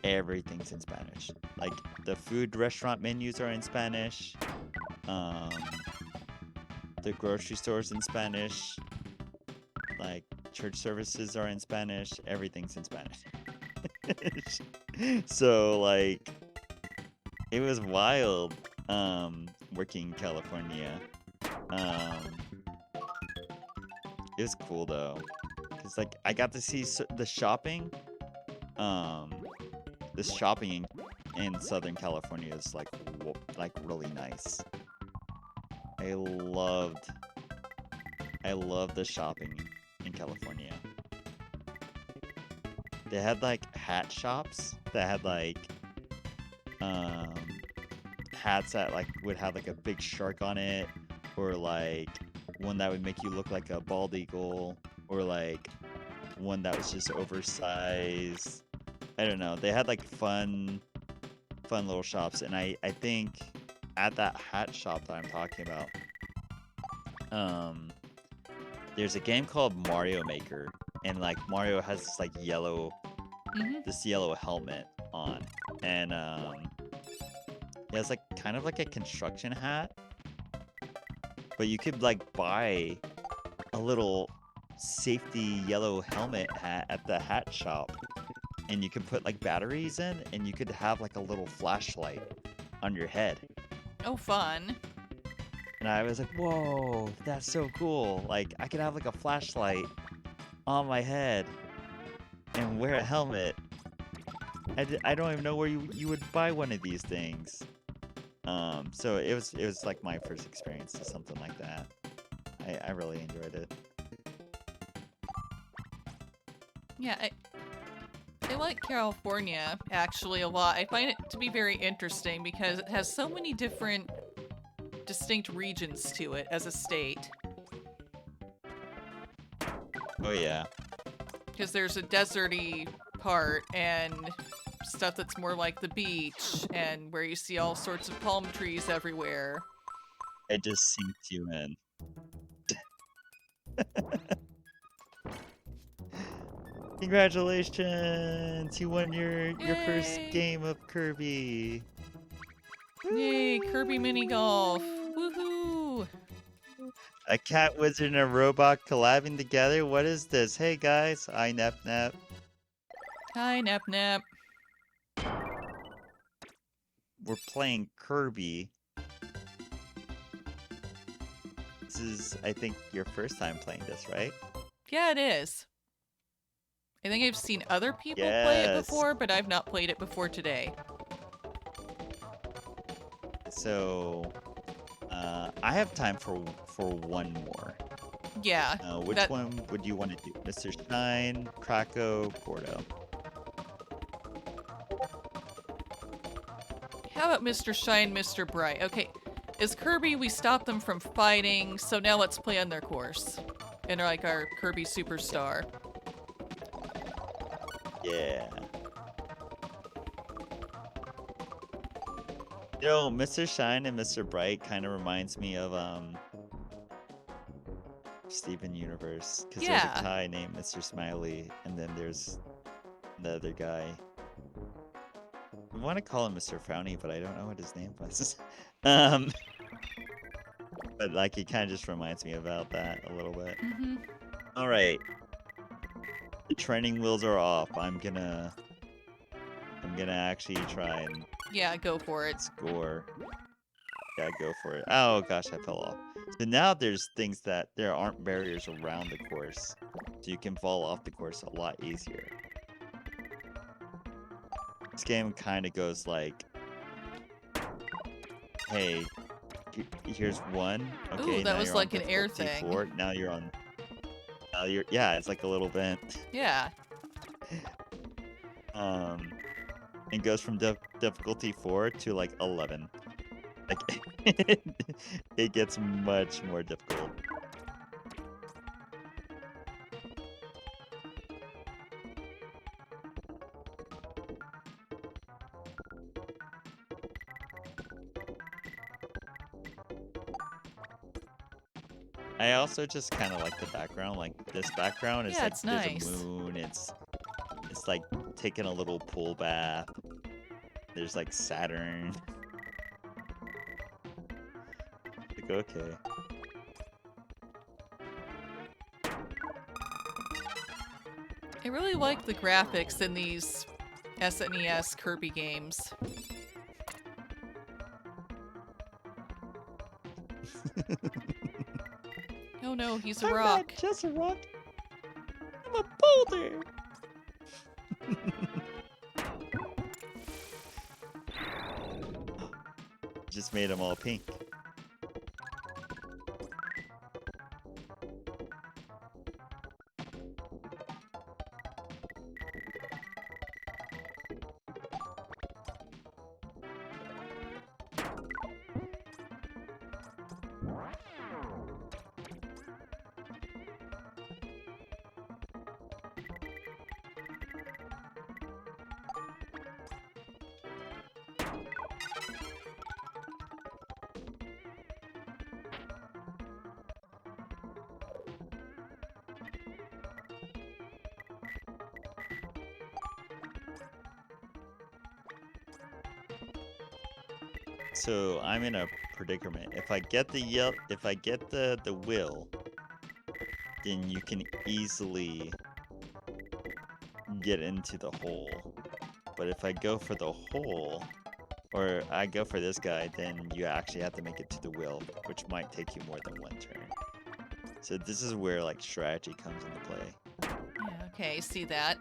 everything's in Spanish. Like the food restaurant menus are in Spanish. Um, the grocery stores in Spanish. Like church services are in Spanish. Everything's in Spanish. So like it was wild working in California. Um, it was cool though. Cause like I got to see the shopping. Um, the shopping in Southern California is like really nice. I loved the shopping in California. They had like hat shops that had like um hats that like would have like a big shark on it, or like one that would make you look like a bald eagle, or like one that was just oversized. I don't know. They had like fun little shops, and I think at that hat shop that I'm talking about, um, there's a game called Mario Maker, and like Mario has Hmm. this yellow helmet on, and he has like kind of like a construction hat, but you could like buy a little safety yellow helmet hat at the hat shop, and you could put like batteries in, and you could have like a little flashlight on your head. Oh, fun. And I was like, whoa, that's so cool. Like I could have like a flashlight on my head and wear a helmet. I don't even know where you would buy one of these things. So it was like my first experience to something like that. I really enjoyed it. Yeah, I like California actually a lot. I find it to be very interesting because it has so many different distinct regions to it as a state. Oh yeah. Because there's a deserty part and stuff that's more like the beach and where you see all sorts of palm trees everywhere. It just sinks you in. Congratulations! You won your first Yay! game of Kirby. Yay, Kirby Mini Golf! Woohoo! A cat wizard and a robot collabing together? What is this? Hey guys, I Nap Nap. Hi, Nap Nap. We're playing Kirby. This is, I think, your first time playing this, right? Yeah, it is. I think I've seen other people play it Yes. before, but I've not played it before today. So, I have time for one more. Yeah. Which one would you want to do? Mr. Shine, Krakow, Porto? How about Mr. Shine, Mr. Bright? Okay, as Kirby, we stopped them from fighting, so now let's play on their course. And like our Kirby Super Star. Yeah. You know, Mr. Shine and Mr. Bright kind of reminds me of Steven Universe, because there's a Yeah. guy named Mr. Smiley, and then there's the other guy. I want to call him Mr. Frowny, but I don't know what his name was. But like, he kind of just reminds me about that a little bit. Mm-hmm. All right, the training wheels are off. I'm gonna actually try and go for it. score. Yeah, go for it. Oh gosh, I fell off. So now there's things that there aren't barriers around the course, so you can fall off the course a lot easier. This game kind of goes like, hey, here's one. Okay, Ooh, that now was you're like on an air difficulty thing. 4. Now you're on. Yeah, it's like a little vent. Yeah. It goes from difficulty 4 to like 11. Like, it gets much more difficult. I also just kind of like the background. Like, this background is Yeah, like it's there's nice. a moon. It's like taking a little pool bath. There's like Saturn. Like, okay. I really like the graphics in these SNES Kirby games. Oh no, he's a I'm rock. not just a rock. I'm a boulder. Just made them all pink. So I'm in a predicament. If I get the wheel, then you can easily get into the hole. But if I go for the hole, or I go for this guy, then you actually have to make it to the wheel, which might take you more than one turn. So this is where like strategy comes into play. Yeah, okay, see that.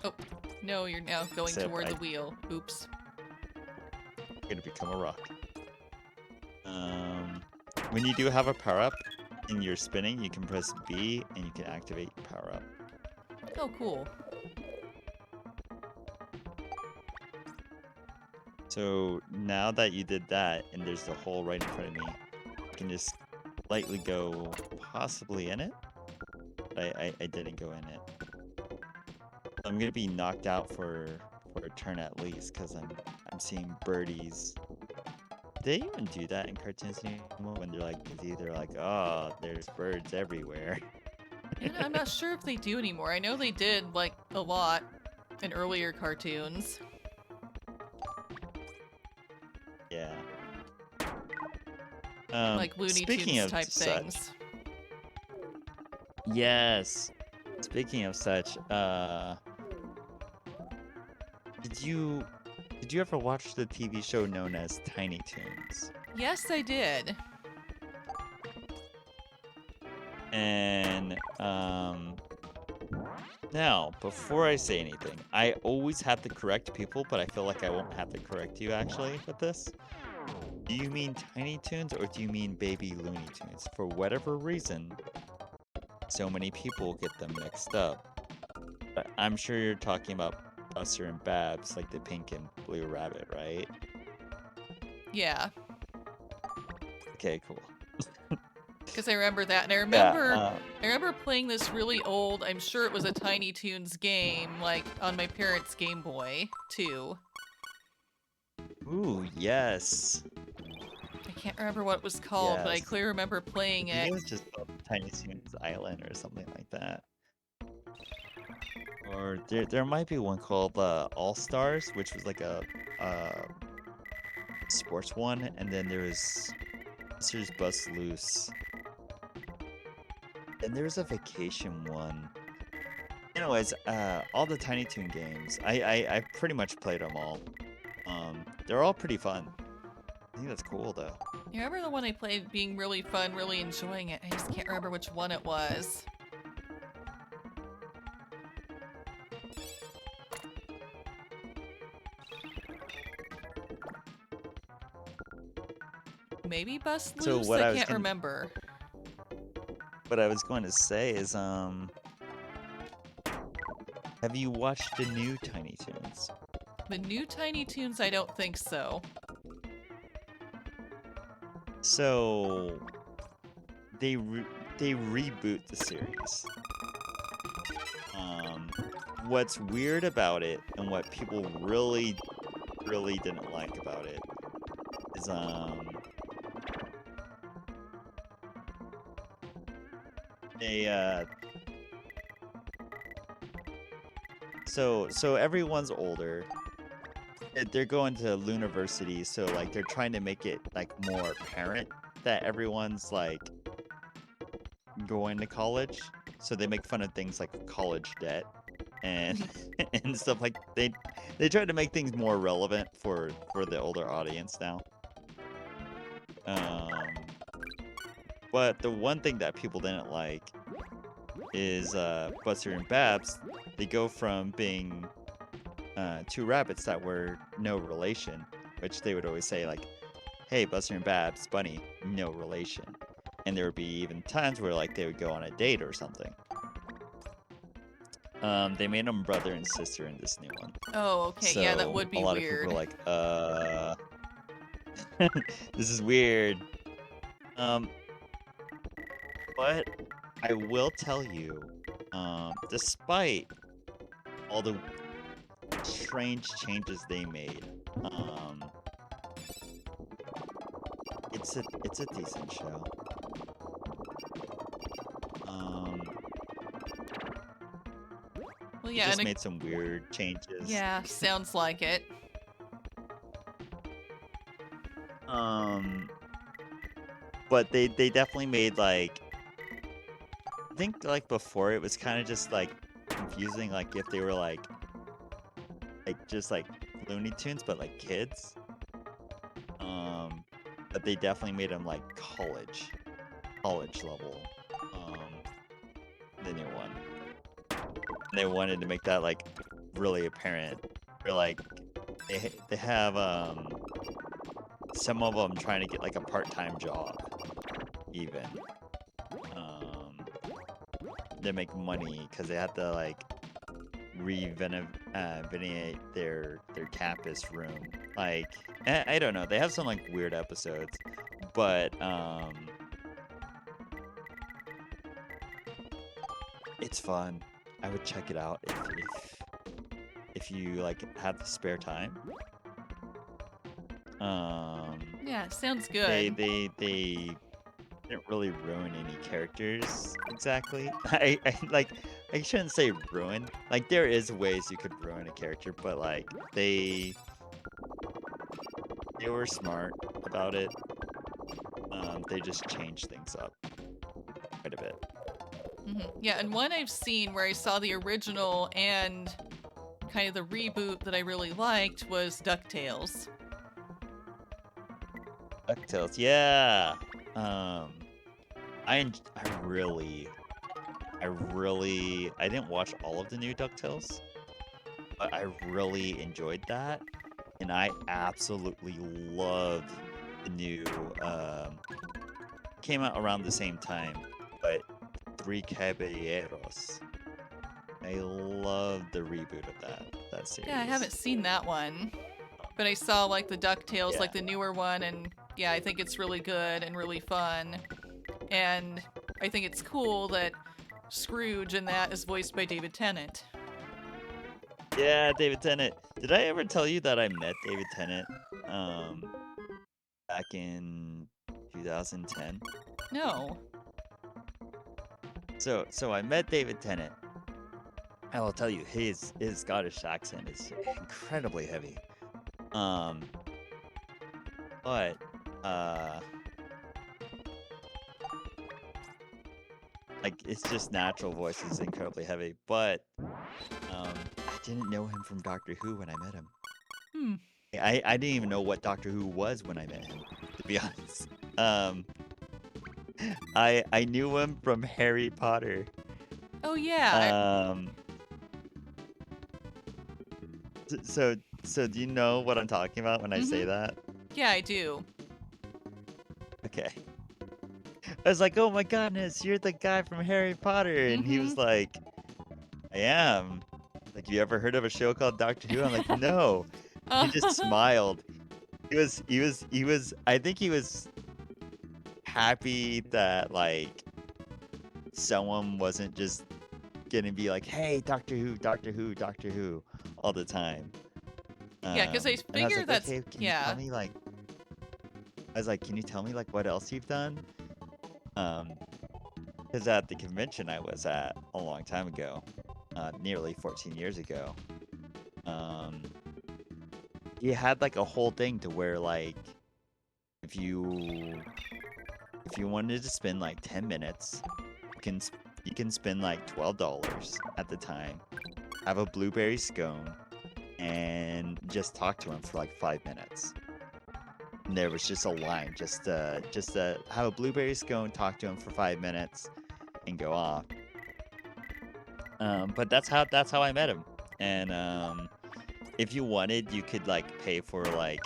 Oh, no, you're now going Except toward the wheel. Oops. I'm gonna become a rock. When you do have a power-up and you're spinning, you can press B and you can activate power-up. Oh, cool. So now that you did that and there's the hole right in front of me, I can just lightly go possibly in it. But I didn't go in it. I'm gonna be knocked out for a turn at least because I'm seeing birdies. Do they even do that in cartoons anymore when they're like busy? They're like, oh, there's birds everywhere. And I'm not sure if they do anymore. I know they did, like, a lot in earlier cartoons. Yeah. Like Looney Speaking Tunes of type such, things. yes. Speaking of such, did you ever watch the TV show known as Tiny Toons? Yes, I did. And now, before I say anything, I always have to correct people, but I feel like I won't have to correct you actually with this. Do you mean Tiny Toons or do you mean Baby Looney Tunes? For whatever reason, so many people get them mixed up. But I'm sure you're talking about Buster and Babs, like the pink and blue rabbit, right? Yeah, Okay, cool. because I remember that, and Yeah. I remember playing this really old. I'm sure it was a Tiny Toons game, like on my parents' Game Boy too. Ooh, yes. I can't remember what it was called, but I Yes. clearly remember playing I think it. it was just called Tiny Toons Island or something like that. Or there might be one called All Stars, which was like a sports one, and then there's Bust Loose. And there's a vacation one. Anyways, all the Tiny Toon games, I pretty much played them all. They're all pretty fun. I think that's cool though. I remember the one I played being really fun, really enjoying it. I just can't remember which one it was. Maybe Bust So Loose? I can't remember. what I was going to say is, have you watched the new Tiny Toons? The new Tiny Toons, I don't think so. So they reboot the series. What's weird about it and what people really didn't like about it is they so everyone's older. They're going to Luniversity, so like they're trying to make it like more apparent that everyone's like going to college. So they make fun of things like college debt and and stuff like they try to make things more relevant for the older audience now. But the one thing that people didn't like is Buster and Babs. They go from being two rabbits that were no relation, which they would always say like, "Hey, Buster and Babs, Bunny, no relation," and there would be even times where like they would go on a date or something. They made them brother and sister in this new one. Oh, okay. Yeah, that would be a lot weird. of people are like, this is weird. But I will tell you, despite all the strange changes they made, it's a decent show. Well, They yeah, just and made some weird changes. yeah, sounds like it. But they definitely made like, I think like before it was kind of just like confusing, like if they were like just like Looney Tunes but like kids. But they definitely made them like college level. The new one. And they wanted to make that like really apparent. Or like they have some of them trying to get like a part-time job even. To make money because they have to like renovate their campus room. Like I don't know. They have some like weird episodes, but it's fun. I would check it out if you like have the spare time. Yeah, sounds good. They didn't really ruin any characters exactly. I like I shouldn't say ruin. Like there is ways you could ruin a character, but like they were smart about it. They just changed things up quite a bit. Yeah, and one I've seen where I saw the original and kind of the reboot that I really liked was DuckTales. DuckTales, yeah. I didn't watch all of the new DuckTales, but I really enjoyed that, and I absolutely loved the new came out around the same time, but Three Caballeros. I love the reboot of that Yeah, I series. haven't seen that one, but I saw like the DuckTales, Yeah. like the newer one, and yeah, I think it's really good and really fun. And I think it's cool that Scrooge in that is voiced by David Tennant. Yeah, David Tennant. Did I ever tell you that I met David Tennant um back in 2010? No. So I met David Tennant. I will tell you, his Scottish accent is incredibly heavy. Um, but uh, like it's just natural voice is incredibly heavy. But I didn't know him from Doctor Who when I met him. Hmm. I didn't even know what Doctor Who was when I met him, to be honest. Um, I knew him from Harry Potter. Oh yeah. Um, so do you know what I'm talking about when I say Mhm. that? Yeah, I do. Okay. I was like, "Oh my goodness, you're the guy from Harry Potter," and he was Mhm. like, "I am." Like, "You ever heard of a show called Doctor Who?" I'm like, "No." He just Uh, smiled. He was. I think he was happy that like someone wasn't just gonna be like, "Hey, Doctor Who, Doctor Who, Doctor Who," all the time. yeah, because I And I was figure like, that's "Okay, can you tell yeah. me like?" I was like, "Can you tell me like what else you've done?" Um, because at the convention I was at a long time ago, nearly 14 years ago, um, he had like a whole thing to where like if you if you wanted to spend like 10 minutes, you can spend like $12 at the time, have a blueberry scone, and just talk to him for like 5 minutes. And there was just a line, just to have a blueberry scone, talk to him for 5 minutes, and go off. But that's how I met him. And if you wanted, you could like pay for like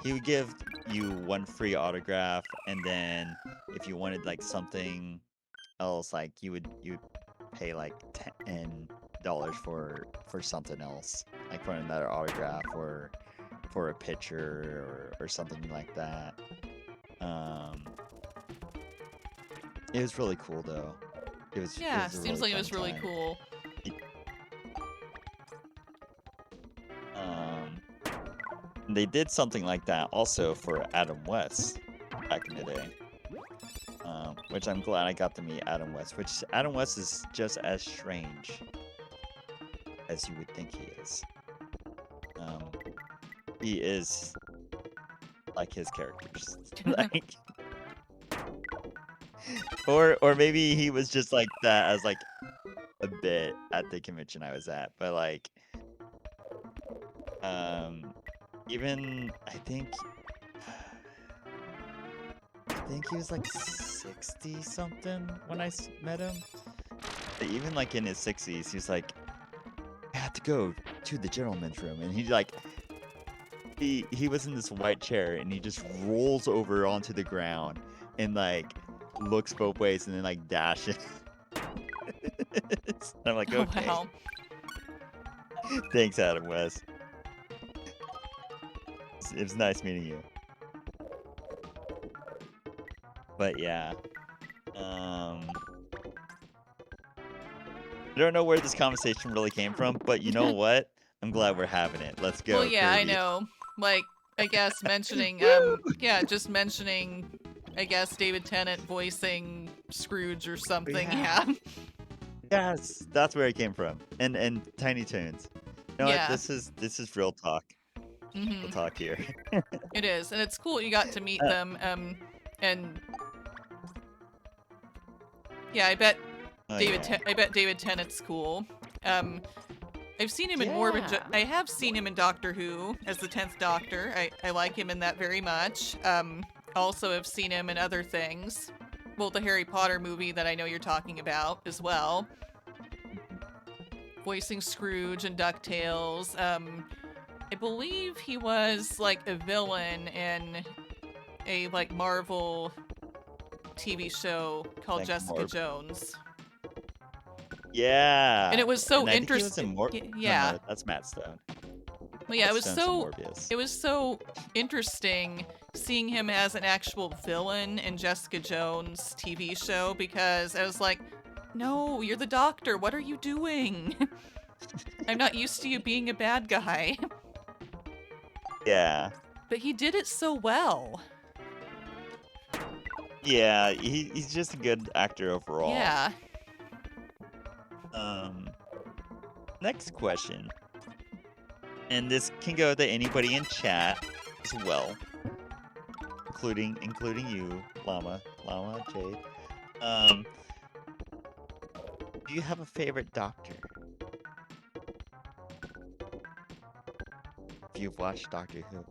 he would give you one free autograph, and then if you wanted like something else, like you would pay like $10 for something else, like for another autograph or for a picture or something like that. Um, it was really cool though. It Yeah, was a seems really like it fun was really time. cool. It- Um, they did something like that also for Adam West back in the day. Which I'm glad I got to meet Adam West, which Adam West is just as strange as you would think he is. Um, he is like his characters. Like or maybe he was just like that as like a bit at the convention I was at. But like um even I think he was like 60 something when met him. But even like in his 60s, he's like, I had to go to the gentleman's room, and he was in this white chair, and he just rolls over onto the ground and like looks both ways, and then like dashes. And I'm like, Oh okay, wow. thanks, Adam West. It was nice meeting you. But yeah, um, I don't know where this conversation really came from, but you know what? I'm glad we're having it. Let's Well, go, yeah, I Kirby. know. Like, I guess mentioning, Woo! yeah, just mentioning, I guess David Tennant voicing Scrooge or something. Yeah. Yeah, Yes, that's where it came from. And Tiny Toons. You know what? yeah. This is real talk. Real Hmm. talk here. It is, and it's cool you got to meet Uh, them. And yeah, I bet oh yeah. I bet David Tennant's cool. Um, I've seen him in more of Yeah. I have seen him in Doctor Who as the 10th Doctor. I like him in that very much. Also have seen him in other things. Well, the Harry Potter movie that I know you're talking about as well. Mhm. Voicing Scrooge and DuckTales. I believe he was like a villain in a like Marvel TV show called Like Jessica more. Jones. And Yeah, it was so and I think he was in interesting. more. No, Yeah. no, that's Matt Stone. Well, yeah, Matt Stone's in Morbius. it was so interesting seeing him as an actual villain in Jessica Jones' TV show because I was like, no, you're the doctor. What are you doing? I'm not used to you being a bad guy. Yeah, But he did it so well. yeah, he's just a good actor overall. Yeah. Um, Next question, and this can go to anybody in chat as well, including you, Llama, Jade. Do you have a favorite doctor? If you've watched Doctor Who.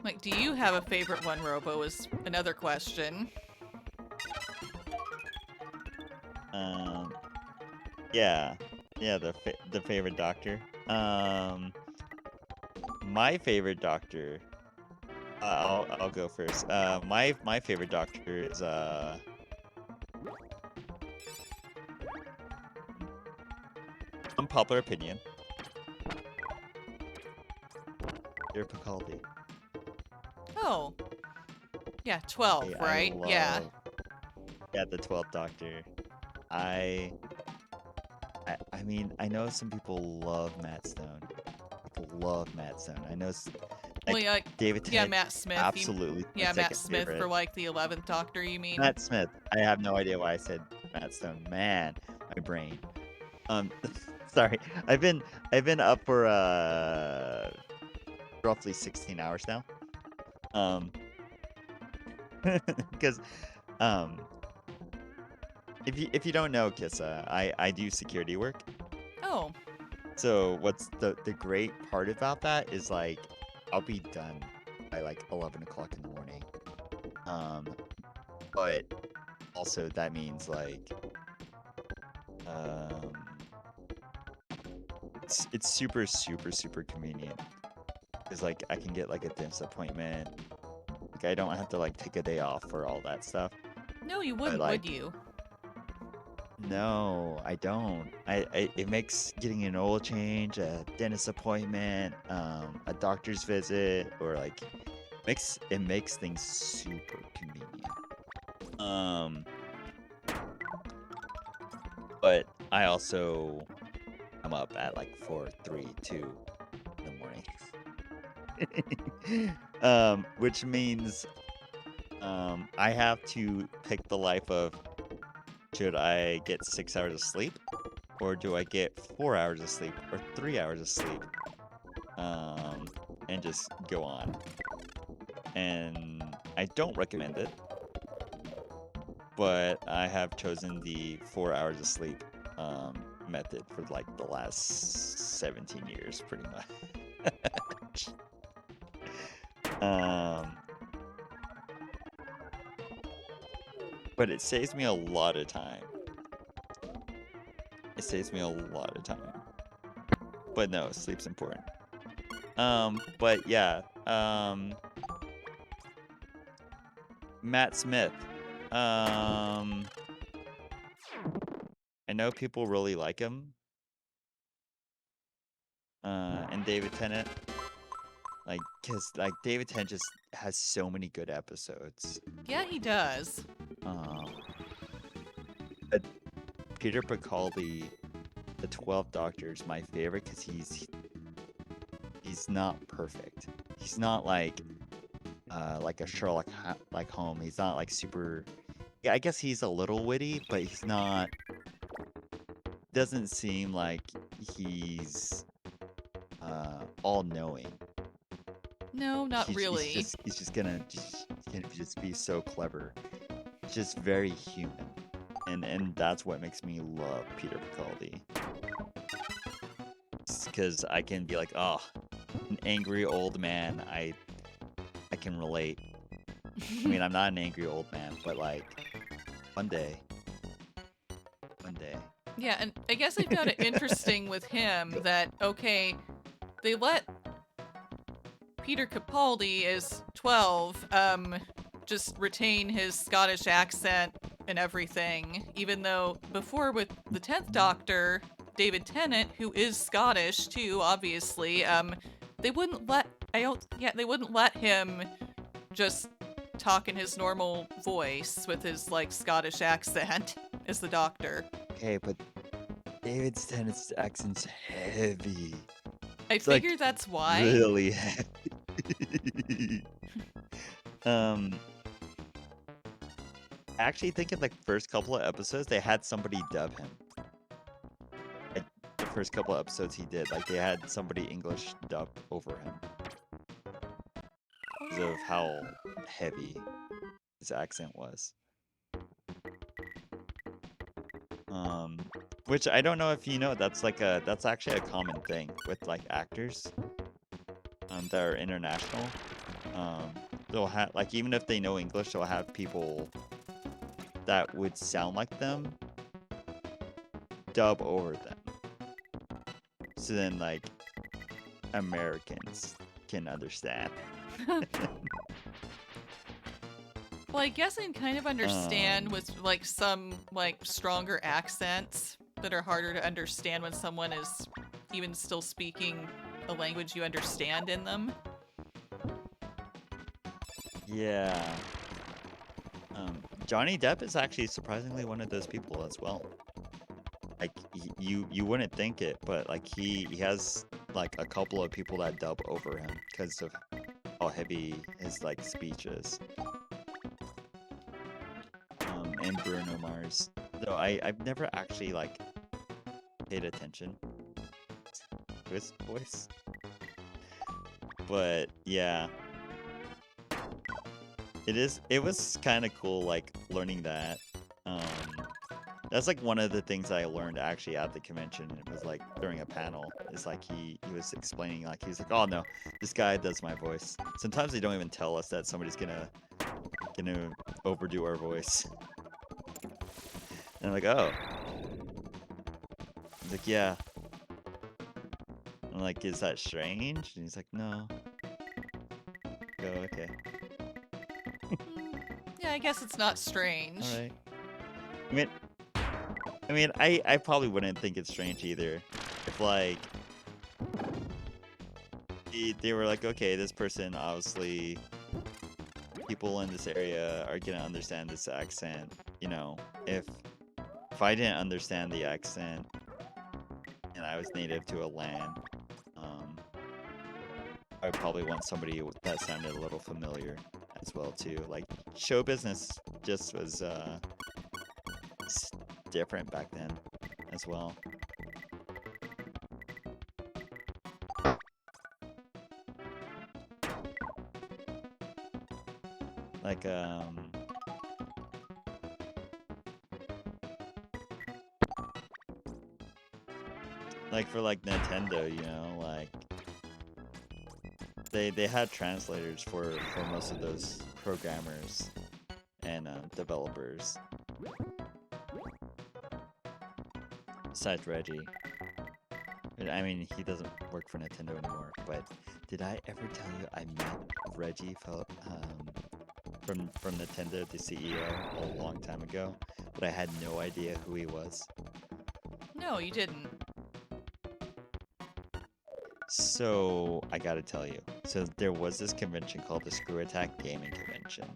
Like, do you have a favorite one, Robo? Is another question. Yeah, the favorite doctor. My favorite doctor. I'll go first. My favorite doctor is unpopular opinion. Peter Capaldi. Oh. Yeah, 12, I right? Yeah. love. Yeah, the 12th Doctor. I mean, I know some people love Matt Stone. People love Matt Stone. I know, Well, yeah, David yeah, Tennant, Matt Smith. absolutely my Matt second Smith favorite. for like the 11th Doctor, you mean? Matt Smith. I have no idea why I said Matt Stone. Man, my brain. Sorry. I've been up for roughly 16 hours now. Because if you don't know, Kissa, I do security work. Oh. So what's the great part about that is like I'll be done by like 11 o'clock in the morning. But also that means like um it's super super super convenient because like I can get like a dentist appointment. Like I don't have to like take a day off for all that stuff. No, you But wouldn't, would like you? no, I don't. It makes getting an oil change, a dentist appointment, a doctor's visit, or like makes things super convenient. But I also I'm up at like 4, 3, 2 in the morning. Which means I have to pick the life of should I get 6 hours of sleep or do I get 4 hours of sleep or 3 hours of sleep? And just go on. And I don't recommend it, but I have chosen the 4 hours of sleep method for like the last 17 years, pretty much. But it saves me a lot of time. It saves me a lot of time. But no, sleep's important. But yeah, Matt Smith. I know people really like him. And David Tennant. Like, cause like David Tennant just has so many good episodes. Yeah, he does. But Peter Capaldi, the 12th Doctor, is my favorite because he's not perfect. He's not like a Sherlock like Holmes. He's not like super. Yeah, I guess he's a little witty, but he's not. Doesn't seem like he's all knowing. No, not really. He's just gonna be so clever. Just very human, and that's what makes me love Peter Capaldi. Because I can be like, oh, an angry old man. I can relate. I mean, I'm not an angry old man, but like one day Yeah, and I guess I found it interesting with him that, okay, they let Peter Capaldi as 12 just retain his Scottish accent and everything, even though before with the 10th Doctor, David Tennant, who is Scottish too, obviously, they wouldn't let they wouldn't let him just talk in his normal voice with his like Scottish accent as the Doctor. Okay, but David Tennant's accent's heavy. I It's like figure that's why. really heavy. um, I actually think in the first couple of episodes they had somebody dub him. Like, the first couple of episodes he did, like they had somebody English dub over him because of how heavy his accent was. Which I don't know if you know, that's actually a common thing with like actors that are international. They'll have like even if they know English, they'll have people that would sound like them dub over them. So then like Americans can understand. Well, I guess I can kind of understand with like some like stronger accents that are harder to understand when someone is even still speaking a language you understand in them. Yeah. Johnny Depp is actually surprisingly one of those people as well. Like you wouldn't think it, but like he has like a couple of people that dub over him because of how heavy his like speech is. And Bruno Mars. Though I've never actually like paid attention to his voice. But yeah. It was kind of cool like learning that. That's like one of the things I learned actually at the convention. It was like during a panel. It's like he was explaining like he was like, oh no, this guy does my voice. Sometimes they don't even tell us that somebody's gonna overdo our voice. And I'm like, oh. He's like, yeah. I'm like, is that strange? And he's like, no. Go, okay. Yeah, I guess it's not strange. All right. I probably wouldn't think it's strange either. If like they were like, okay, this person obviously people in this area are gonna understand this accent. You know, if I didn't understand the accent and I was native to a land, I would probably want somebody that sounded a little familiar as well too. Like show business just was different back then as well. Like like for like Nintendo, you know, like they had translators for most of those programmers and developers. Besides Reggie. I mean, he doesn't work for Nintendo anymore, but did I ever tell you I met Reggie from Nintendo, the CEO, a long time ago, but I had no idea who he was? No, you didn't. So, I gotta tell you. So, there was this convention called the Screw Attack Gaming Convention.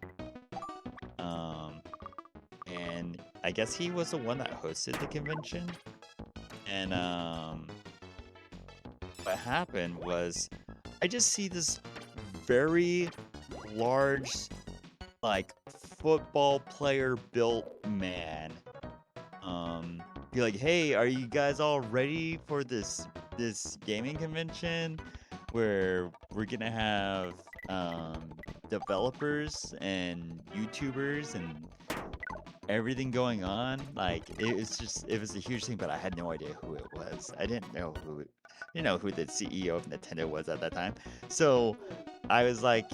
And I guess he was the one that hosted the convention. And, what happened was I just see this very large, like, football player built man be like, hey, are you guys all ready for this gaming convention where we're gonna have developers and YouTubers and everything going on? Like it was a huge thing, but I had no idea who it was. I didn't know who the CEO of Nintendo was at that time. So I was like,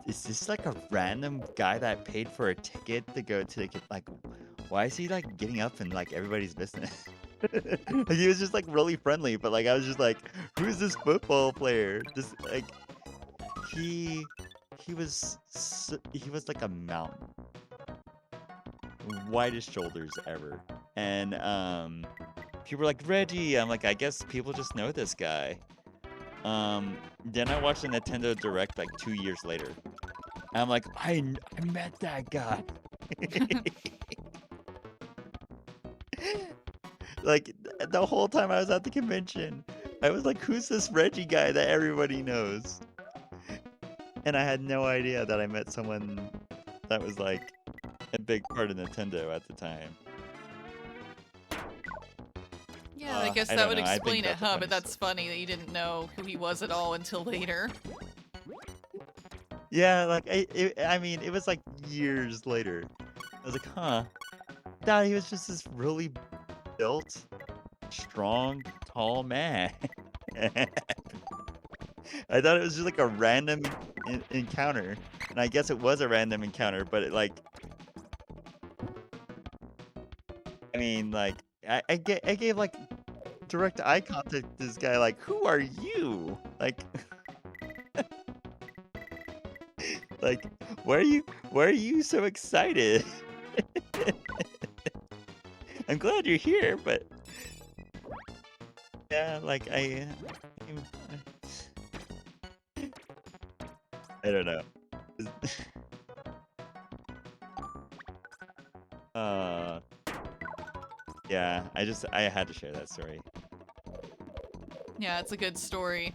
is this like a random guy that paid for a ticket to go to like why is he like getting up in like everybody's business? Like, he was just like really friendly, but like I was just like, who's this football player? Just like he he was like a mountain, widest shoulders ever, and people were like Reggie. I'm like, I guess people just know this guy. Then I watched the Nintendo Direct like 2 years later. And I'm like, I met that guy. Like the whole time I was at the convention, I was like, who's this Reggie guy that everybody knows? And I had no idea that I met someone that was like a big part of Nintendo at the time. Yeah, I guess I that don't would know. I think explain it, that's a huh? funny But that's story. funny that you didn't know who he was at all until later. Yeah, like I mean, it was like years later. I was like, huh? I thought he was just this really built, strong, tall man. I thought it was just like a random encounter, and I guess it was a random encounter. But it, like, I mean, like, I gave like direct eye contact to this guy. Like, who are you? Like, why are you so excited? I'm glad you're here, but yeah, like I don't know. Uh, yeah, I had to share that story. Yeah, it's a good story.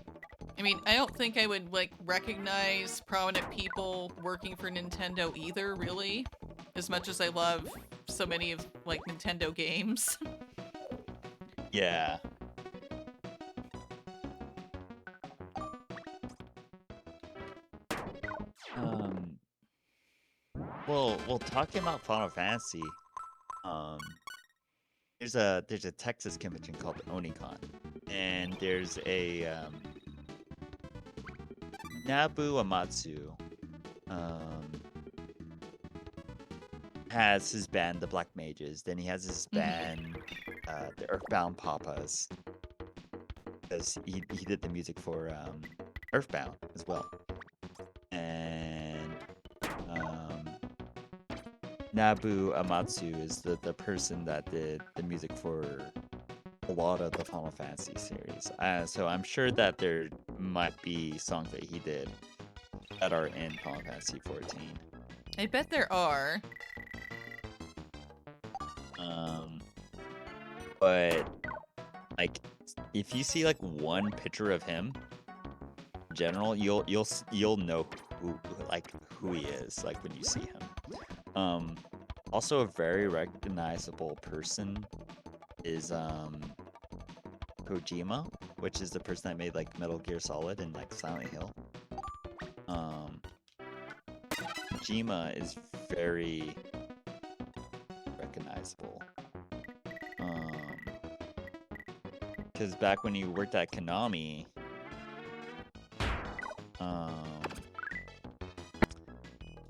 I mean, I don't think I would, like, recognize prominent people working for Nintendo either, really. As much as I love so many of, like, Nintendo games. Yeah. Um, well, talking about Final Fantasy, um, there's a Texas convention called OniCon, and there's a Nabu Amatsu um has his band, the Black Mages. Then he has his band, the Earthbound Papas, because he did the music for Earthbound as well. And Nabu Amatsu is the person that did the music for a lot of the Final Fantasy series. So I'm sure that there might be songs that he did that are in Final Fantasy 14. I bet there are. But like, if you see like one picture of him, in general, you'll know who he is like when you see him. Also a very recognizable person is Kojima, which is the person that made like Metal Gear Solid and like Silent Hill. Kojima is very recognizable. Because back when he worked at Konami,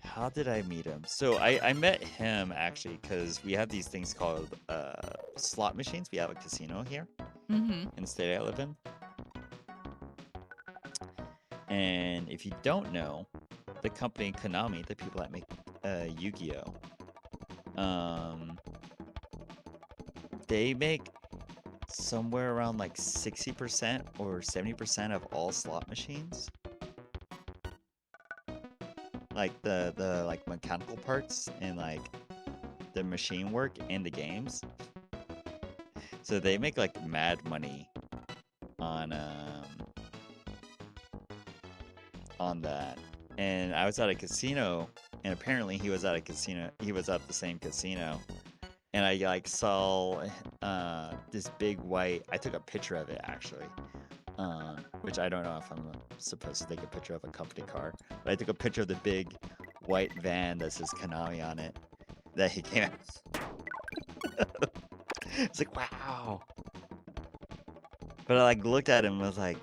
how did I meet him? So I met him actually because we have these things called slot machines. We have a casino here in the state I live in. And if you don't know, the company Konami, the people that make Yu-Gi-Oh, they make somewhere around like 60% or 70% of all slot machines. Like the like mechanical parts and like the machine work in the games. So they make like mad money on that. And I was at a casino, and apparently he was at a casino. He was at the same casino, and I like saw this big white. I took a picture of it actually, which I don't know if I'm supposed to take a picture of a company car, but I took a picture of the big white van that says Konami on it that he came out. It's like, wow. But I like looked at him and was like,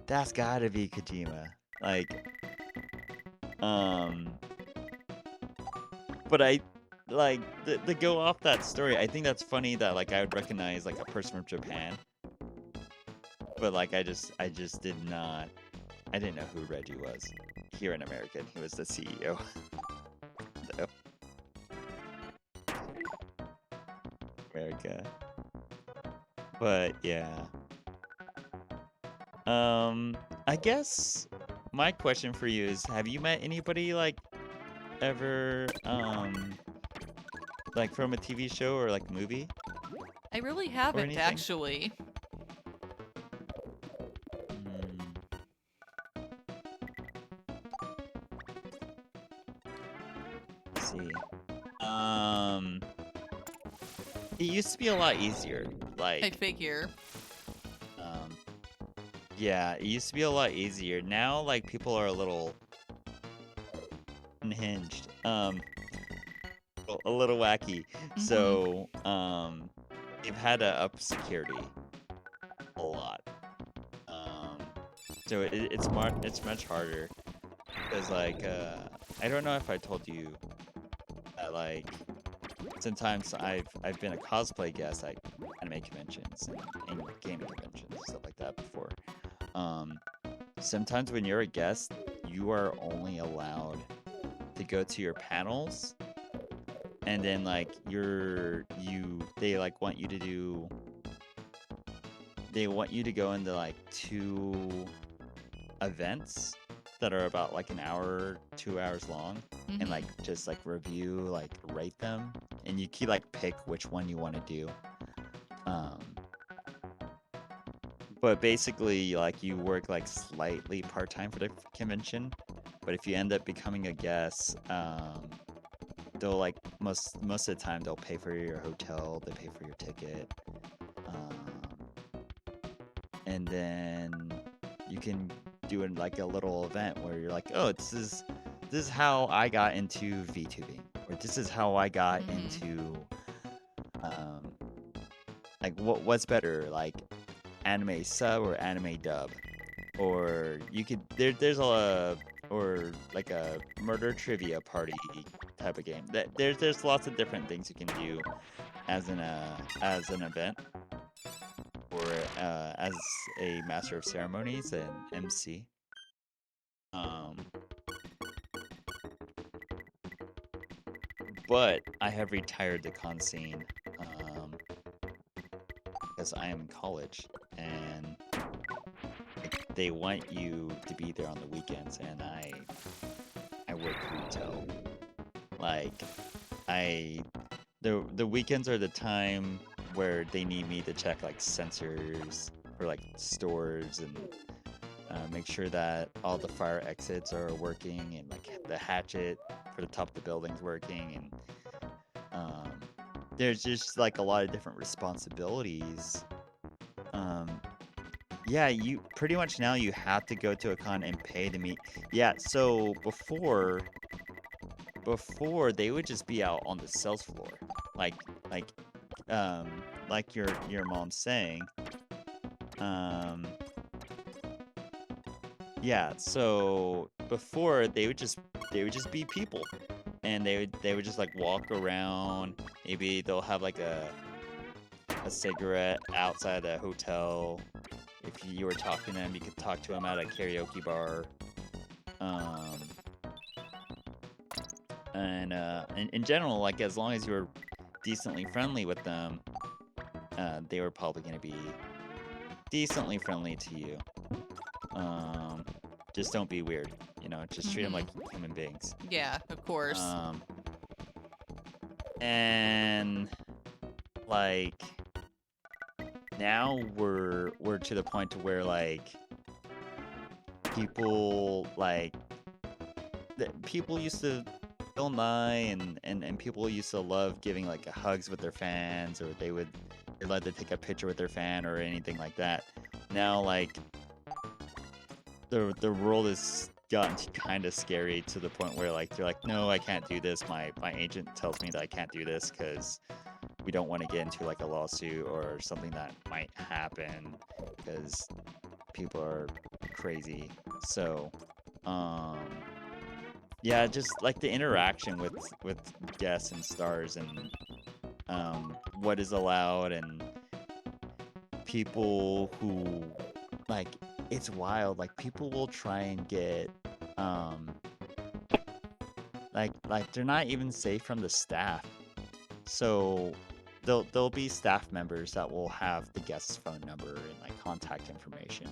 that's gotta be Kojima. Like, but like to go off that story, I think that's funny that like I would recognize like a person from Japan, but like I just did not. I didn't know who Reggie was here in America. And he was the CEO. So, America. But yeah. I guess my question for you is, have you met anybody like ever like from a TV show or like movie I really or haven't, anything? actually. Hmm, let's see. Um, it used to be a lot easier. I Like, figure. um, yeah, it used to be a lot easier. Now, like people are a little unhinged. A little wacky. Mm-hmm. So, they've had to up security a lot. Um, so it's much harder because like I don't know if I told you that like sometimes I've been a cosplay guest at anime conventions and gaming conventions stuff like that before. Um, sometimes when you're a guest, you are only allowed to go to your panels, and then like they like want you to do they want you to go into like two events that are about like an hour, 2 hours long, and Mm-hmm. like just like review, like rate them, and you can like pick which one you want to do. Um, but basically, like you work like slightly part time for the convention, but if you end up becoming a guest, they'll like most of the time they'll pay for your hotel, they pay for your ticket, um, and then you can do it like a little event where you're like, oh, this is how I got into VTubing, or this is how I got Mm-hmm. into um like what's better, like anime sub or anime dub, or you could there's a or like a murder trivia party type of game. That there's lots of different things you can do as an event or as a master of ceremonies and MC. Um, but I have retired the con scene because I am in college and like, they want you to be there on the weekends, and I work retail. Like I the weekends are the time where they need me to check like sensors for like stores and make sure that all the fire exits are working and like the hatchet for the top of the building's working, and um, there's just like a lot of different responsibilities. Um, yeah, you pretty much now you have to go to a con and pay to meet. Yeah, so before they would just be out on the sales floor, like like um like your mom's saying. Um, yeah, so before they would just be people, and they would just like walk around. Maybe they'll have like a cigarette outside the hotel. If you were talking to them, you could talk to them at a karaoke bar. Um, and in general, like as long as you were decently friendly with them, they were probably going to be decently friendly to you. Um, just don't be weird, just treat them Mm-hmm. like human beings. Yeah, of course. Um, and like now we're to the point to where like people like people used to Bill Nye and people used to love giving like hugs with their fans, or they'd like to take a picture with their fan or anything like that. Now like the world has gotten kind of scary to the point where like they're like, no, I can't do this. My agent tells me that I can't do this because we don't want to get into like a lawsuit or something that might happen because people are crazy. So, um, yeah, just like the interaction with guests and stars, and what is allowed, and people who like it's wild. Like people will try and get um like they're not even safe from the staff. So there'll be staff members that will have the guest's phone number and like contact information.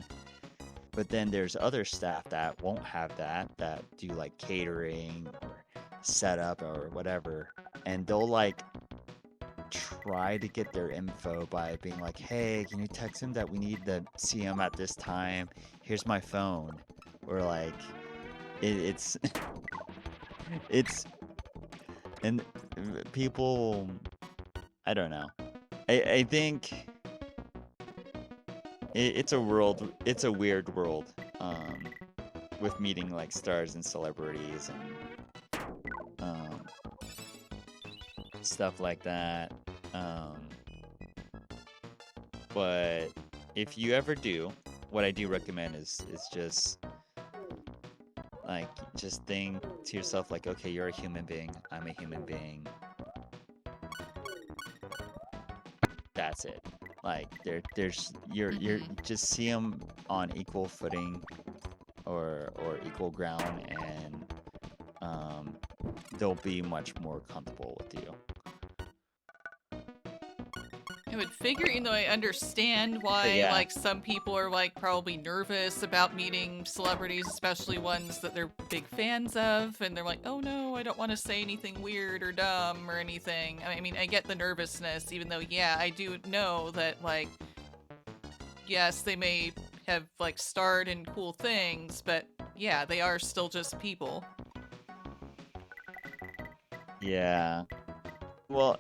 But then there's other staff that won't have that do like catering or setup or whatever. And they'll like try to get their info by being like, "Hey, can you text him that we need to see him at this time? Here's my phone." Or like it's it's and people, I don't know. I think it's a weird world, with meeting like stars and celebrities and stuff like that. Um, but if you ever do, what I do recommend is just like just think to yourself like, okay, you're a human being, I'm a human being. That's it. Like there's you're Mm-hmm. just see them on equal footing or equal ground, and um, they'll be much more comfortable with you. I would figure, I understand But why, yeah, like, some people are, like, probably nervous about meeting celebrities, especially ones that they're big fans of, and they're like, oh no, I don't want to say anything weird or dumb or anything. I mean, I get the nervousness, even though, yeah, I do know that, like, yes, they may have, like, starred in cool things, but yeah, they are still just people. yeah. Well,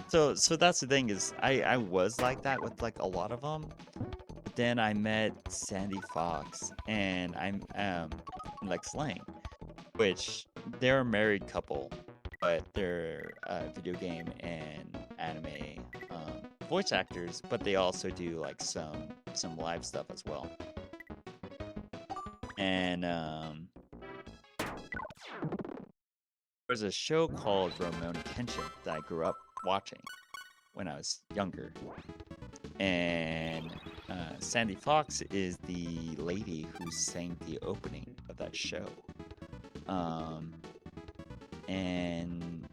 so that's the thing is I was like that with like a lot of them. But then I met Sandy Fox and I'm Lex Lang, which they're a married couple, but they're video game and anime voice actors, but they also do like some live stuff as well. And there's a show called Romo and that I grew up watching when I was younger. And Sandy Fox is the lady who sang the opening of that show. Um, and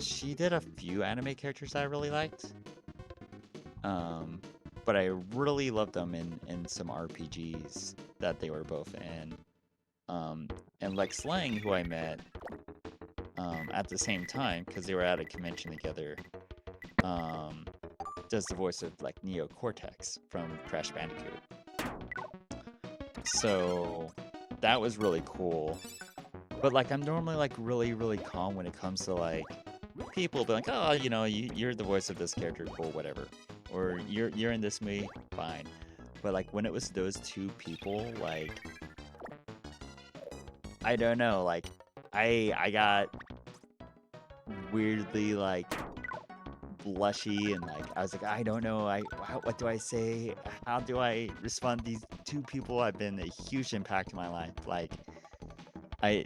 she did a few anime characters that I really liked. But I really loved them in some RPGs that they were both in. And Lex Lang, who I met at the same time because they were at a convention together, um, does the voice of like Neo Cortex from Crash Bandicoot. So that was really cool. But like I'm normally like really calm when it comes to like people being like, oh, you're the voice of this character, cool, whatever. Or you're in this movie, fine. But like when it was those two people, like I don't know, like I got weirdly like blushy and like I was like I don't know what do I say, how do I respond to these two people have been a huge impact in my life, like I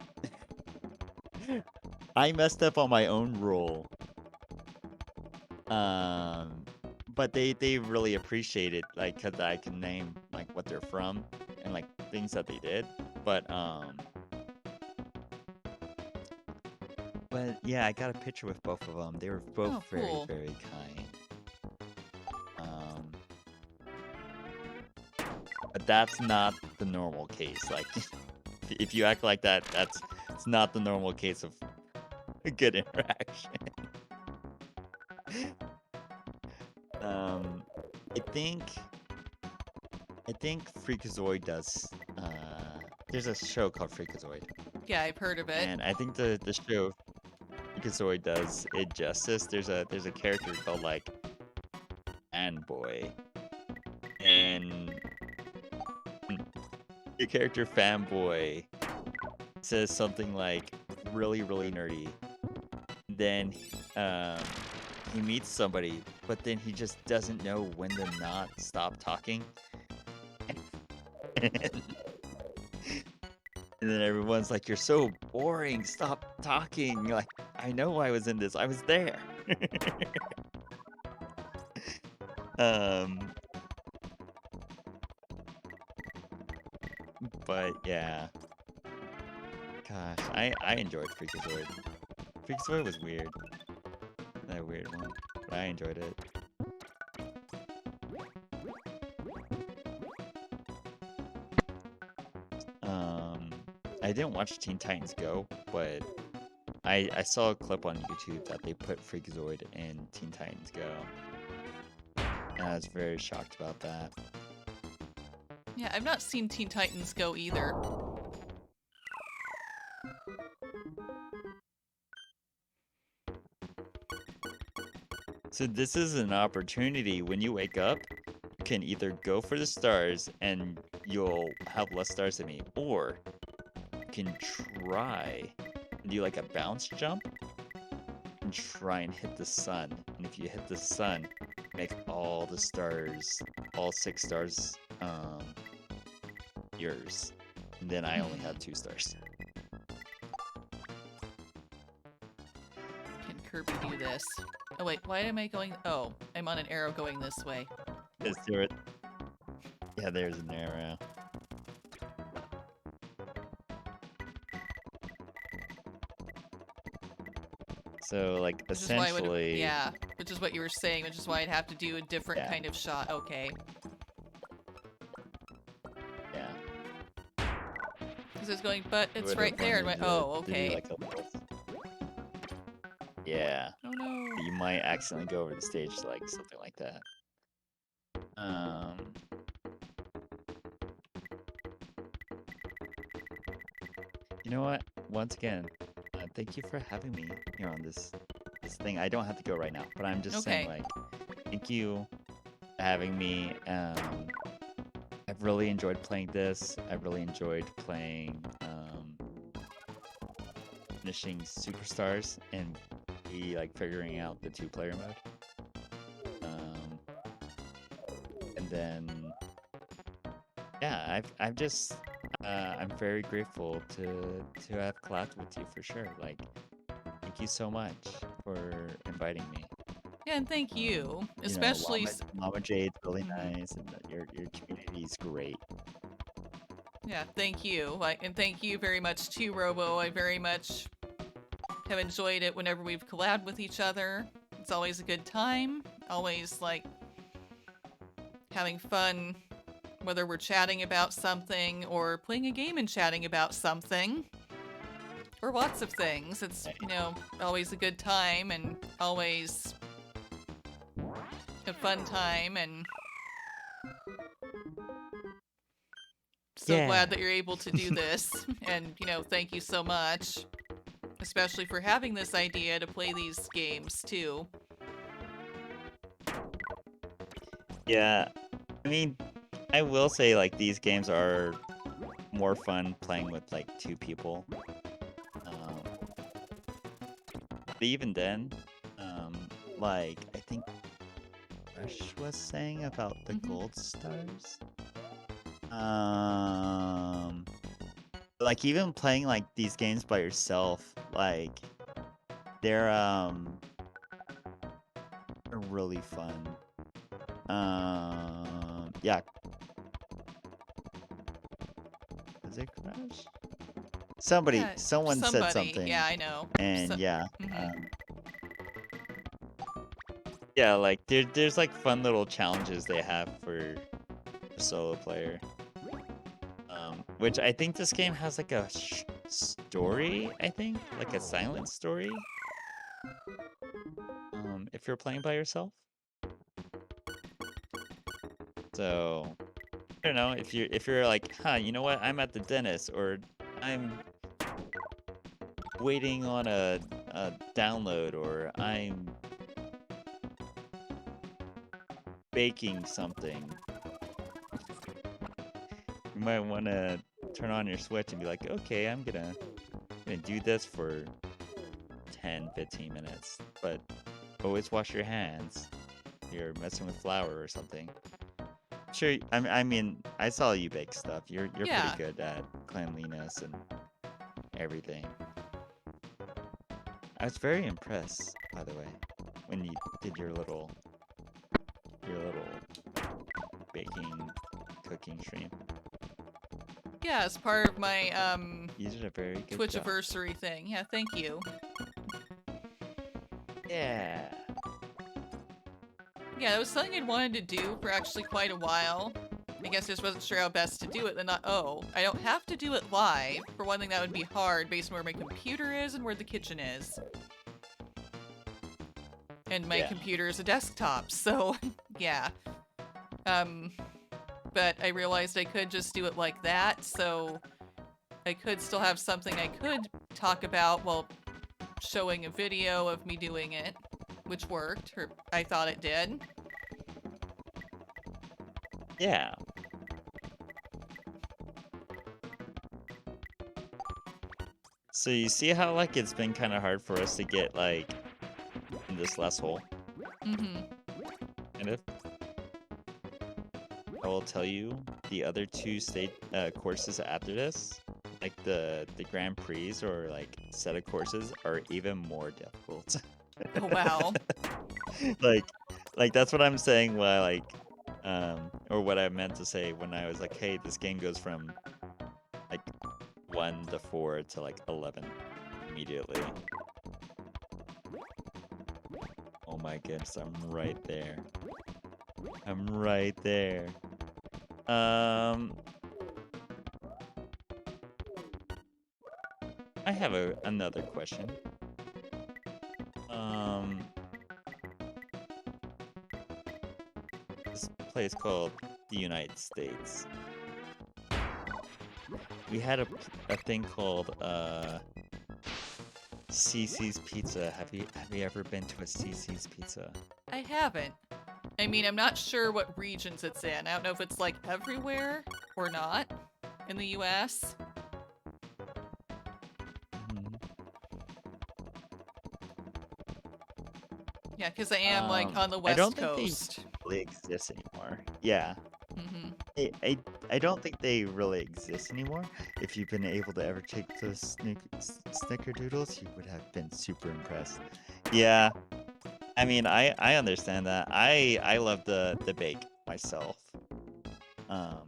I messed up on my own role, um but they really appreciate it, like because I can name like what they're from and like things that they did, but yeah, I got a picture with both of them. They were both Oh, very cool. very kind. um But that's not the normal case. Like, if you act like that, it's not the normal case of a good interaction. Um, I think I think Freakazoid does. There's a show called Freakazoid, Yeah, I've heard of it. and I think the show Freakazoid does it justice. There's a character called like Fanboy, and the character Fanboy says something like really nerdy. Then um, he meets somebody, but then he just doesn't know when to not stop talking. And And then everyone's like, "You're so boring. Stop talking." Like, I know I was in this. I was there. um, but yeah, gosh, I enjoyed Freakazoid. Freakazoid was weird, that weird one, but I enjoyed it. Um, I didn't watch Teen Titans Go, but I saw a clip on YouTube that they put Freakazoid in Teen Titans Go, and I was very shocked about that. Yeah, I've not seen Teen Titans Go either. So this is an opportunity when you wake up, you can either go for the stars and you'll have less stars than me, or you can try and do like a bounce jump and try and hit the sun. And if you hit the sun, make all the stars, all 6 stars, yours. And then I only have 2 stars. Can Kirby do this? Oh wait, why am I going? Oh, I'm on an arrow going this way. Let's do it. Yeah, there's an arrow. So, like, Which is why I would, essentially, yeah, which is what you were saying, which is why I'd have to do a different yeah, kind of shot. Okay. yeah. Because it's going, but You it's would right have there. And wanted my, oh, to do okay. like a little... Yeah. Oh no. You might accidentally go over the stage, like something like that. You know what? Once again, thank you for having me here on this thing. I don't have to go right now, but I'm just saying, Okay. like, thank you for having me. I've really enjoyed playing this. I've really enjoyed playing finishing Superstars and like figuring out the 2-player mode. And then yeah, I've just I'm very grateful to have collabed with you for sure. Like, thank you so much for inviting me. Yeah, and thank you. You know, Especially. Llama Jade's really Mhm. nice, and your community is great. Yeah, thank you. And thank you very much too, Robo. I very much have enjoyed it whenever we've collabed with each other. It's always a good time. Always like having fun, whether we're chatting about something or playing a game and chatting about something. Or lots of things. It's, always a good time and always a fun time, and so Yeah. glad that you're able to do this. And, thank you so much. Especially for having this idea to play these games, too. Yeah. I mean, I will say, like, these games are more fun playing with, like, 2 people. But even then, like, I think Rush was saying about the gold stars. Like, even playing, like, these games by yourself, like, they're really fun. Yeah. Is it Crash? Yeah, Someone said somebody. something, Yeah, I know. and yeah, Mhm. yeah, like there's like fun little challenges they have for a solo player. Which I think this game has like a story, I think, like a silent story. If you're playing by yourself. So I don't know if you're like, you know what, I'm at the dentist, or I'm waiting on a download, or I'm baking something. You might want to turn on your Switch and be like, okay, I'm gonna do this for 10-15 minutes, but always wash your hands. You're messing with flour or something. sure. I mean, I saw you bake stuff. You're pretty Yeah. good at cleanliness and everything. I was very impressed, by the way, when you did your little baking cooking stream. Yeah, as part of my You did a very good job. Twitchiversary thing. Yeah, thank you. Yeah. Yeah, that was something I'd wanted to do for actually quite a while. I guess I just wasn't sure how best to do it. Then I don't have to do it live. For one thing, that would be hard based on where my computer is and where the kitchen is. And my Yeah. computer is a desktop, so yeah. But I realized I could just do it like that, so I could still have something I could talk about while showing a video of me doing it, which worked, or I thought it did. Yeah. So you see how like it's been kind of hard for us to get like in this last hole, Mm-hmm. kind of. I will tell you the other two state courses after this, like the Grand Prix or like set of courses, are even more difficult. Oh, wow. like that's what I'm saying. Why or what I meant to say when I was like, hey, this game goes from like 1 to 4 to like 11 immediately. Oh my goodness, I'm right there. I'm right there. I have another question. This place called the United States. We had a thing called CC's Pizza. Have you ever been to a CC's Pizza? I haven't. I mean, I'm not sure what regions it's in. I don't know if it's like everywhere or not in the US. Mhm. Yeah, because I am like on the I don't West think they Coast. really exist anymore. Yeah. Mm-hmm. I don't think they really exist anymore. If you've been able to ever take those snickerdoodles, you would have been super impressed. Yeah, I mean, I understand that. I love the bake myself. Um,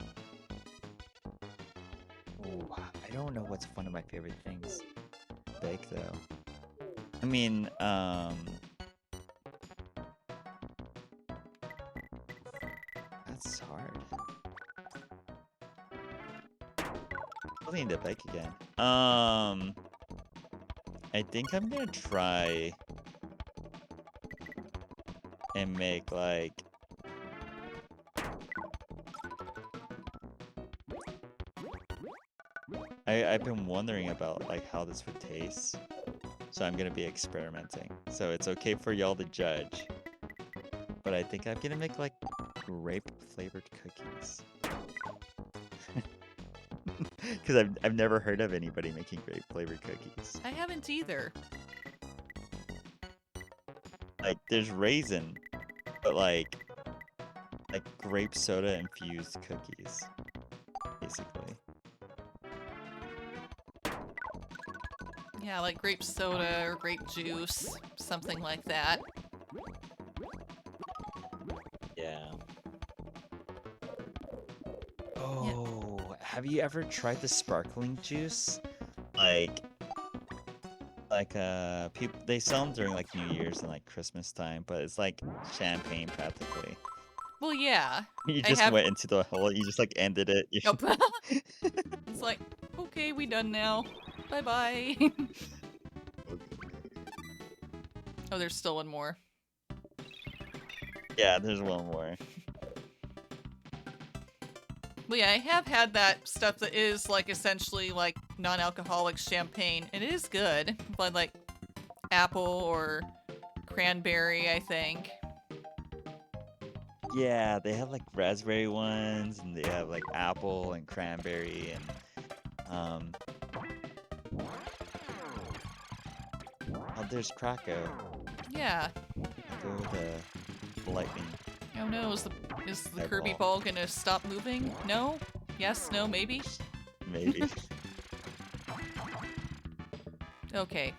ooh, I don't know what's one of my favorite things to bake though. I mean, that's hard. I need to bake again. I think I'm gonna try and make like I've been wondering about like how this would taste. So I'm gonna be experimenting. So it's okay for y'all to judge. But I think I'm gonna make like grape flavored cookies. Because I've never heard of anybody making grape flavored cookies. I haven't either. Like there's raisin, but like grape soda infused cookies, basically. Yeah, like grape soda or grape juice, something like that. Yeah. Yeah. Oh, have you ever tried the sparkling juice? People they sell them during like New Year's and like Christmas time, but it's like champagne practically. Well, yeah. You I just have. went into the hole. You just like ended it. Nope. It's like, okay, we done now. Bye bye. Oh, there's still one more. Yeah, there's one more. Well, yeah, I have had that stuff that is like essentially like non-alcoholic champagne, and it is good, but like apple or cranberry, I think. Yeah, they have like raspberry ones, and they have like apple and cranberry, and oh, there's Krakow. Yeah. Go with the lightning. Oh no, is the Is the Kirby eyeball. ball gonna stop moving? No? Yes, no, maybe? Maybe. Okay.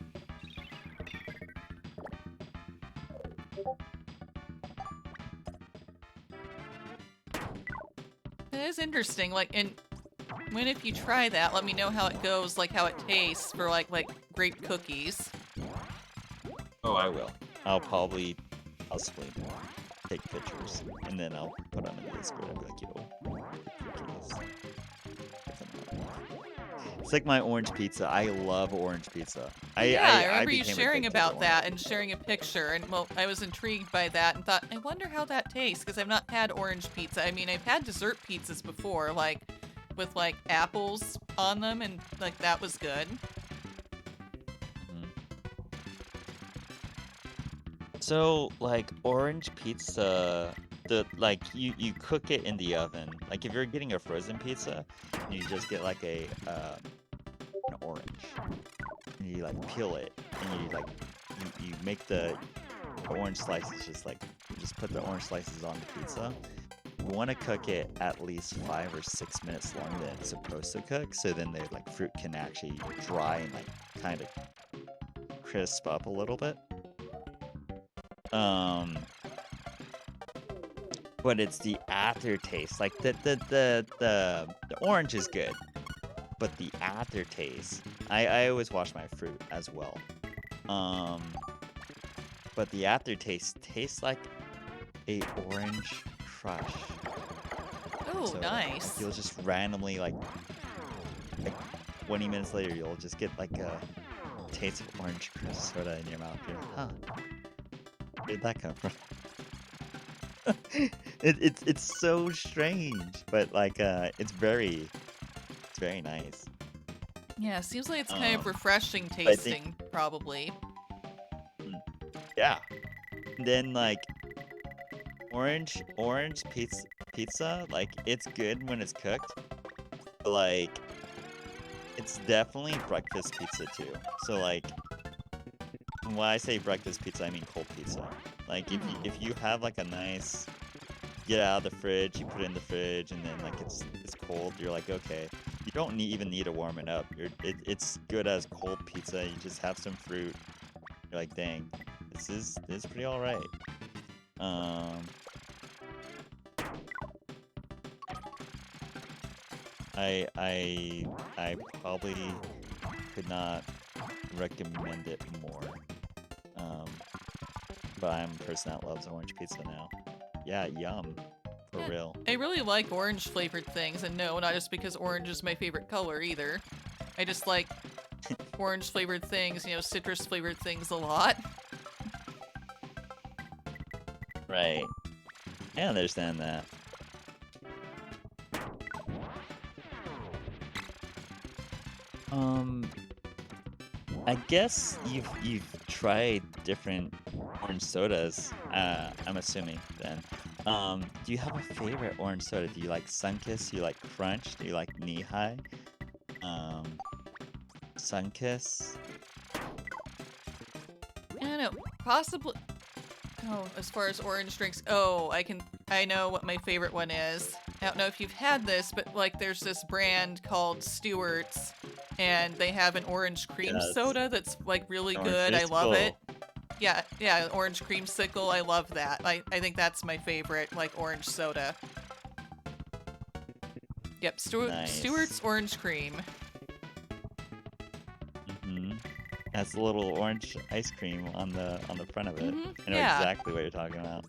It is interesting, like, and when if you try that, let me know how it goes, like how it tastes for like grape cookies. Oh, I will. I'll probably possibly take pictures and then I'll put them in the Discord and be like, yo, cookies. It's like my orange pizza. I love orange pizza. Yeah, I I remember you became sharing addicted to about that orange. and sharing a picture, and well, I was intrigued by that and thought, I wonder how that tastes, because I've not had orange pizza. I mean, I've had dessert pizzas before, like with like apples on them, and like that was good. Mhm. So, like, orange pizza, you cook it in the oven. Like, if you're getting a frozen pizza, you just get like an orange, and you like peel it, and you make the orange slices just like you just put the orange slices on the pizza. You want to cook it at least 5 or 6 minutes longer than it's supposed to cook, so then the like fruit can actually dry and like kind of crisp up a little bit. Um, but it's the aftertaste. Like the orange is good, but the aftertaste. I always wash my fruit as well. Um, but the aftertaste tastes like a orange crush Oh, soda. Like nice. you'll just randomly like 20 minutes later you'll just get like a taste of orange crush soda in your mouth. You're like, huh, where'd that come from? It's so strange, but like it's very nice. Yeah, seems like it's kind of Um, refreshing but I think tasting, probably. mm, yeah. Then like orange pizza, like it's good when it's cooked, but like it's definitely breakfast pizza too. So like when I say breakfast pizza, I mean cold pizza. Like if you have like a nice get out of the fridge, you put it in the fridge, and then like it's cold, you're like, okay, you don't even need to warm it up. It's good as cold pizza. You just have some fruit. You're like, dang, this is pretty all right. Um, I probably could not recommend it more. Um, but I'm a person that loves orange pizza now. Yeah, yum. For Yeah, real. I really like orange flavored things, and no, not just because orange is my favorite color either. I just like orange flavored things, you know, citrus flavored things a lot. Right. I understand that. Um, I guess you've tried different orange sodas. I'm assuming then. Do you have a favorite orange soda? Do you like Sunkist? Do you like Crunch? Do you like Knee High? Um, Sunkist? I don't know, possibly. Oh, as far as orange drinks, oh, I know what my favorite one is. I don't know if you've had this, but like there's this brand called Stewart's, and they have an orange cream Yes. soda that's like really Orange good. I love it. Creamsicle. Yeah, orange creamsicle. I love that. I think that's my favorite, like orange soda. Yep, Stewart's Nice. orange cream. Mm-hmm. Has a little orange ice cream on the front of it. I know Yeah. exactly what you're talking about.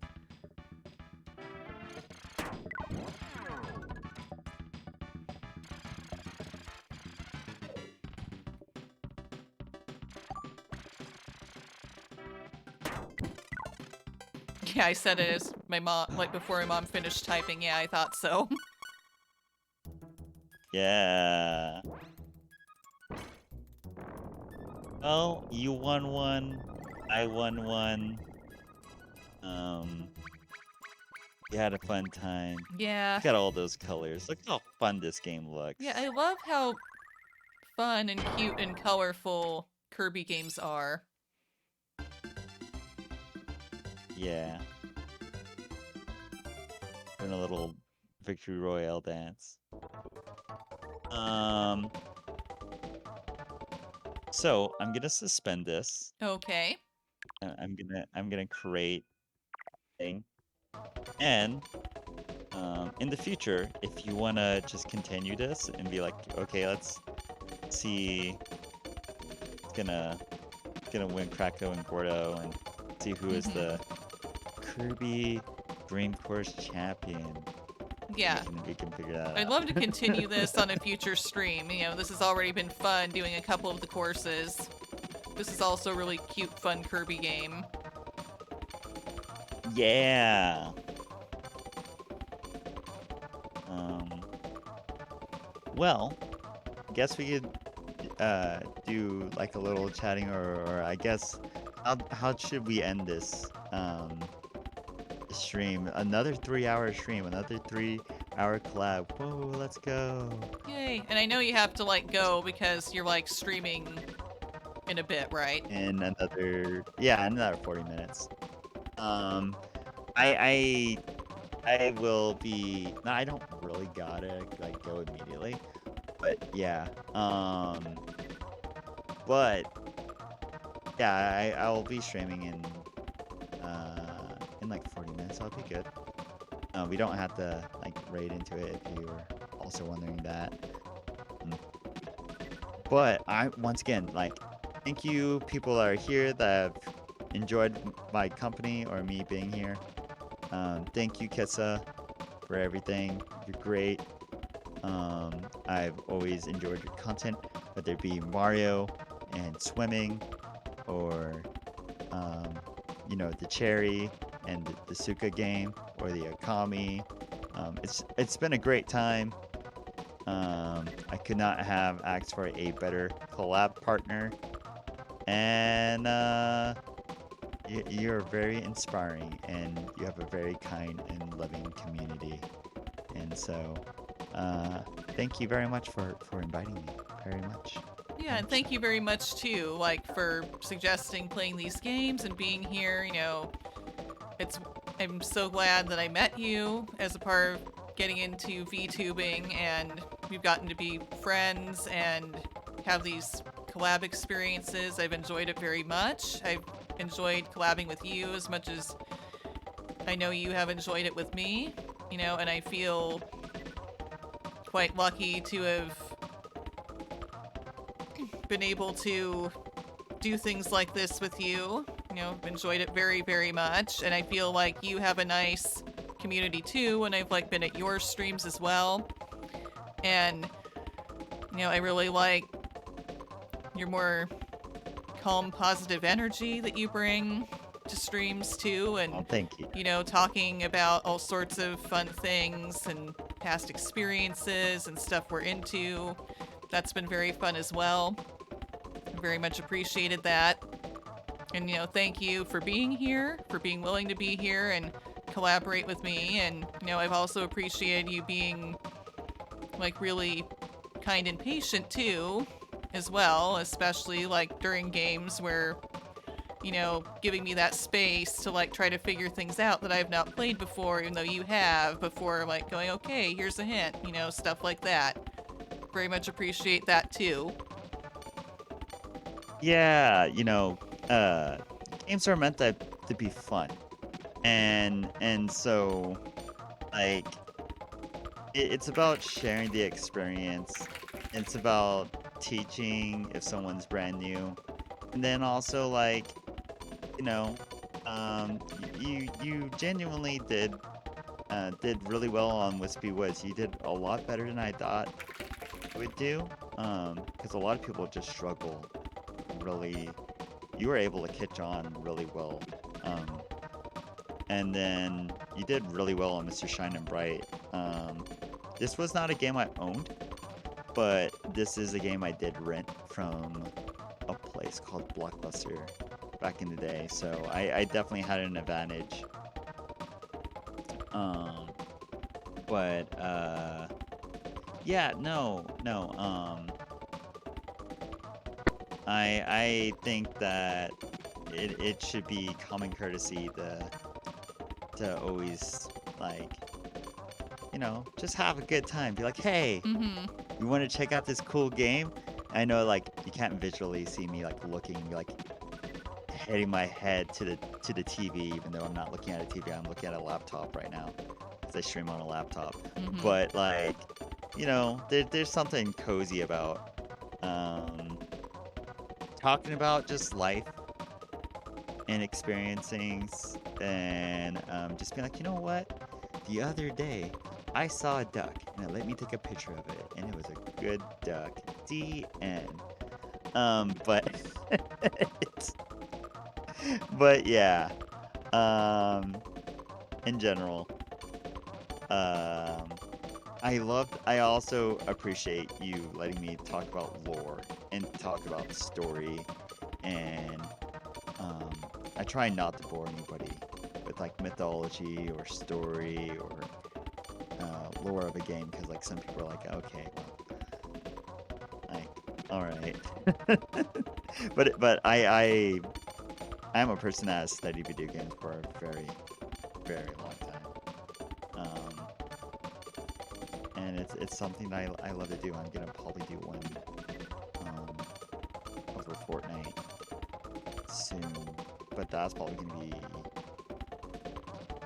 Yeah, I said it as my mom, like before my mom finished typing. Yeah, I thought so. Yeah. Well, you won one. I won one. Um, you had a fun time. Yeah. Look at all those colors. Look how fun this game Yeah, looks. I love how fun and cute and colorful Kirby games are. Yeah. doing a little victory royale dance. Um, so I'm gonna suspend this. Okay. I'm gonna create a thing, and in the future, if you wanna just continue this and be like, okay, let's see, it's gonna win Krakow and Gordo, and see who is the Kirby Dream Course champion. Yeah. We can figure that I'd out. love to continue this on a future stream. You know, this has already been fun doing a couple of the courses. This is also a really cute, fun Kirby game. Yeah. Well, I guess we could do like a little chatting, or I guess how should we end this stream? Another 3-hour stream, another 3-hour collab. Whoa, let's go. Yay. And I know you have to, like, go because you're, like, streaming in a bit, right? In another 40 minutes. I will be. No, I don't really gotta like go immediately, but yeah. But yeah, I'll be streaming in like 40 minutes. I'll be good. We don't have to like raid into it if you were also wondering that. But once again, like, thank you people that are here that have enjoyed my company or me being here. Thank you, Kissa, for everything. You're great. I've always enjoyed your content, whether it be Mario and swimming, or the Cherry and the Suka game, or the Akami. It's been a great time. I could not have asked for a better collab partner, and you're very inspiring, and you have a very kind and loving community. And so, thank you very much for inviting me. Very much. Yeah, and thank you very much too, like, for suggesting playing these games and being here. You know, I'm so glad that I met you as a part of getting into VTubing, and we've gotten to be friends and have these collab experiences. I've enjoyed it very much. I've enjoyed collabing with you as much as I know you have enjoyed it with me, you know, and I feel quite lucky to have been able to do things like this with you. You know, I've enjoyed it very, very much, and I feel like you have a nice community too, and I've like been at your streams as well. And you know, I really like your more calm, positive energy that you bring to streams too, and Oh, thank you. you know, talking about all sorts of fun things and past experiences and stuff we're into. That's been very fun as well. Very much appreciated that. And, you know, thank you for being here, for being willing to be here and collaborate with me. And, you know, I've also appreciated you being, like, really kind and patient, too, as well, especially, like, during games where, you know, giving me that space to, like, try to figure things out that I've not played before, even though you have, before, like, going, okay, here's a hint, you know, stuff like that. Very much appreciate that, too. Yeah, games are meant to be fun, and so like it's about sharing the experience. It's about teaching if someone's brand new, and then also like you know, you genuinely did really well on Wispy Woods. You did a lot better than I thought you would do, because a lot of people just struggle. Really, you were able to catch on really well, and then you did really well on Mr. Shine and Bright. This was not a game I owned, but this is a game I did rent from a place called Blockbuster back in the day, so I definitely had an advantage. But yeah, no. I think that it should be common courtesy to always like just have a good time. Be like, hey, Mm-hmm. you want to check out this cool game? I know, like, you can't visually see me like looking, like hitting my head to the TV, even though I'm not looking at a TV. I'm looking at a laptop right now because I stream on a laptop. Mm-hmm. But like, there's something cozy about um, talking about just life and experiencing, and just being like, you know what? The other day, I saw a duck, and it let me take a picture of it, and it was a good duck. The end. But it's, but yeah. Um, in general, um, I also appreciate you letting me talk about lore and talk about story, and um, I try not to bore anybody with like mythology or story or lore of a game, because like some people are like, okay, well, all right, but I'm a person that has studied video games for a very very long time. And it's something that I love to do. I'm gonna probably do one um, over Fortnite soon, but that's probably gonna be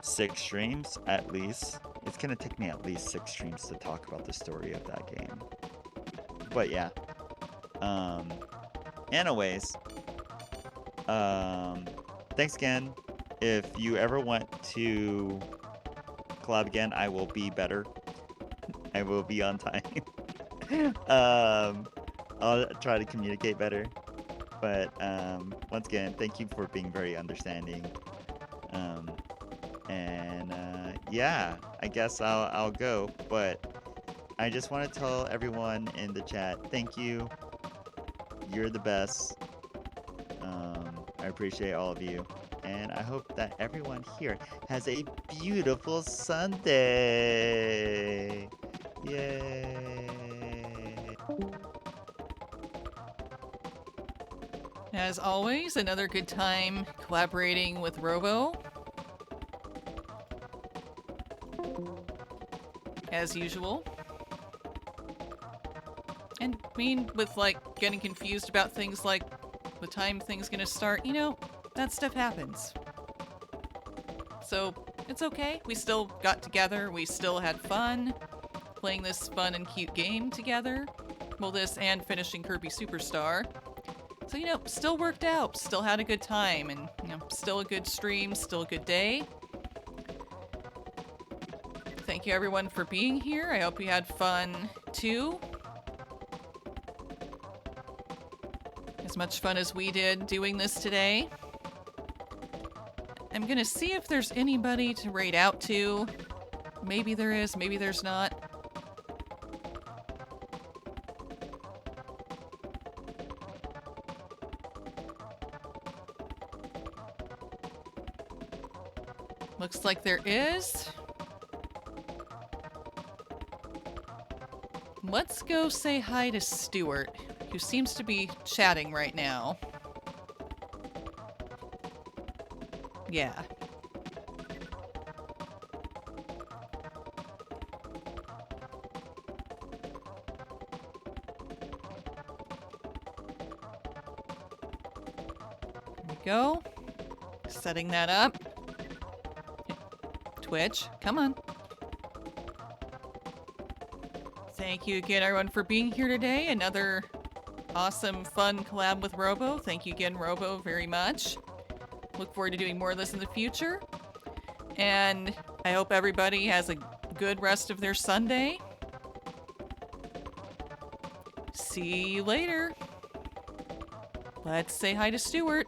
6 streams at least. It's gonna take me at least 6 streams to talk about the story of that game. But yeah. Um, anyways, um, thanks again. If you ever want to collab again, I will be better. I will be on time. um, I'll try to communicate better. But once again, thank you for being very understanding. Um, and yeah, I guess I'll go. But I just want to tell everyone in the chat, thank you. You're the best. I appreciate all of you. And I hope that everyone here has a beautiful Sunday. Yay. As always, another good time collaborating with Robo. As usual. And I mean, with like getting confused about things like the time thing's gonna start, that stuff happens. So it's okay. We still got together. We still had fun playing this fun and cute game together. Well, this and finishing Kirby Super Star. So, still worked out. Still had a good time. And, still a good stream. Still a good day. Thank you, everyone, for being here. I hope you had fun, too. As much fun as we did doing this today. I'm gonna see if there's anybody to raid out to. Maybe there is, maybe there's not. Looks like there is. Let's go say hi to Stuart, who seems to be chatting right now. Yeah. There we go. Setting that up. Twitch, come on. Thank you again, everyone, for being here today. Another awesome, fun collab with Robo. Thank you again, Robo, very much. Look forward to doing more of this in the future. And I hope everybody has a good rest of their Sunday. See you later. Let's say hi to Stuart.